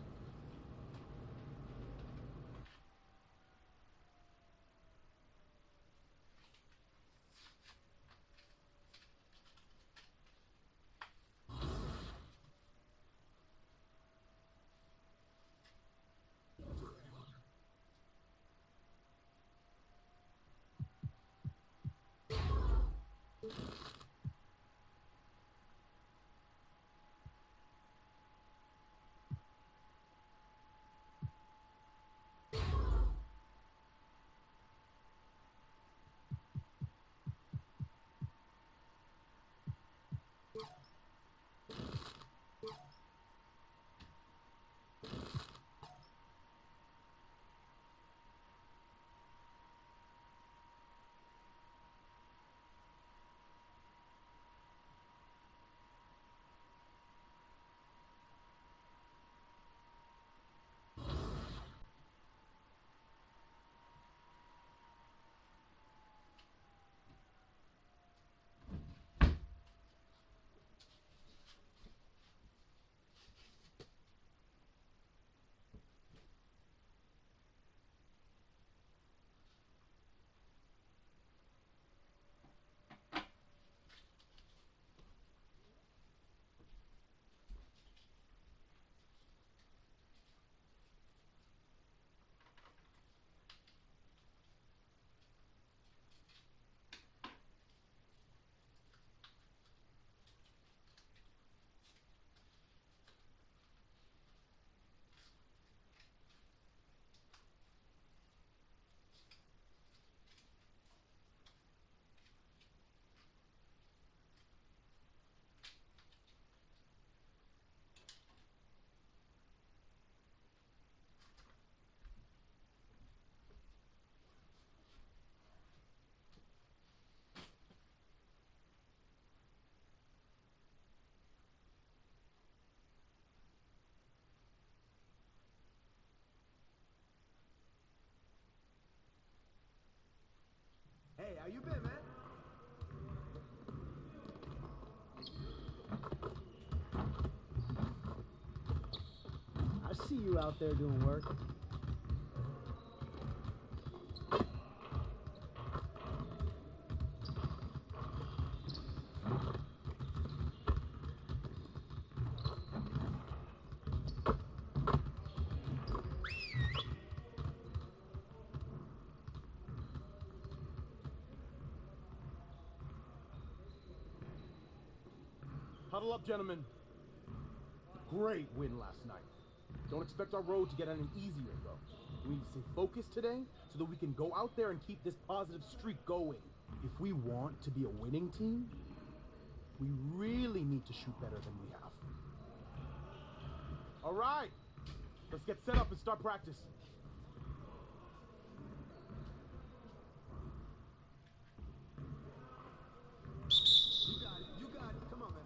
P: Hey, how you been, man?
C: I see you out there doing work.
F: Huddle up, gentlemen. Great win last night. Don't expect our road to get any easier, though. We need to stay focused today so that we can go out there and keep this positive streak going. If we want to be a winning team, we really need to shoot better than we have. All right, let's get set up and start practice.
P: You got it. You got it. Come on, man.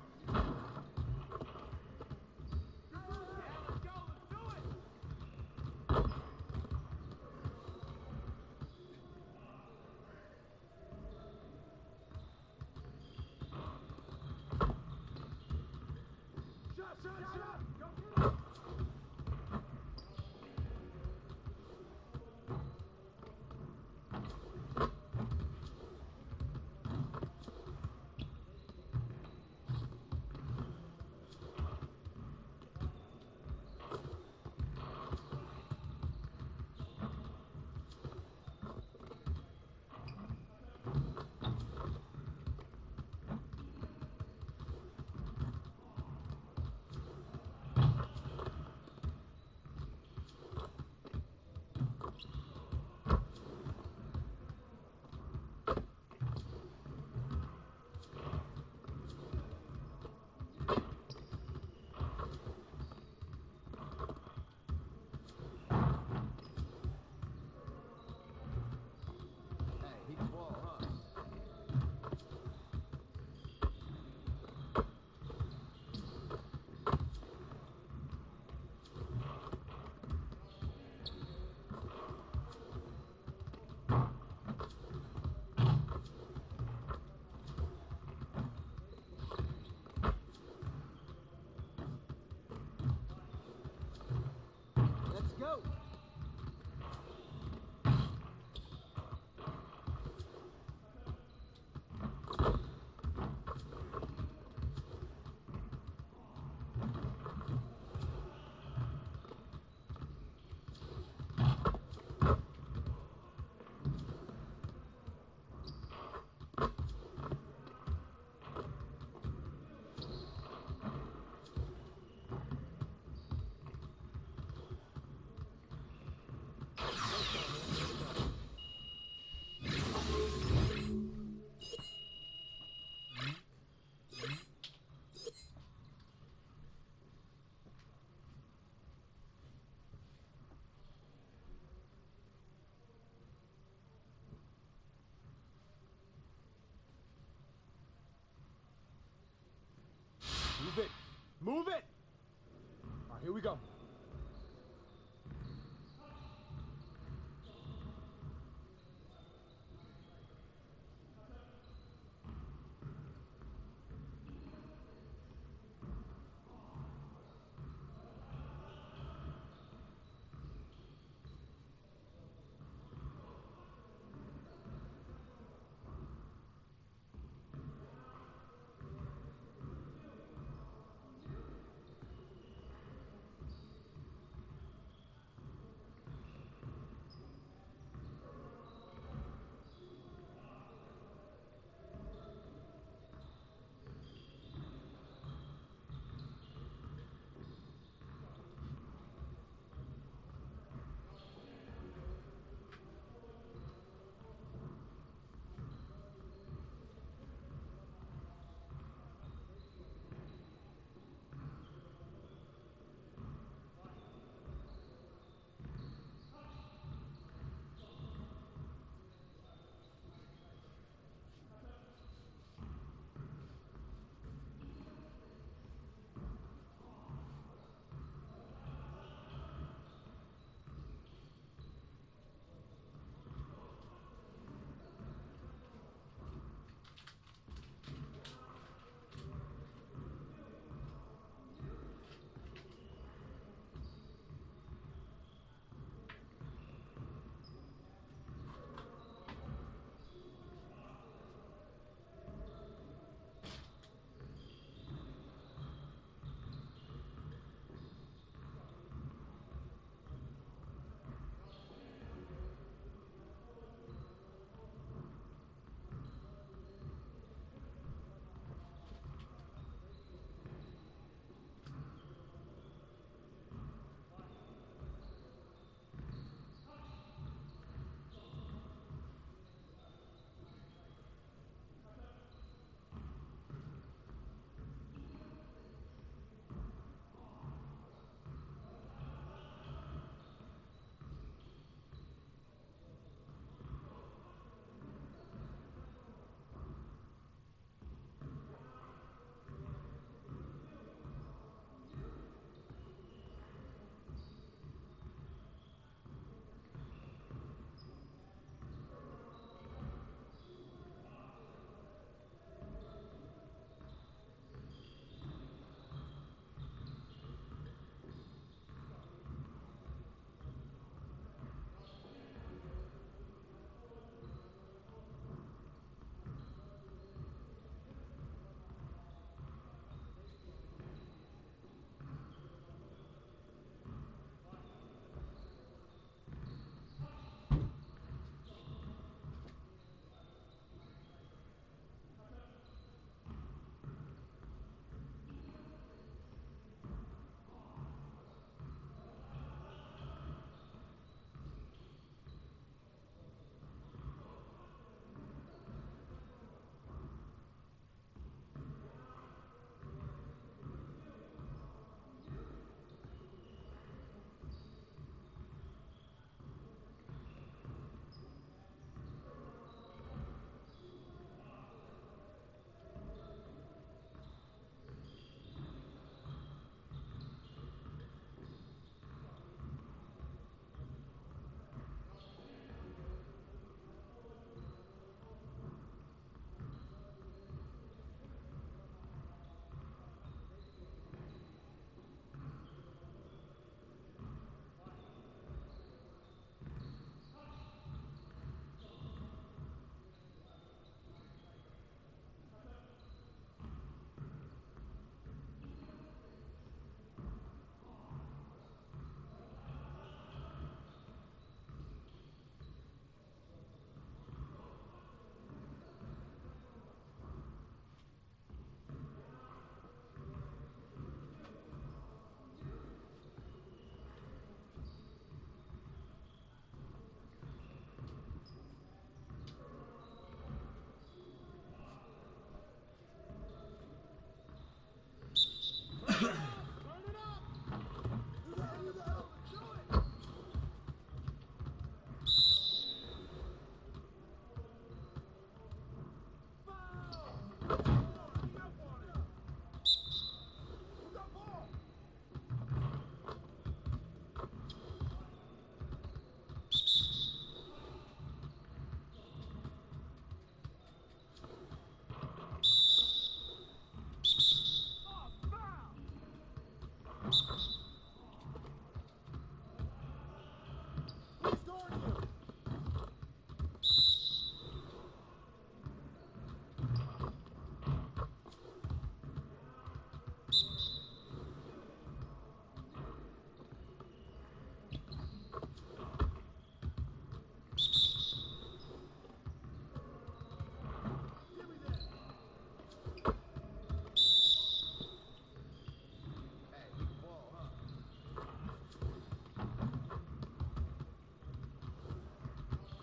C: Let's go.
F: Move it! Move it! All right, here we go.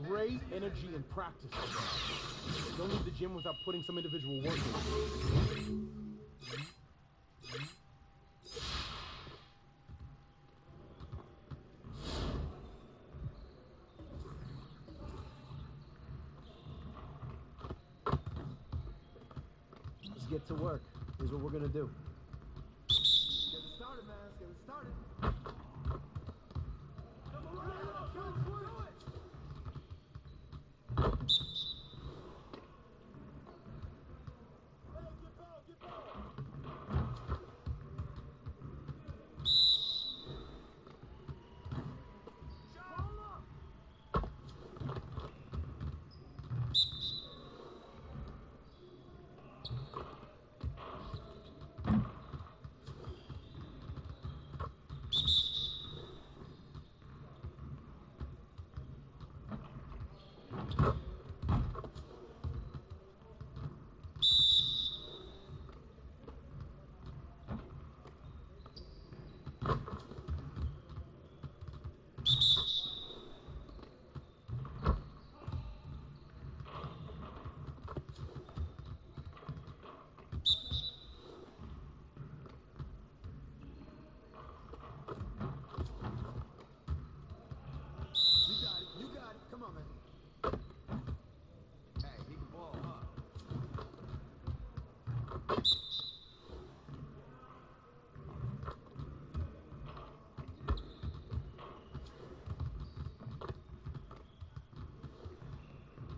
F: great energy in practice today. Don't leave the gym without putting some individual work in.
C: Let's get to work. Here's what we're gonna do.
P: Get it started, man. Let's get it started. Come on, do it. You got it. Come on, man. Hey, he can ball, huh?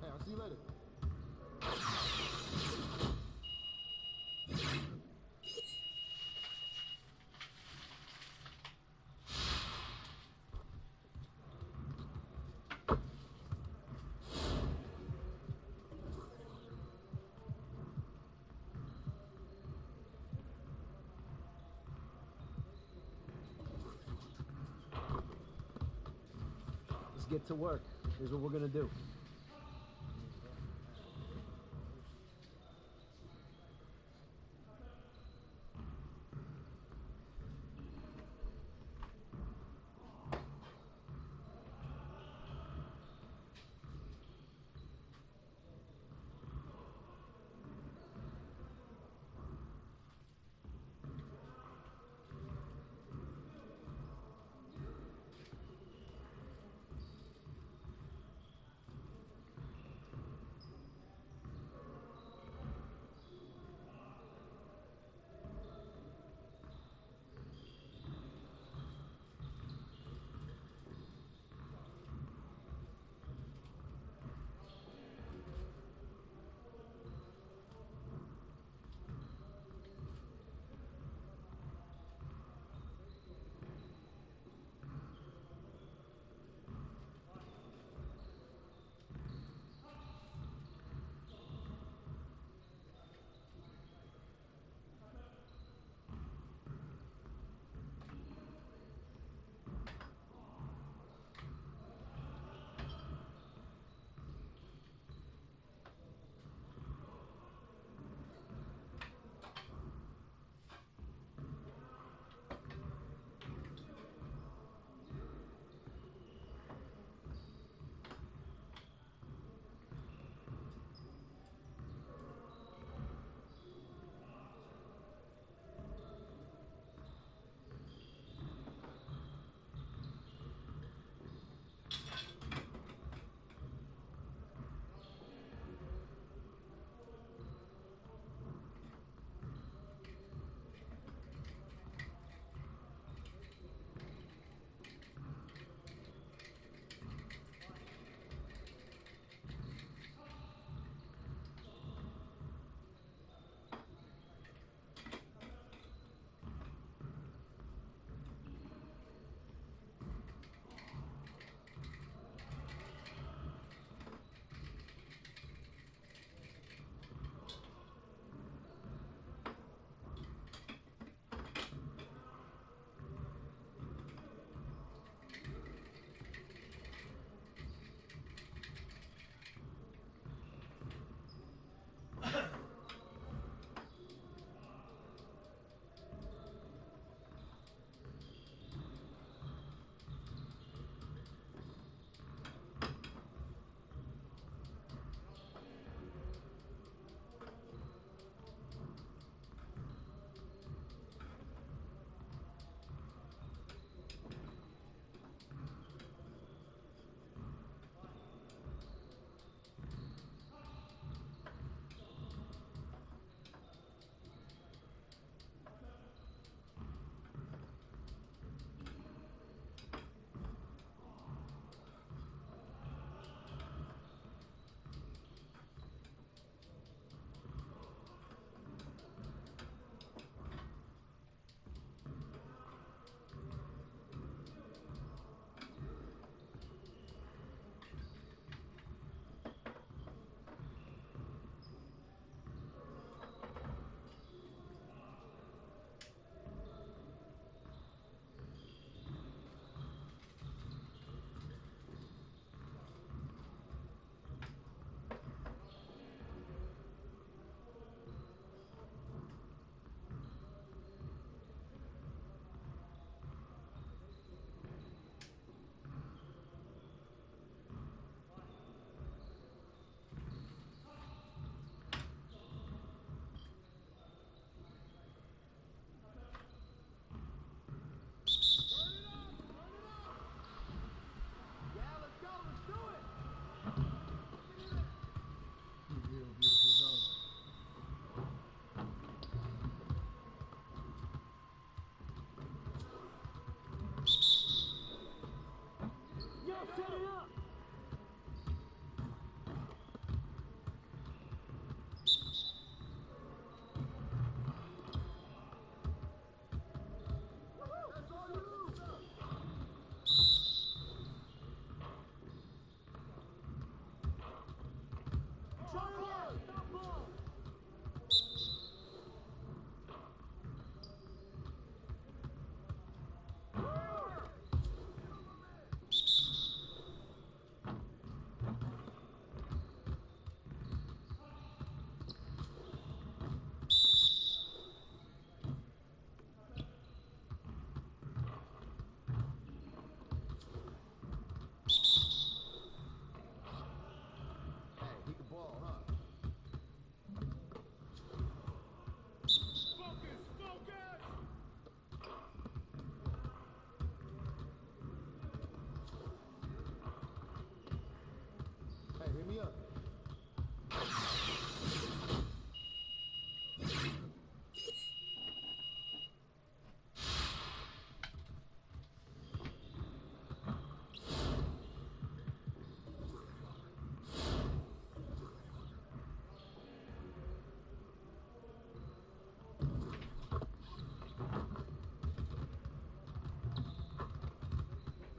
P: Hey, I'll see you later.
C: Let's get to work. Here's what we're gonna do.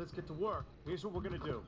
M: let's get to work. Here's what we're gonna do.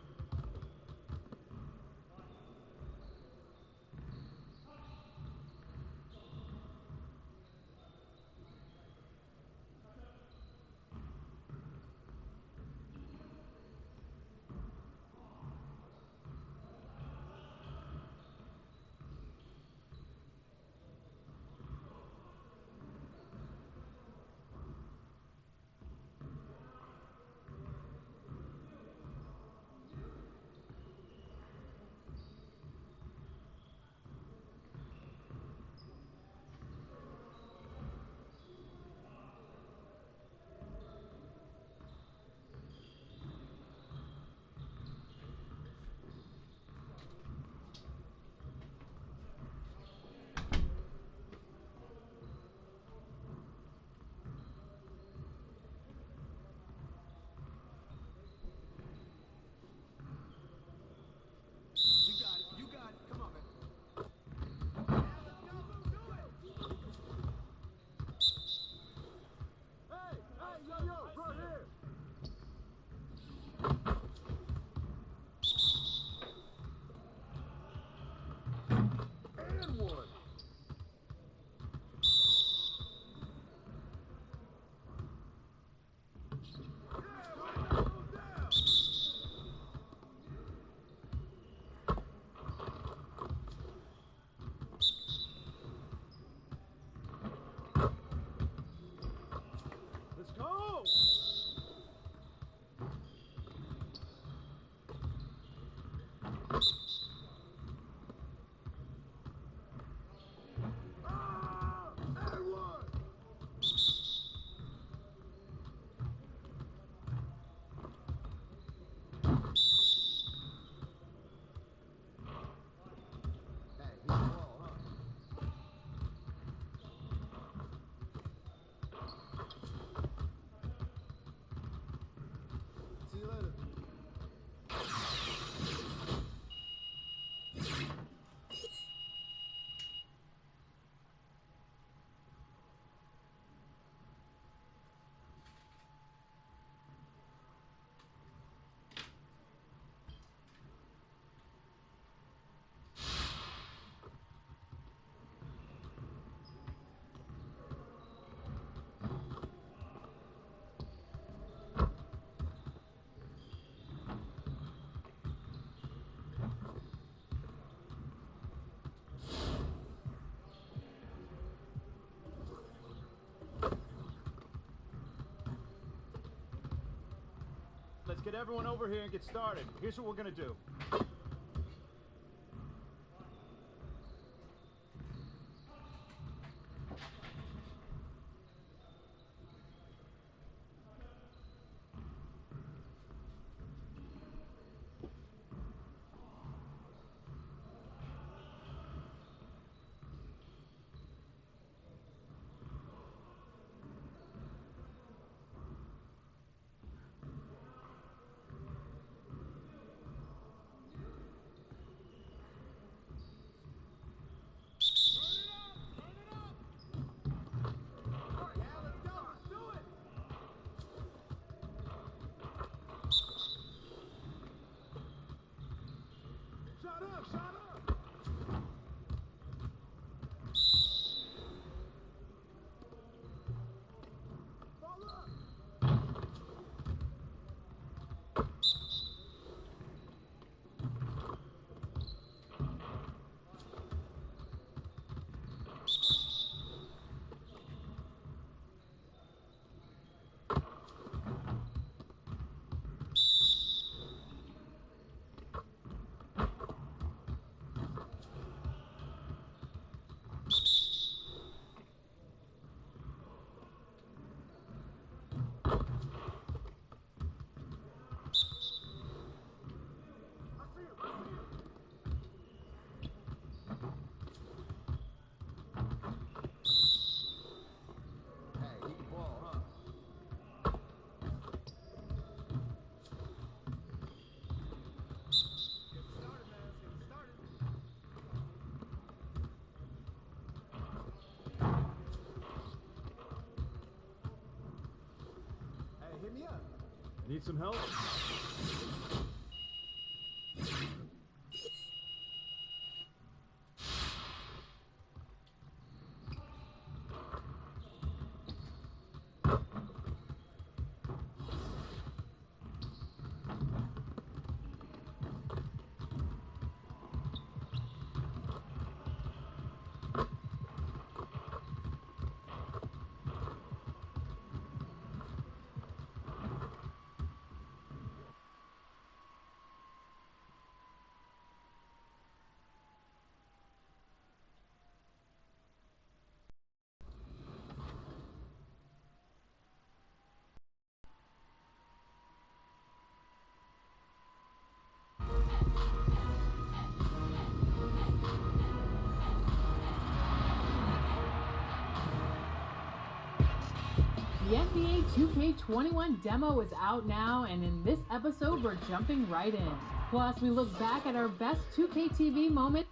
M: Let's go!
D: See you later.
M: Let's get everyone over here and get started. Here's what we're gonna do.
L: Need some help?
Q: The NBA 2K21 demo is out now, and in this episode, we're jumping right in. Plus, we look back at our best 2K TV moment.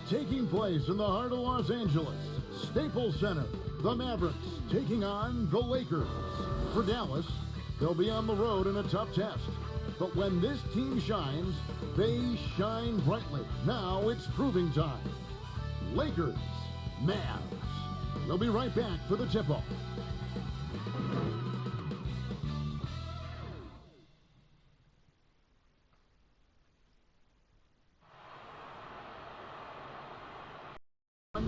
A: Taking place in the heart of Los Angeles, Staples Center, the Mavericks taking on the Lakers. For Dallas, they'll be on the road in a tough test. But when this team shines, they shine brightly. Now it's proving time. Lakers, Mavs. We'll be right back for the tip-off.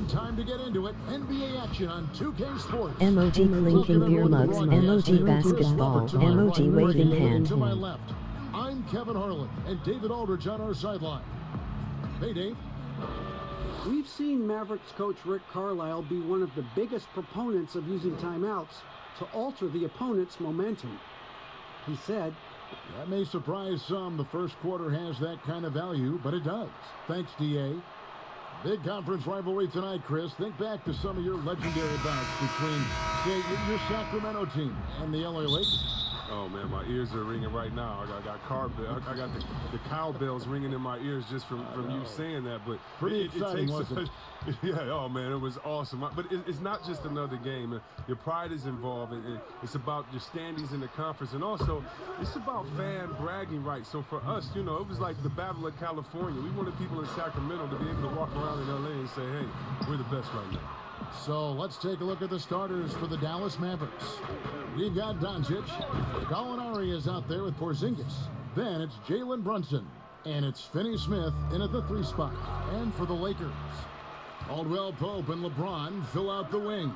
A: Time to get into it. NBA action on 2K Sports.
O: Emoji clinking beer mugs, emoji basketball, emoji waving hand.
A: To my left, I'm Kevin Harlan and David Aldridge on our sideline. Hey, Dave.
C: We've seen Mavericks coach Rick Carlisle be one of the biggest proponents of using timeouts to alter the opponent's momentum. He said,
A: "That may surprise some. The first quarter has that kind of value, but it does. Thanks, DA. Big conference rivalry tonight, Chris. Think back to some of your legendary bouts between, say, your Sacramento team and the LA Lakers.
V: Oh, man, my ears are ringing right now. I got the cowbells ringing in my ears just from you saying that. But
A: pretty exciting, wasn't it?
V: Yeah, oh, man, it was awesome. But it's not just another game. Your pride is involved. It's about your standings in the conference. And also, it's about fan bragging rights. So for us, you know, it was like the Battle of California. We wanted people in Sacramento to be able to walk around in LA and say, hey, we're the best right now.
A: So let's take a look at the starters for the Dallas Mavericks. We've got Doncic. Gallinari is out there with Porzingis. Then it's Jalen Brunson. And it's Finney-Smith in at the 3 spot. And for the Lakers, Caldwell Pope and LeBron fill out the wings.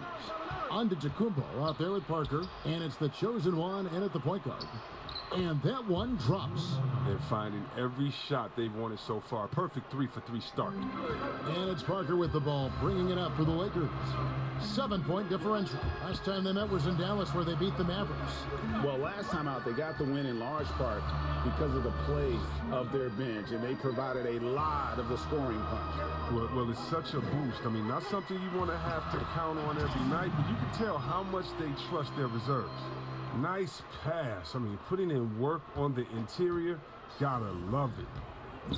A: Antetokounmpo out there with Parker. And it's the chosen one in at the point guard. And that one drops.
V: They're finding every shot they've wanted so far. Perfect 3-for-3 start.
A: And it's Parker with the ball, bringing it up for the Lakers. 7-point differential. Last time they met was in Dallas, where they beat the Mavericks.
E: Well, last time out, they got the win in large part because of the play of their bench, and they provided a lot of the scoring punch.
V: Well, it's such a boost. I mean, not something you want to have to count on every night, but you can tell how much they trust their reserves. Nice pass. I mean, putting in work on the interior. Gotta love it.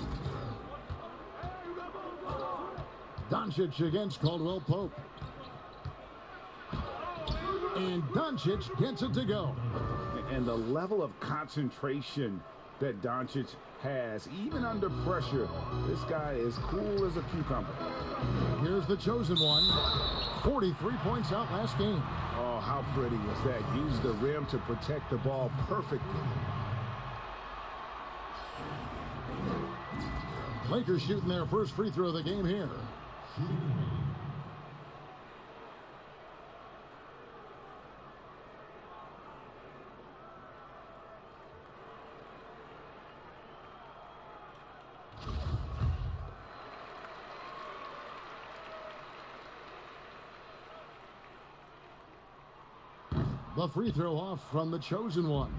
A: Doncic against Caldwell Pope. And Doncic gets it to go.
E: And the level of concentration that Doncic has, even under pressure, this guy is cool as a cucumber.
A: Here's the chosen one. 43 points out last game.
E: Oh, how pretty was that? Used the rim to protect the ball perfectly.
A: Lakers shooting their first free throw of the game here. The free throw off from the chosen one.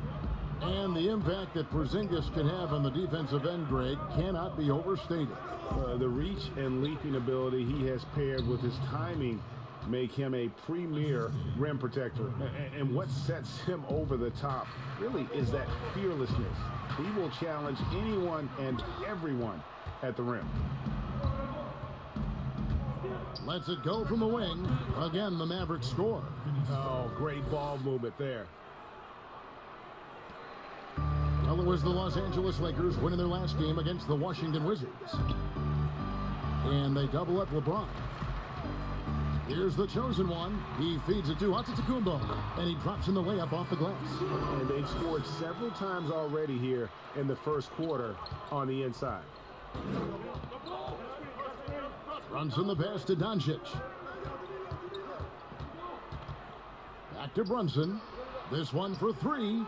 A: And the impact that Porzingis can have on the defensive end, Greg, cannot be overstated.
E: The reach and leaping ability he has paired with his timing make him a premier rim protector. And what sets him over the top really is that fearlessness. He will challenge anyone and everyone at the rim.
A: Lets it go from the wing. Again, the Mavericks score.
H: Oh, great ball movement there.
A: Well, it was the Los Angeles Lakers winning their last game against the Washington Wizards. And they double up LeBron. Here's the chosen one. He feeds it to Antetokounmpo, and he drops in the layup off the glass.
H: And they've scored several times already here in the first quarter on the inside.
A: Brunson the pass to Doncic. Back to Brunson. This one for three.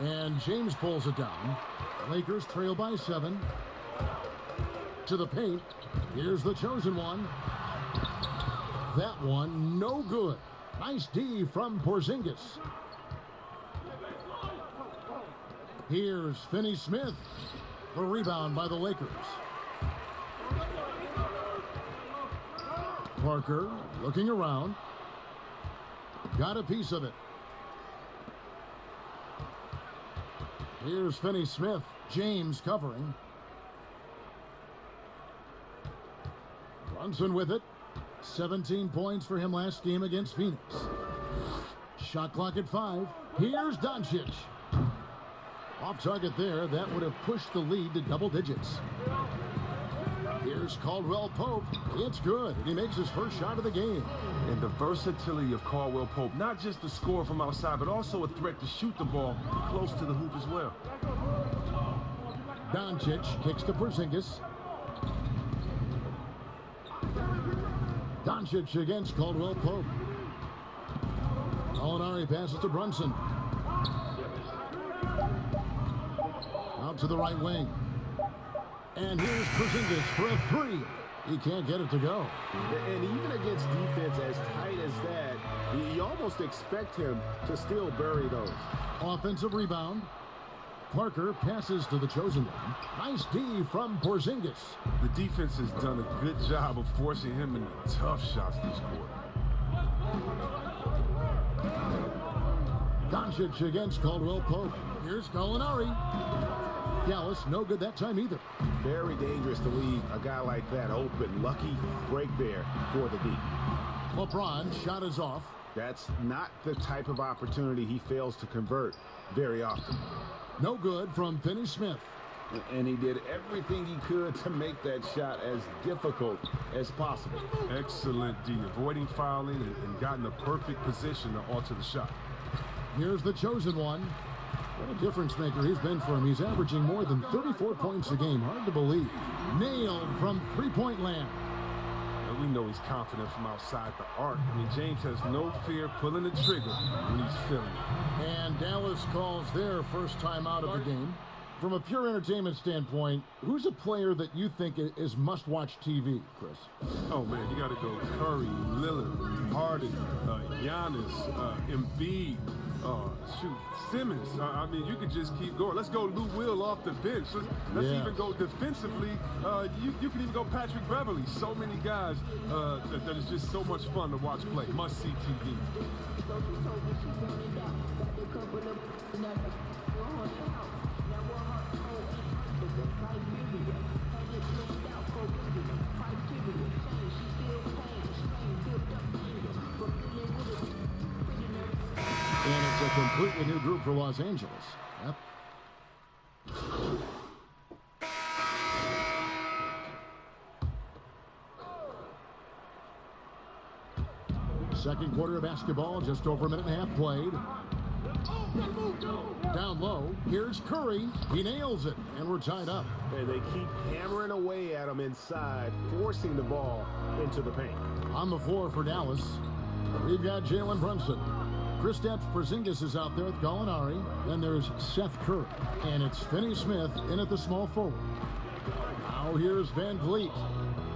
A: And James pulls it down. Lakers trail by 7. To the paint. Here's the chosen one. That one, no good. Nice D from Porzingis. Here's Finney-Smith. The rebound by the Lakers. Parker looking around. Got a piece of it. Here's Finney-Smith. James covering. Brunson with it. 17 points for him last game against Phoenix. Shot clock at 5. Here's Doncic. Off target there. That would have pushed the lead to double digits. Here's Caldwell Pope. It's good. He makes his first shot of the game.
V: And the versatility of Caldwell Pope, not just the score from outside, but also a threat to shoot the ball close to the hoop as well.
A: Doncic kicks to Porzingis. Doncic against Caldwell Pope. Gallinari passes to Brunson. Out to the right wing. And here's Porzingis for a 3. He can't get it to go.
H: And even against defense as tight as that, you almost expect him to still bury those.
A: Offensive rebound. Parker passes to the chosen one. Nice D from Porzingis.
V: The defense has done a good job of forcing him into tough shots this quarter.
A: Doncic against Caldwell Pope. Here's Gallinari. Dallas, no good that time either.
H: Very dangerous to leave a guy like that open. Lucky break there for the D.
A: LeBron shot is off.
H: That's not the type of opportunity he fails to convert very often.
A: No good from Finney-Smith.
H: And he did everything he could to make that shot as difficult as possible.
V: Excellent D, avoiding fouling and got in the perfect position to alter the shot.
A: Here's the chosen one. What a difference maker he's been for him. He's averaging more than 34 points a game. Hard to believe. Nailed from three-point land.
V: And we know he's confident from outside the arc. I mean, James has no fear pulling the trigger when he's feeling it.
A: And Dallas calls their first time out of the game. From a pure entertainment standpoint, who's a player that you think is must-watch TV, Chris?
V: Oh, man, you got to go Curry, Lillard, Harden, Giannis, Embiid, Simmons. I mean, you could just keep going. Let's go Lou Will off the bench. Let's even go defensively. You can even go Patrick Beverly. So many guys that is just so much fun to watch play. Must-see TV.
A: And it's a completely new group for Los Angeles. Yep. Second quarter of basketball, just over a minute and a half played. Down low, here's Curry. He nails it, and we're tied up.
H: And they keep hammering away at him inside, forcing the ball into the paint.
A: On the floor for Dallas, we've got Jalen Brunson. Kristaps Porzingis is out there with Gallinari. Then there's Seth Curry. And it's Finney-Smith in at the small forward. Now here's Van Vliet.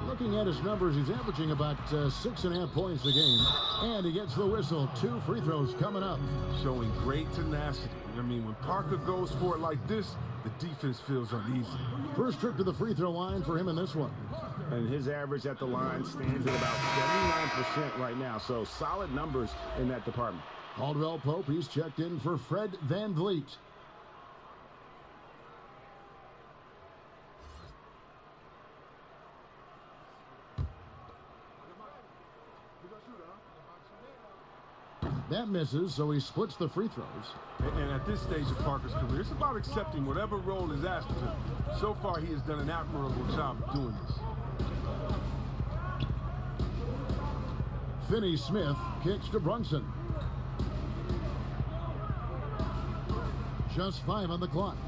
A: Looking at his numbers, he's averaging about 6.5 points a game. And he gets the whistle. 2 free throws coming up.
V: Showing great tenacity. I mean, when Parker goes for it like this, the defense feels uneasy.
A: First trip to the free throw line for him in this one.
H: And his average at the line stands at about 79% right now. So solid numbers in that department.
A: Caldwell Pope, he's checked in for Fred Van Vliet. That misses, so he splits the free throws.
V: And at this stage of Parker's career, it's about accepting whatever role is asked of him. So far, he has done an admirable job of doing this.
A: Finney-Smith kicks to Brunson. Just 5 on the clock.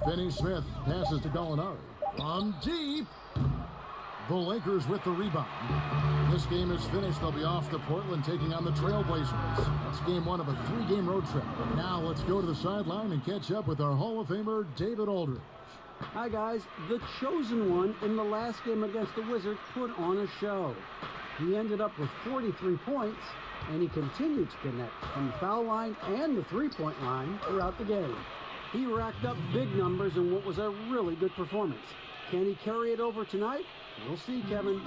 A: Finney-Smith passes to Gallinari. From deep. The Lakers with the rebound. This game is finished. They'll be off to Portland taking on the Trailblazers. That's game 1 of a 3-game road trip. Now let's go to the sideline and catch up with our Hall of Famer, David Aldridge.
C: Hi, guys. The chosen one in the last game against the Wizards put on a show. He ended up with 43 points, and he continued to connect from the foul line and the three-point line throughout the game. He racked up big numbers in what was a really good performance. Can he carry it over tonight? We'll see, Kevin.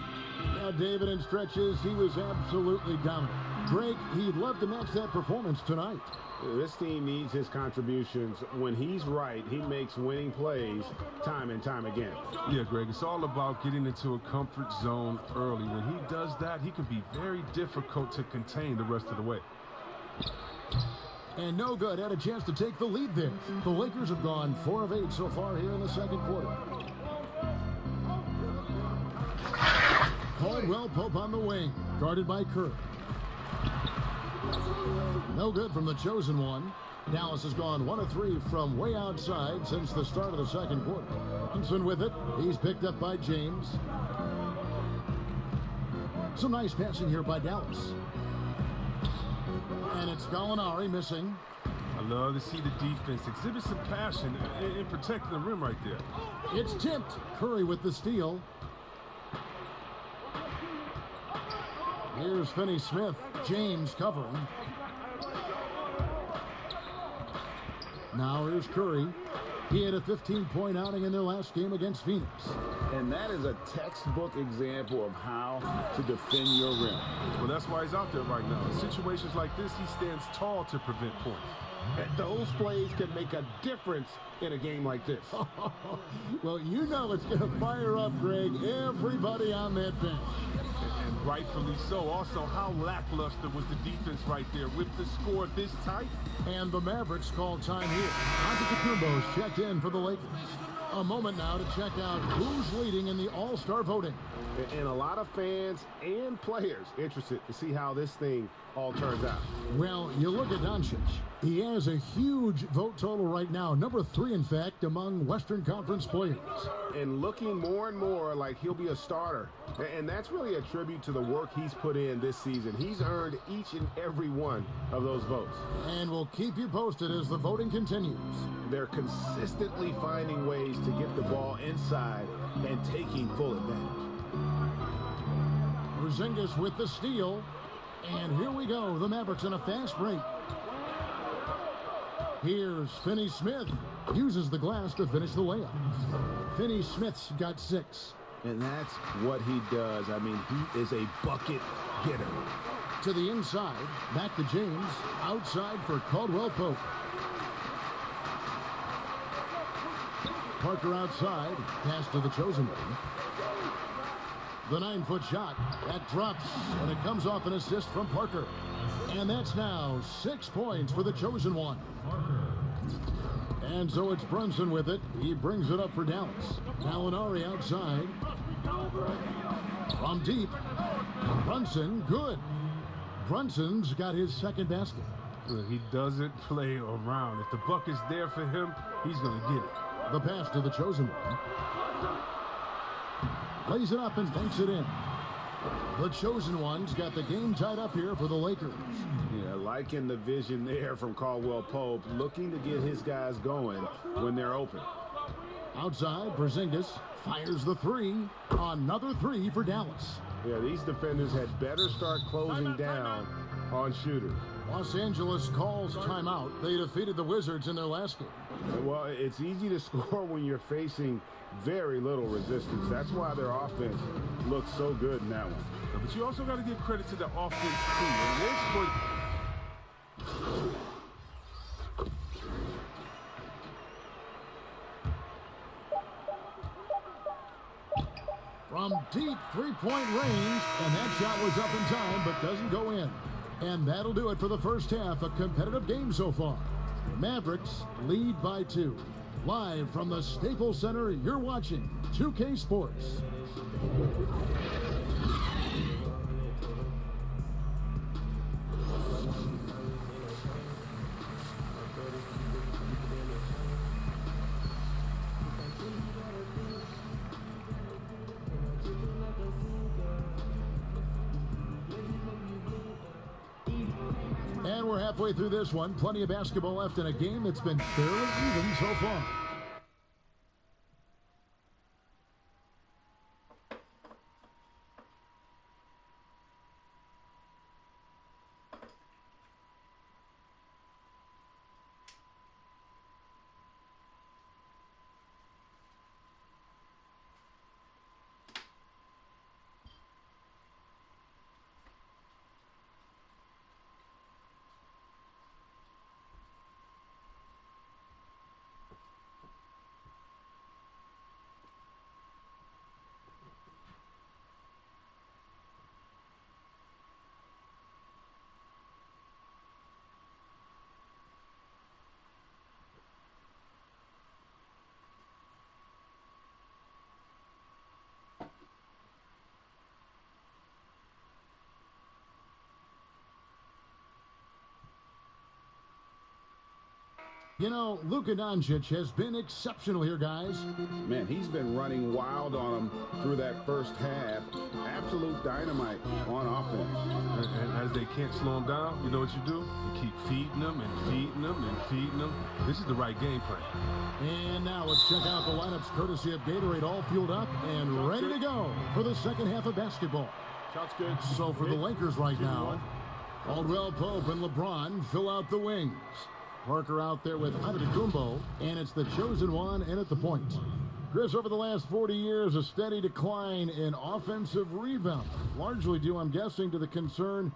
A: Yeah, David, in stretches, he was absolutely dominant. Greg, he'd love to match that performance tonight.
H: This team needs his contributions. When he's right, he makes winning plays time and time again.
V: Yeah, Greg, it's all about getting into a comfort zone early. When he does that, he can be very difficult to contain the rest of the way.
A: And no good. Had a chance to take the lead there. The Lakers have gone 4 of 8 so far here in the second quarter. Caldwell Pope on the wing, guarded by Curry. No good from the chosen one. Dallas has gone 1 of 3 from way outside since the start of the second quarter. Thompson with it. He's picked up by James. Some nice passing here by Dallas. And it's Gallinari missing.
V: I love to see the defense exhibit some passion in protecting the rim right there.
A: It's tipped. Curry with the steal. Here's Finney-Smith. James covering. Now here's Curry. He had a 15-point outing in their last game against Phoenix.
E: And that is a textbook example of how to defend your rim.
V: Well, that's why he's out there right now. In situations like this, he stands tall to prevent points.
E: And those plays can make a difference in a game like this.
A: Well, you know it's going to fire up, Greg, everybody on that bench.
V: And rightfully so. Also, how lackluster was the defense right there with the score this tight?
A: And the Mavericks call time here. Antetokounmpo's checked in for the Lakers. A moment now to check out who's leading in the All-Star voting.
H: And a lot of fans and players interested to see how this thing all turns out.
A: Well, you look at Doncic. He has a huge vote total right now. Number 3, in fact, among Western Conference players.
H: And looking more and more like he'll be a starter. And that's really a tribute to the work he's put in this season. He's earned each and every one of those votes.
A: And we'll keep you posted as the voting continues.
H: They're consistently finding ways to get the ball inside and taking full advantage.
A: Porzingis with the steal. And here we go. The Mavericks in a fast break. Here's Finney-Smith. Uses the glass to finish the layup. Finney-Smith's got 6.
H: And that's what he does. I mean, he is a bucket getter.
A: To the inside. Back to James. Outside for Caldwell Pope. Parker outside. Pass to the chosen one. The 9-foot shot. That drops. And it comes off an assist from Parker. And that's now 6 points for the chosen one. And so it's Brunson with it. He brings it up for Dallas. Gallinari outside. From deep. Brunson, good. Brunson's got his second basket.
V: He doesn't play around. If the bucket's there for him, he's going to get it.
A: The pass to the chosen one. Lays it up and banks it in. The chosen one's got the game tied up here for the Lakers.
H: Yeah, liking the vision there from Caldwell Pope, looking to get his guys going when they're open.
A: Outside, Porzingis fires the 3. Another 3 for Dallas.
H: Yeah, these defenders had better start closing down on shooters.
A: Los Angeles calls timeout. They defeated the Wizards in their last game.
H: Well, it's easy to score when you're facing very little resistance. That's why their offense looks so good in that one.
V: But you also got to give credit to the offense, too. And this was...
A: From deep 3-point range, and that shot was up in time, but doesn't go in. And that'll do it for the first half. A competitive game so far. Mavericks lead by 2. Live from the Staples Center, you're watching 2K Sports. And we're halfway through this one. Plenty of basketball left in a game that's been fairly even so far. You know, Luka Doncic has been exceptional here, guys.
E: Man, he's been running wild on them through that first half. Absolute dynamite on offense.
V: And as they can't slow him down, you know what you do? You keep feeding them and feeding them and feeding them. This is the right game plan.
A: And now let's check out the lineups courtesy of Gatorade, all fueled up and ready to go for the second half of basketball.
D: Shots good.
A: So for the Lakers right now, Caldwell Pope and LeBron fill out the wings. Parker out there with Antetokounmpo, and it's the chosen one in at the point. Chris, over the last 40 years, a steady decline in offensive rebound, largely due, I'm guessing, to the concern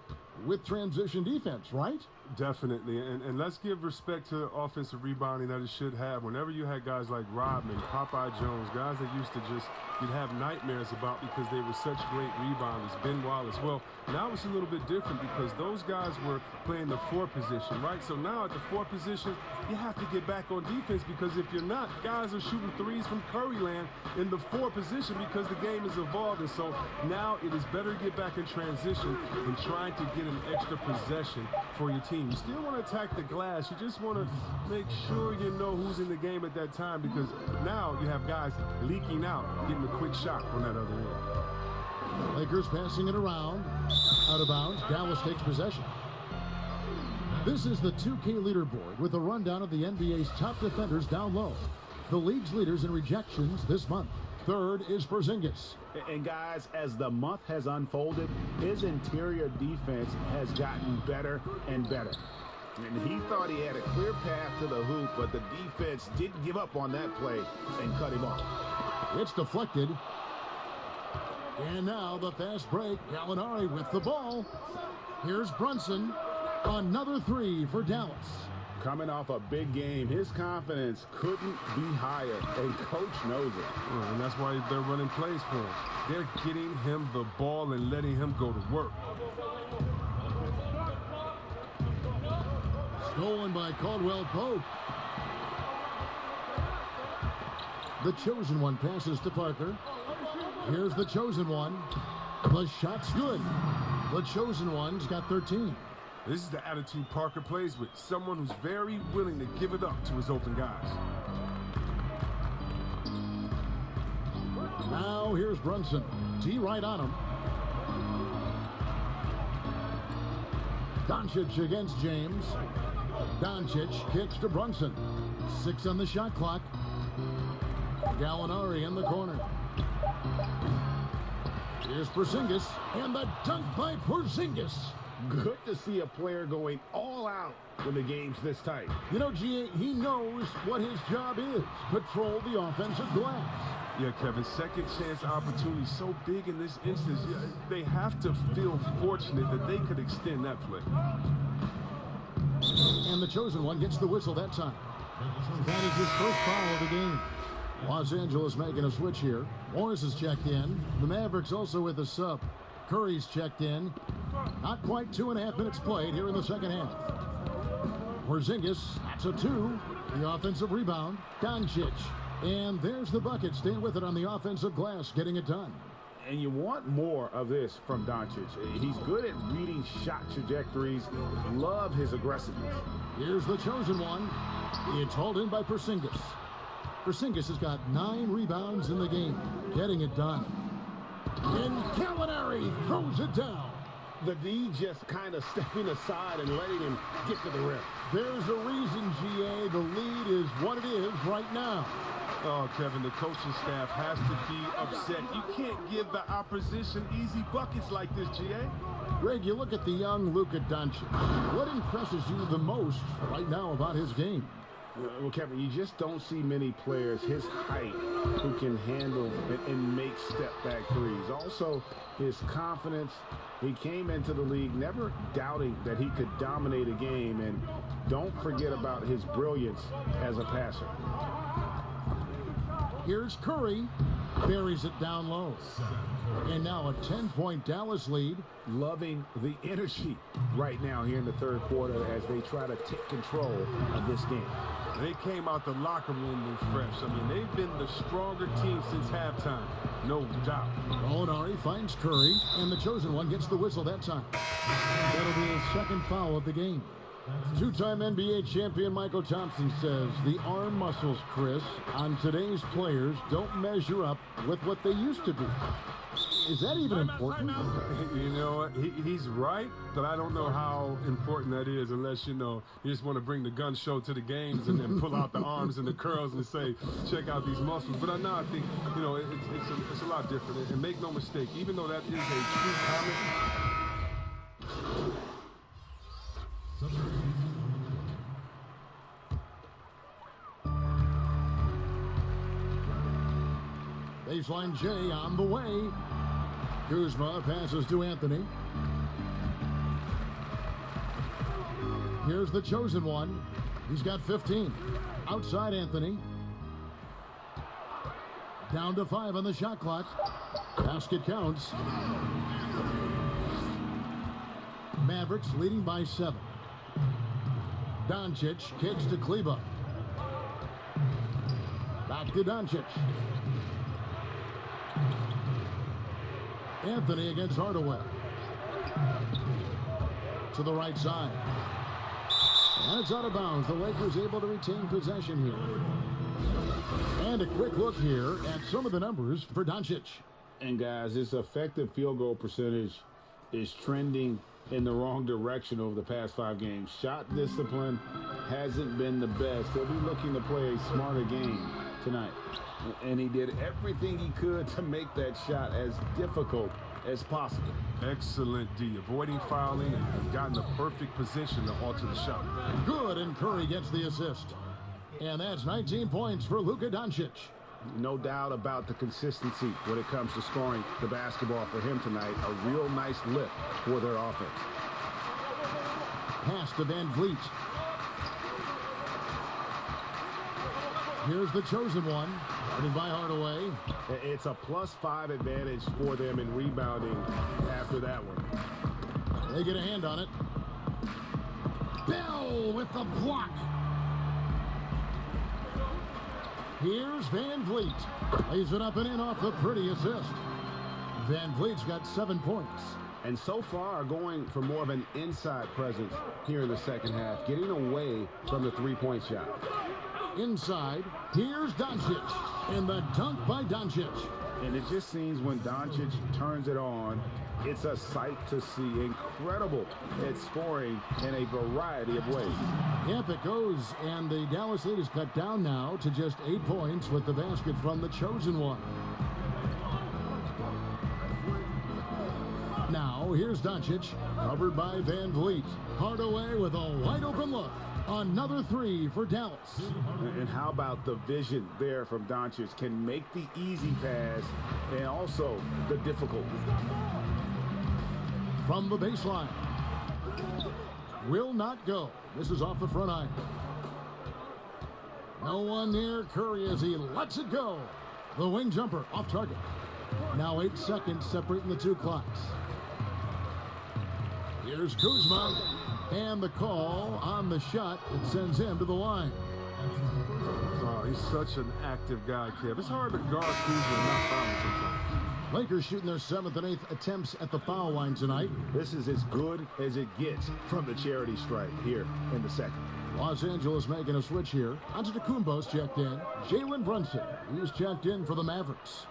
A: with transition defense, right?
V: Definitely, and let's give respect to the offensive rebounding that it should have. Whenever you had guys like Rodman, Popeye Jones, guys that used to just, you'd have nightmares about because they were such great rebounders, Ben Wallace. Well, now it's a little bit different because those guys were playing the 4 position, right? So now at the 4 position, you have to get back on defense because if you're not, guys are shooting threes from Curry land in the 4 position because the game is evolving. So now it is better to get back in transition than trying to get an extra possession for your team. You still want to attack the glass. You just want to make sure you know who's in the game at that time because now you have guys leaking out, getting a quick shot on that other end.
A: Lakers passing it around. Out of bounds. Dallas takes possession. This is the 2K leaderboard with a rundown of the NBA's top defenders down low. The league's leaders in rejections this month. Third is Porzingis.
E: And guys, as the month has unfolded, his interior defense has gotten better and better. And he thought he had a clear path to the hoop, but the defense didn't give up on that play and cut him off.
A: It's deflected. And now the fast break. Gallinari with the ball. Here's Brunson. Another 3 for Dallas.
E: Coming off a big game, his confidence couldn't be higher, and Coach knows it.
V: And that's why they're running plays for him. They're getting him the ball and letting him go to work.
A: Stolen by Caldwell Pope. The chosen one passes to Parker. Here's the chosen one. The shot's good. The chosen one's got 13.
V: This is the attitude Parker plays with. Someone who's very willing to give it up to his open guys.
A: Now here's Brunson. T right on him. Doncic against James. Doncic kicks to Brunson. 6 on the shot clock. Gallinari in the corner. Here's Porzingis, and the dunk by Porzingis.
E: Good to see a player going all out when the game's this tight.
A: You know, G.A., he knows what his job is. Patrol the offensive glass.
V: Yeah, Kevin, second chance opportunity so big in this instance. Yeah, they have to feel fortunate that they could extend that play.
A: And the chosen one gets the whistle that time. That is his first foul of the game. Los Angeles making a switch here. Morris is checked in. The Mavericks also with a sub. Curry's checked in. Not quite 2.5 minutes played here in the second half. Porzingis, that's a 2. The offensive rebound, Doncic. And there's the bucket. Staying with it on the offensive glass, getting it done.
E: And you want more of this from Doncic. He's good at reading shot trajectories. Love his aggressiveness.
A: Here's the chosen one. It's hauled in by Porzingis. Porzingis has got 9 rebounds in the game, getting it done. And Gallinari throws it down.
E: The D just kind of stepping aside and letting him get to the rim.
A: There's a reason, GA. The lead is what it is right now.
V: Oh, Kevin, the coaching staff has to be upset. You can't give the opposition easy buckets like this, GA.
A: Greg, you look at the young Luka Doncic. What impresses you the most right now about his game?
E: Well, Kevin, you just don't see many players his height who can handle and make step-back threes. Also, his confidence. He came into the league never doubting that he could dominate a game. And don't forget about his brilliance as a passer.
A: Here's Curry. Buries it down low. And now a 10-point Dallas lead.
E: Loving the energy right now here in the third quarter as they try to take control of this game.
V: They came out the locker room refreshed. I mean, they've been the stronger team since halftime. No doubt.
A: Gallinari finds Curry, and the chosen one gets the whistle that time. That'll be his second foul of the game. Two-time NBA champion Michael Thompson says the arm muscles, Chris, on today's players don't measure up with what they used to be. Is that even important?
V: You know what? He's right, but I don't know how important that is unless, you just want to bring the gun show to the games and then pull out the arms and the curls and say, check out these muscles. But I think, it's a lot different. And make no mistake, even though that is a true comment.
A: Baseline J on the way. Kuzma passes to Anthony. Here's the chosen one. He's got 15. Outside Anthony. Down to 5 on the shot clock. Basket counts. Mavericks leading by 7. Doncic kicks to Kleber. Back to Doncic. Anthony against Hardaway. To the right side. And it's out of bounds. The Lakers able to retain possession here. And a quick look here at some of the numbers for Doncic.
E: And guys, his effective field goal percentage is trending in the wrong direction over the past 5 games. Shot discipline hasn't been the best. They'll be looking to play a smarter game tonight. And he did everything he could to make that shot as difficult as possible.
V: Excellent D, avoiding fouling and gotten the perfect position to alter the shot.
A: Good, and Curry gets the assist. And that's 19 points for Luka Doncic.
E: No doubt about the consistency when it comes to scoring the basketball for him tonight. A real nice lift for their offense.
A: Pass to Van Vliet. Here's the chosen one. Guarded by Hardaway.
E: It's a +5 advantage for them in rebounding after that one.
A: They get a hand on it. Bell with the block. Here's Van Vliet. Lays it up and in off the pretty assist. Van Vliet's got 7 points.
E: And so far going for more of an inside presence here in the second half, getting away from the three-point shot.
A: Inside, here's Doncic. And the dunk by Doncic.
E: And it just seems when Doncic turns it on, it's a sight to see. Incredible at scoring in a variety of ways.
A: Yep, it goes. And the Dallas lead is cut down now to just 8 points with the basket from the chosen one. Now, here's Doncic, covered by Van Vliet. Hardaway with a wide open look. Another 3 for Dallas.
E: And how about the vision there from Doncic? Can make the easy pass and also the difficult.
A: From the baseline. Will not go. This is off the front iron. No one near Curry as he lets it go. The wing jumper off target. Now 8 seconds separating the 2 clocks. Here's Kuzma. And the call on the shot that sends him to the line.
V: Oh, he's such an active guy, Kev. It's hard to guard Kuzma and not foul him sometimes.
A: Lakers shooting their 7th and 8th attempts at the foul line tonight.
H: This is as good as it gets from the charity stripe here in the second.
A: Los Angeles making a switch here. Antetokounmpo's checked in. Jalen Brunson, he's checked in for the Mavericks.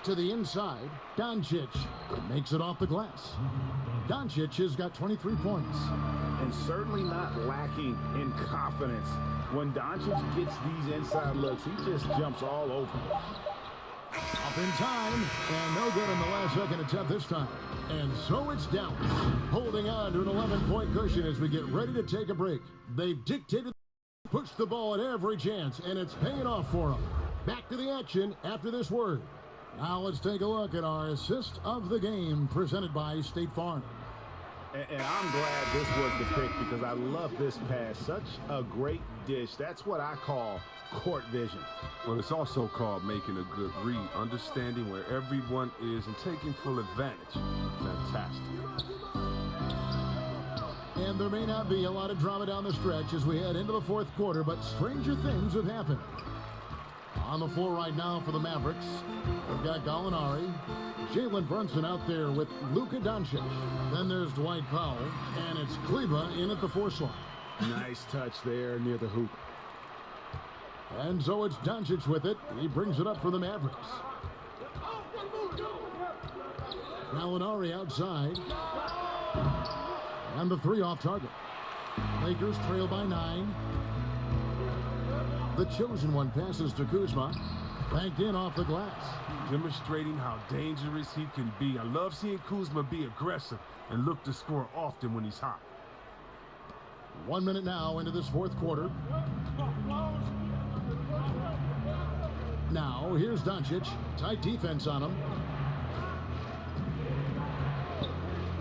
A: To the inside, Doncic makes it off the glass. Doncic has got 23 points.
E: And certainly not lacking in confidence. When Doncic gets these inside looks, he just jumps all over.
A: Up in time, and no good in the last second attempt this time. And so it's Dallas, holding on to an 11-point cushion as we get ready to take a break. They've dictated, pushed the ball at every chance, and it's paying off for them. Back to the action after this word. Now let's take a look at our assist of the game presented by State Farm.
E: And I'm glad this was the pick because I love this pass. Such a great dish. That's what I call court vision.
V: Well, it's also called making a good read, understanding where everyone is and taking full advantage. Fantastic.
A: And there may not be a lot of drama down the stretch as we head into the fourth quarter, but stranger things have happened. On the floor right now for the Mavericks, we've got Gallinari, Jalen Brunson out there with Luka Doncic. Then there's Dwight Powell, and it's Kleber in at the force line.
E: Nice touch there near the hoop.
A: And so it's Doncic with it. He brings it up for the Mavericks. Gallinari outside. And the three off target. Lakers trail by 9. The chosen one passes to Kuzma. Banked in off the glass.
V: Demonstrating how dangerous he can be. I love seeing Kuzma be aggressive and look to score often when he's hot.
A: 1 minute now into this fourth quarter. Now, here's Doncic. Tight defense on him.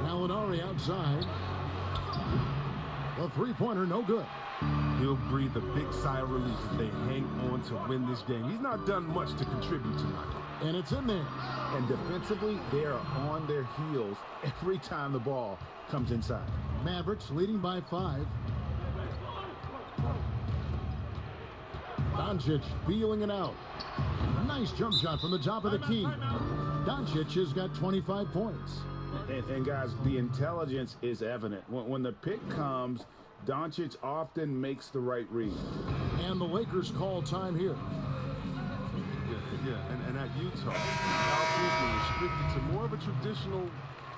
A: Gallinari outside. The three-pointer, no good.
V: He'll breathe a big sigh of relief if they hang on to win this game. He's not done much to contribute tonight.
A: And it's in there.
E: And defensively, they are on their heels every time the ball comes inside.
A: Mavericks leading by 5. Doncic feeling it out. Nice jump shot from the top of the key. Doncic has got 25 points.
E: And guys, the intelligence is evident. When the pick comes, Doncic often makes the right read.
A: And the Lakers call time here.
V: Yeah. And at Utah, Kyle Kuzma restricted to more of a traditional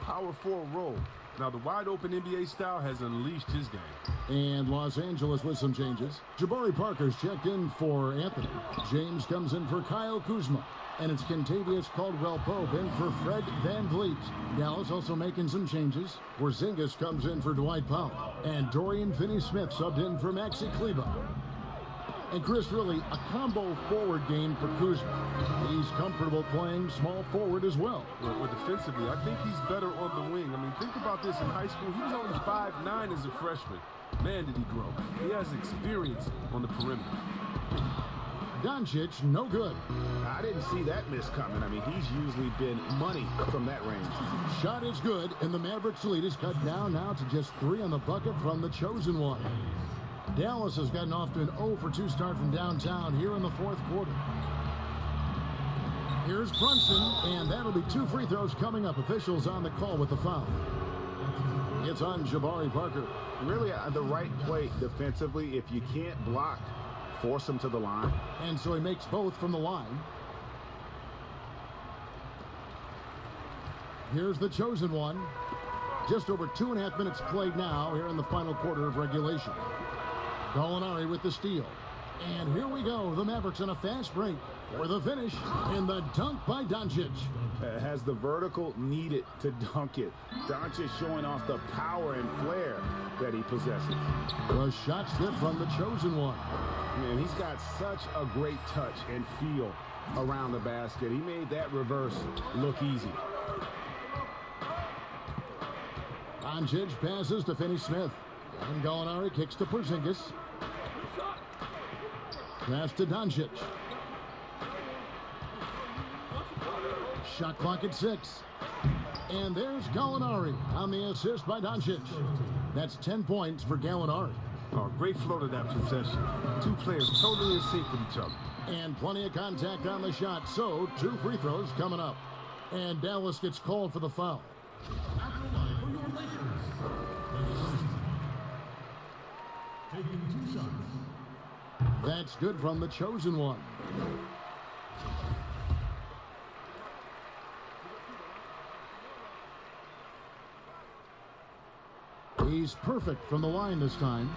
V: power forward role. Now, the wide-open NBA style has unleashed his game.
A: And Los Angeles with some changes. Jabari Parker's checked in for Anthony. James comes in for Kyle Kuzma. And it's Kentavious Caldwell-Pope in for Fred VanVleet. Dallas also making some changes. Porzingis comes in for Dwight Powell. And Dorian Finney-Smith subbed in for Maxi Kleber. And Chris, really, a combo forward game for Kuzma. He's comfortable playing small forward as well.
V: Well, defensively, I think he's better on the wing. I mean, think about this. In high school, he was only 5'9" as a freshman. Man, did he grow. He has experience on the perimeter.
A: Doncic, no good.
E: I didn't see that miss coming. I mean, he's usually been money from that range.
A: Shot is good, and the Mavericks lead is cut down now to just 3 on the bucket from the chosen one. Dallas has gotten off to an 0-for-2 start from downtown here in the fourth quarter. Here's Brunson, and that'll be 2 free throws coming up. Officials on the call with the foul. It's on Jabari Parker.
E: Really the right play defensively. If you can't block, force him to the line.
A: And so he makes both from the line. Here's the chosen one. Just over 2.5 minutes played now here in the final quarter of regulation. Gallinari with the steal. And here we go. The Mavericks on a fast break for the finish. And the dunk by Doncic.
E: Has the vertical needed to dunk it. Doncic showing off the power and flair that he possesses.
A: The shot's good from the chosen one.
E: Man, he's got such a great touch and feel around the basket. He made that reverse look easy.
A: Doncic passes to Finney-Smith. And Gallinari kicks to Porzingis. Pass to Doncic. Shot clock at 6. And there's Gallinari on the assist by Doncic. That's 10 points for Gallinari.
V: Oh, great flow to that possession. Two players totally in sync with each other.
A: And plenty of contact on the shot. So 2 free throws coming up. And Dallas gets called for the foul.
G: Taking 2 shots.
A: That's good from the chosen one. He's perfect from the line this time.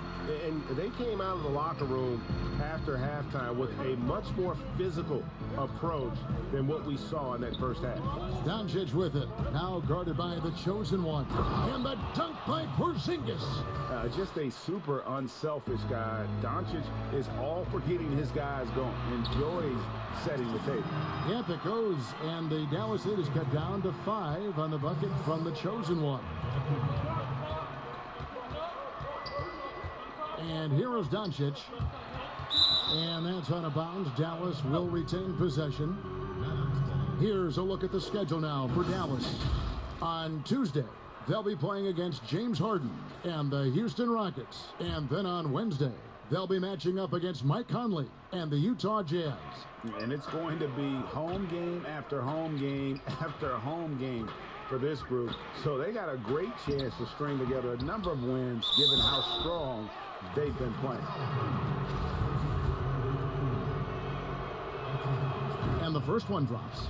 H: And they came out of the locker room after halftime with a much more physical approach than what we saw in that first half.
A: Doncic with it. Now guarded by the chosen one. And the dunk by Porzingis.
E: Just a super unselfish guy. Doncic is all for getting his guys going. Enjoys setting the table.
A: Yep, it goes. And the Dallas lead is cut down to 5 on the bucket from the chosen one. And here is Doncic. And that's out of bounds. Dallas will retain possession. Here's a look at the schedule now for Dallas. On Tuesday, they'll be playing against James Harden and the Houston Rockets. And then on Wednesday, they'll be matching up against Mike Conley and the Utah Jazz.
E: And it's going to be home game after home game after home game for this group. So they got a great chance to string together a number of wins given how strong they've been playing.
A: And the first one drops.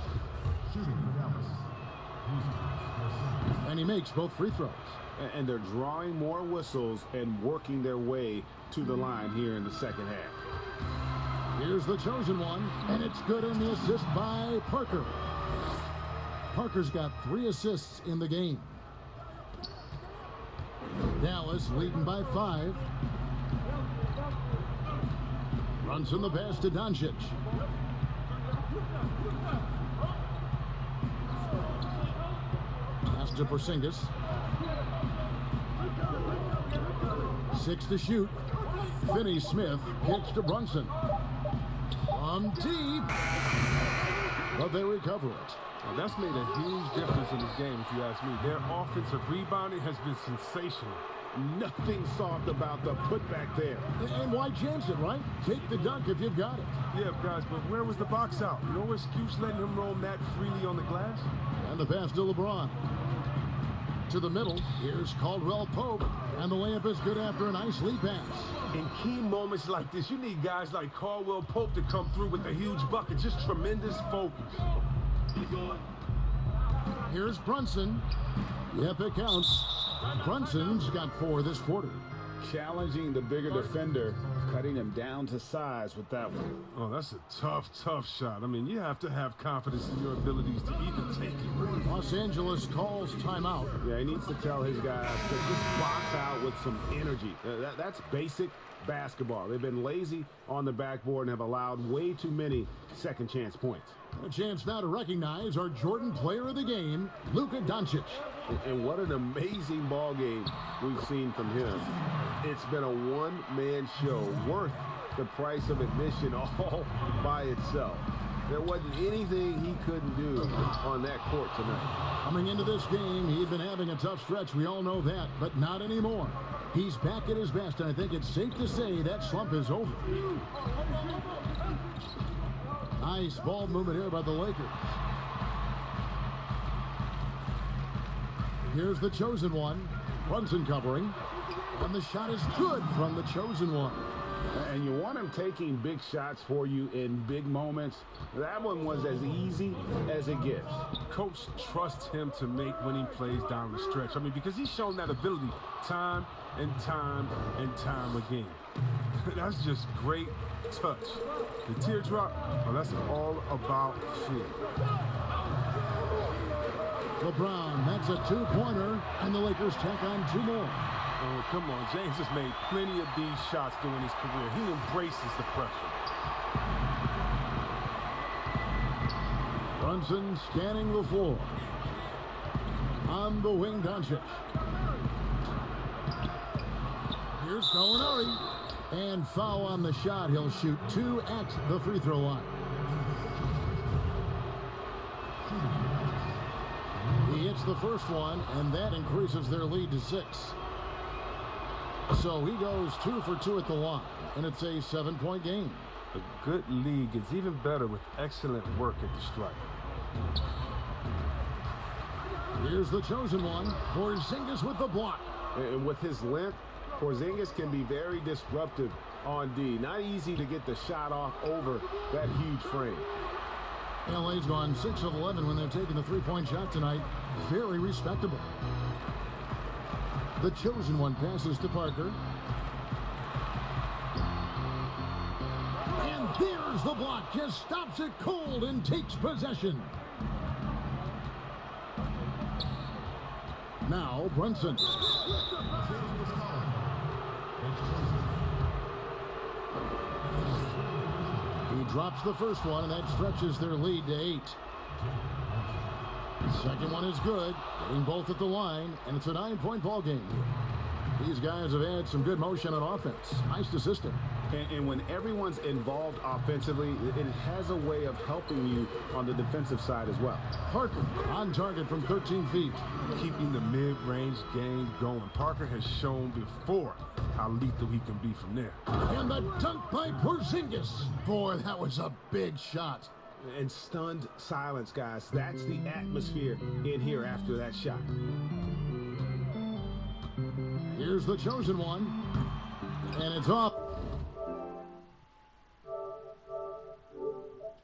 A: And he makes both free throws.
E: And they're drawing more whistles and working their way to the line here in the second half.
A: Here's the chosen one, and it's good in the assist by Parker. Parker's got 3 assists in the game. Dallas leading by 5. Runs in the pass to Doncic. Pass to Porzingis. 6 to shoot. Finney-Smith kicks to Brunson. From deep. But they recover it.
V: Well, that's made a huge difference in this game, if you ask me. Their offensive rebounding has been sensational.
E: Nothing soft about the putback there.
A: And why chance it, right? Take the dunk if you've got it.
V: Yeah, guys, but where was the box out? No excuse letting him roam that freely on the glass.
A: And the pass to LeBron. To the middle. Here's Caldwell Pope. And the layup is good after a nice lead pass.
V: In key moments like this, you need guys like Caldwell Pope to come through with a huge bucket. Just tremendous focus.
A: Here's Brunson. Yep, it counts. Brunson's got 4 this quarter.
E: Challenging the bigger defender, cutting him down to size with that one.
V: Oh, that's a tough shot. I mean, you have to have confidence in your abilities to even take it.
A: Los Angeles calls timeout.
E: Yeah, he needs to tell his guys to just box out with some energy. That's basic basketball. They've been lazy on the backboard and have allowed way too many second chance points.
A: A chance now to recognize our Jordan player of the game, Luka Doncic.
H: And what an amazing ball game we've seen from him. It's been a one-man show worth the price of admission all by itself. There wasn't anything he couldn't do on that court tonight.
A: Coming into this game, he'd been having a tough stretch. We all know that, but not anymore. He's back at his best, and I think it's safe to say that slump is over. Nice ball movement here by the Lakers. Here's the chosen one. Brunson covering. And the shot is good from the chosen one.
E: And you want him taking big shots for you in big moments. That one was as easy as it gets.
V: Coach trusts him to make winning plays down the stretch. I mean, because he's shown that ability time and time and time again. That's just great touch. The teardrop, well, that's all about feel.
A: LeBron, that's a 2-pointer, and the Lakers tack on 2 more.
V: Oh, come on. James has made plenty of these shots during his career. He embraces the pressure.
A: Brunson scanning the floor. On the wing, Doncic. Here's Gallinari. And foul on the shot. He'll shoot 2 at the free throw line. hits the first one, and that increases their lead to 6. So he goes 2 for 2 at the line, and it's a 7-point game.
V: A good lead gets even better with excellent work at the stripe.
A: Here's the chosen one, Porzingis with the block.
H: And with his length, Porzingis can be very disruptive on D. Not easy to get the shot off over that huge frame.
A: LA's gone 6 of 11 when they're taking the three-point shot tonight. Very respectable. The chosen one passes to Parker. And there's the block. Just stops it cold and takes possession. Now Brunson. He drops the first one, and that stretches their lead to 8. The second one is good, getting both at the line, and it's a 9-point ball game. These guys have had some good motion on offense. Nice to system.
E: And when everyone's involved offensively, it has a way of helping you on the defensive side as well.
A: Parker on target from 13 feet.
V: Keeping the mid-range game going. Parker has shown before how lethal he can be from there.
A: And the dunk by Porzingis. Boy, that was a big shot.
E: And stunned silence, guys. That's the atmosphere in here after that shot.
A: Here's the chosen one. And it's off.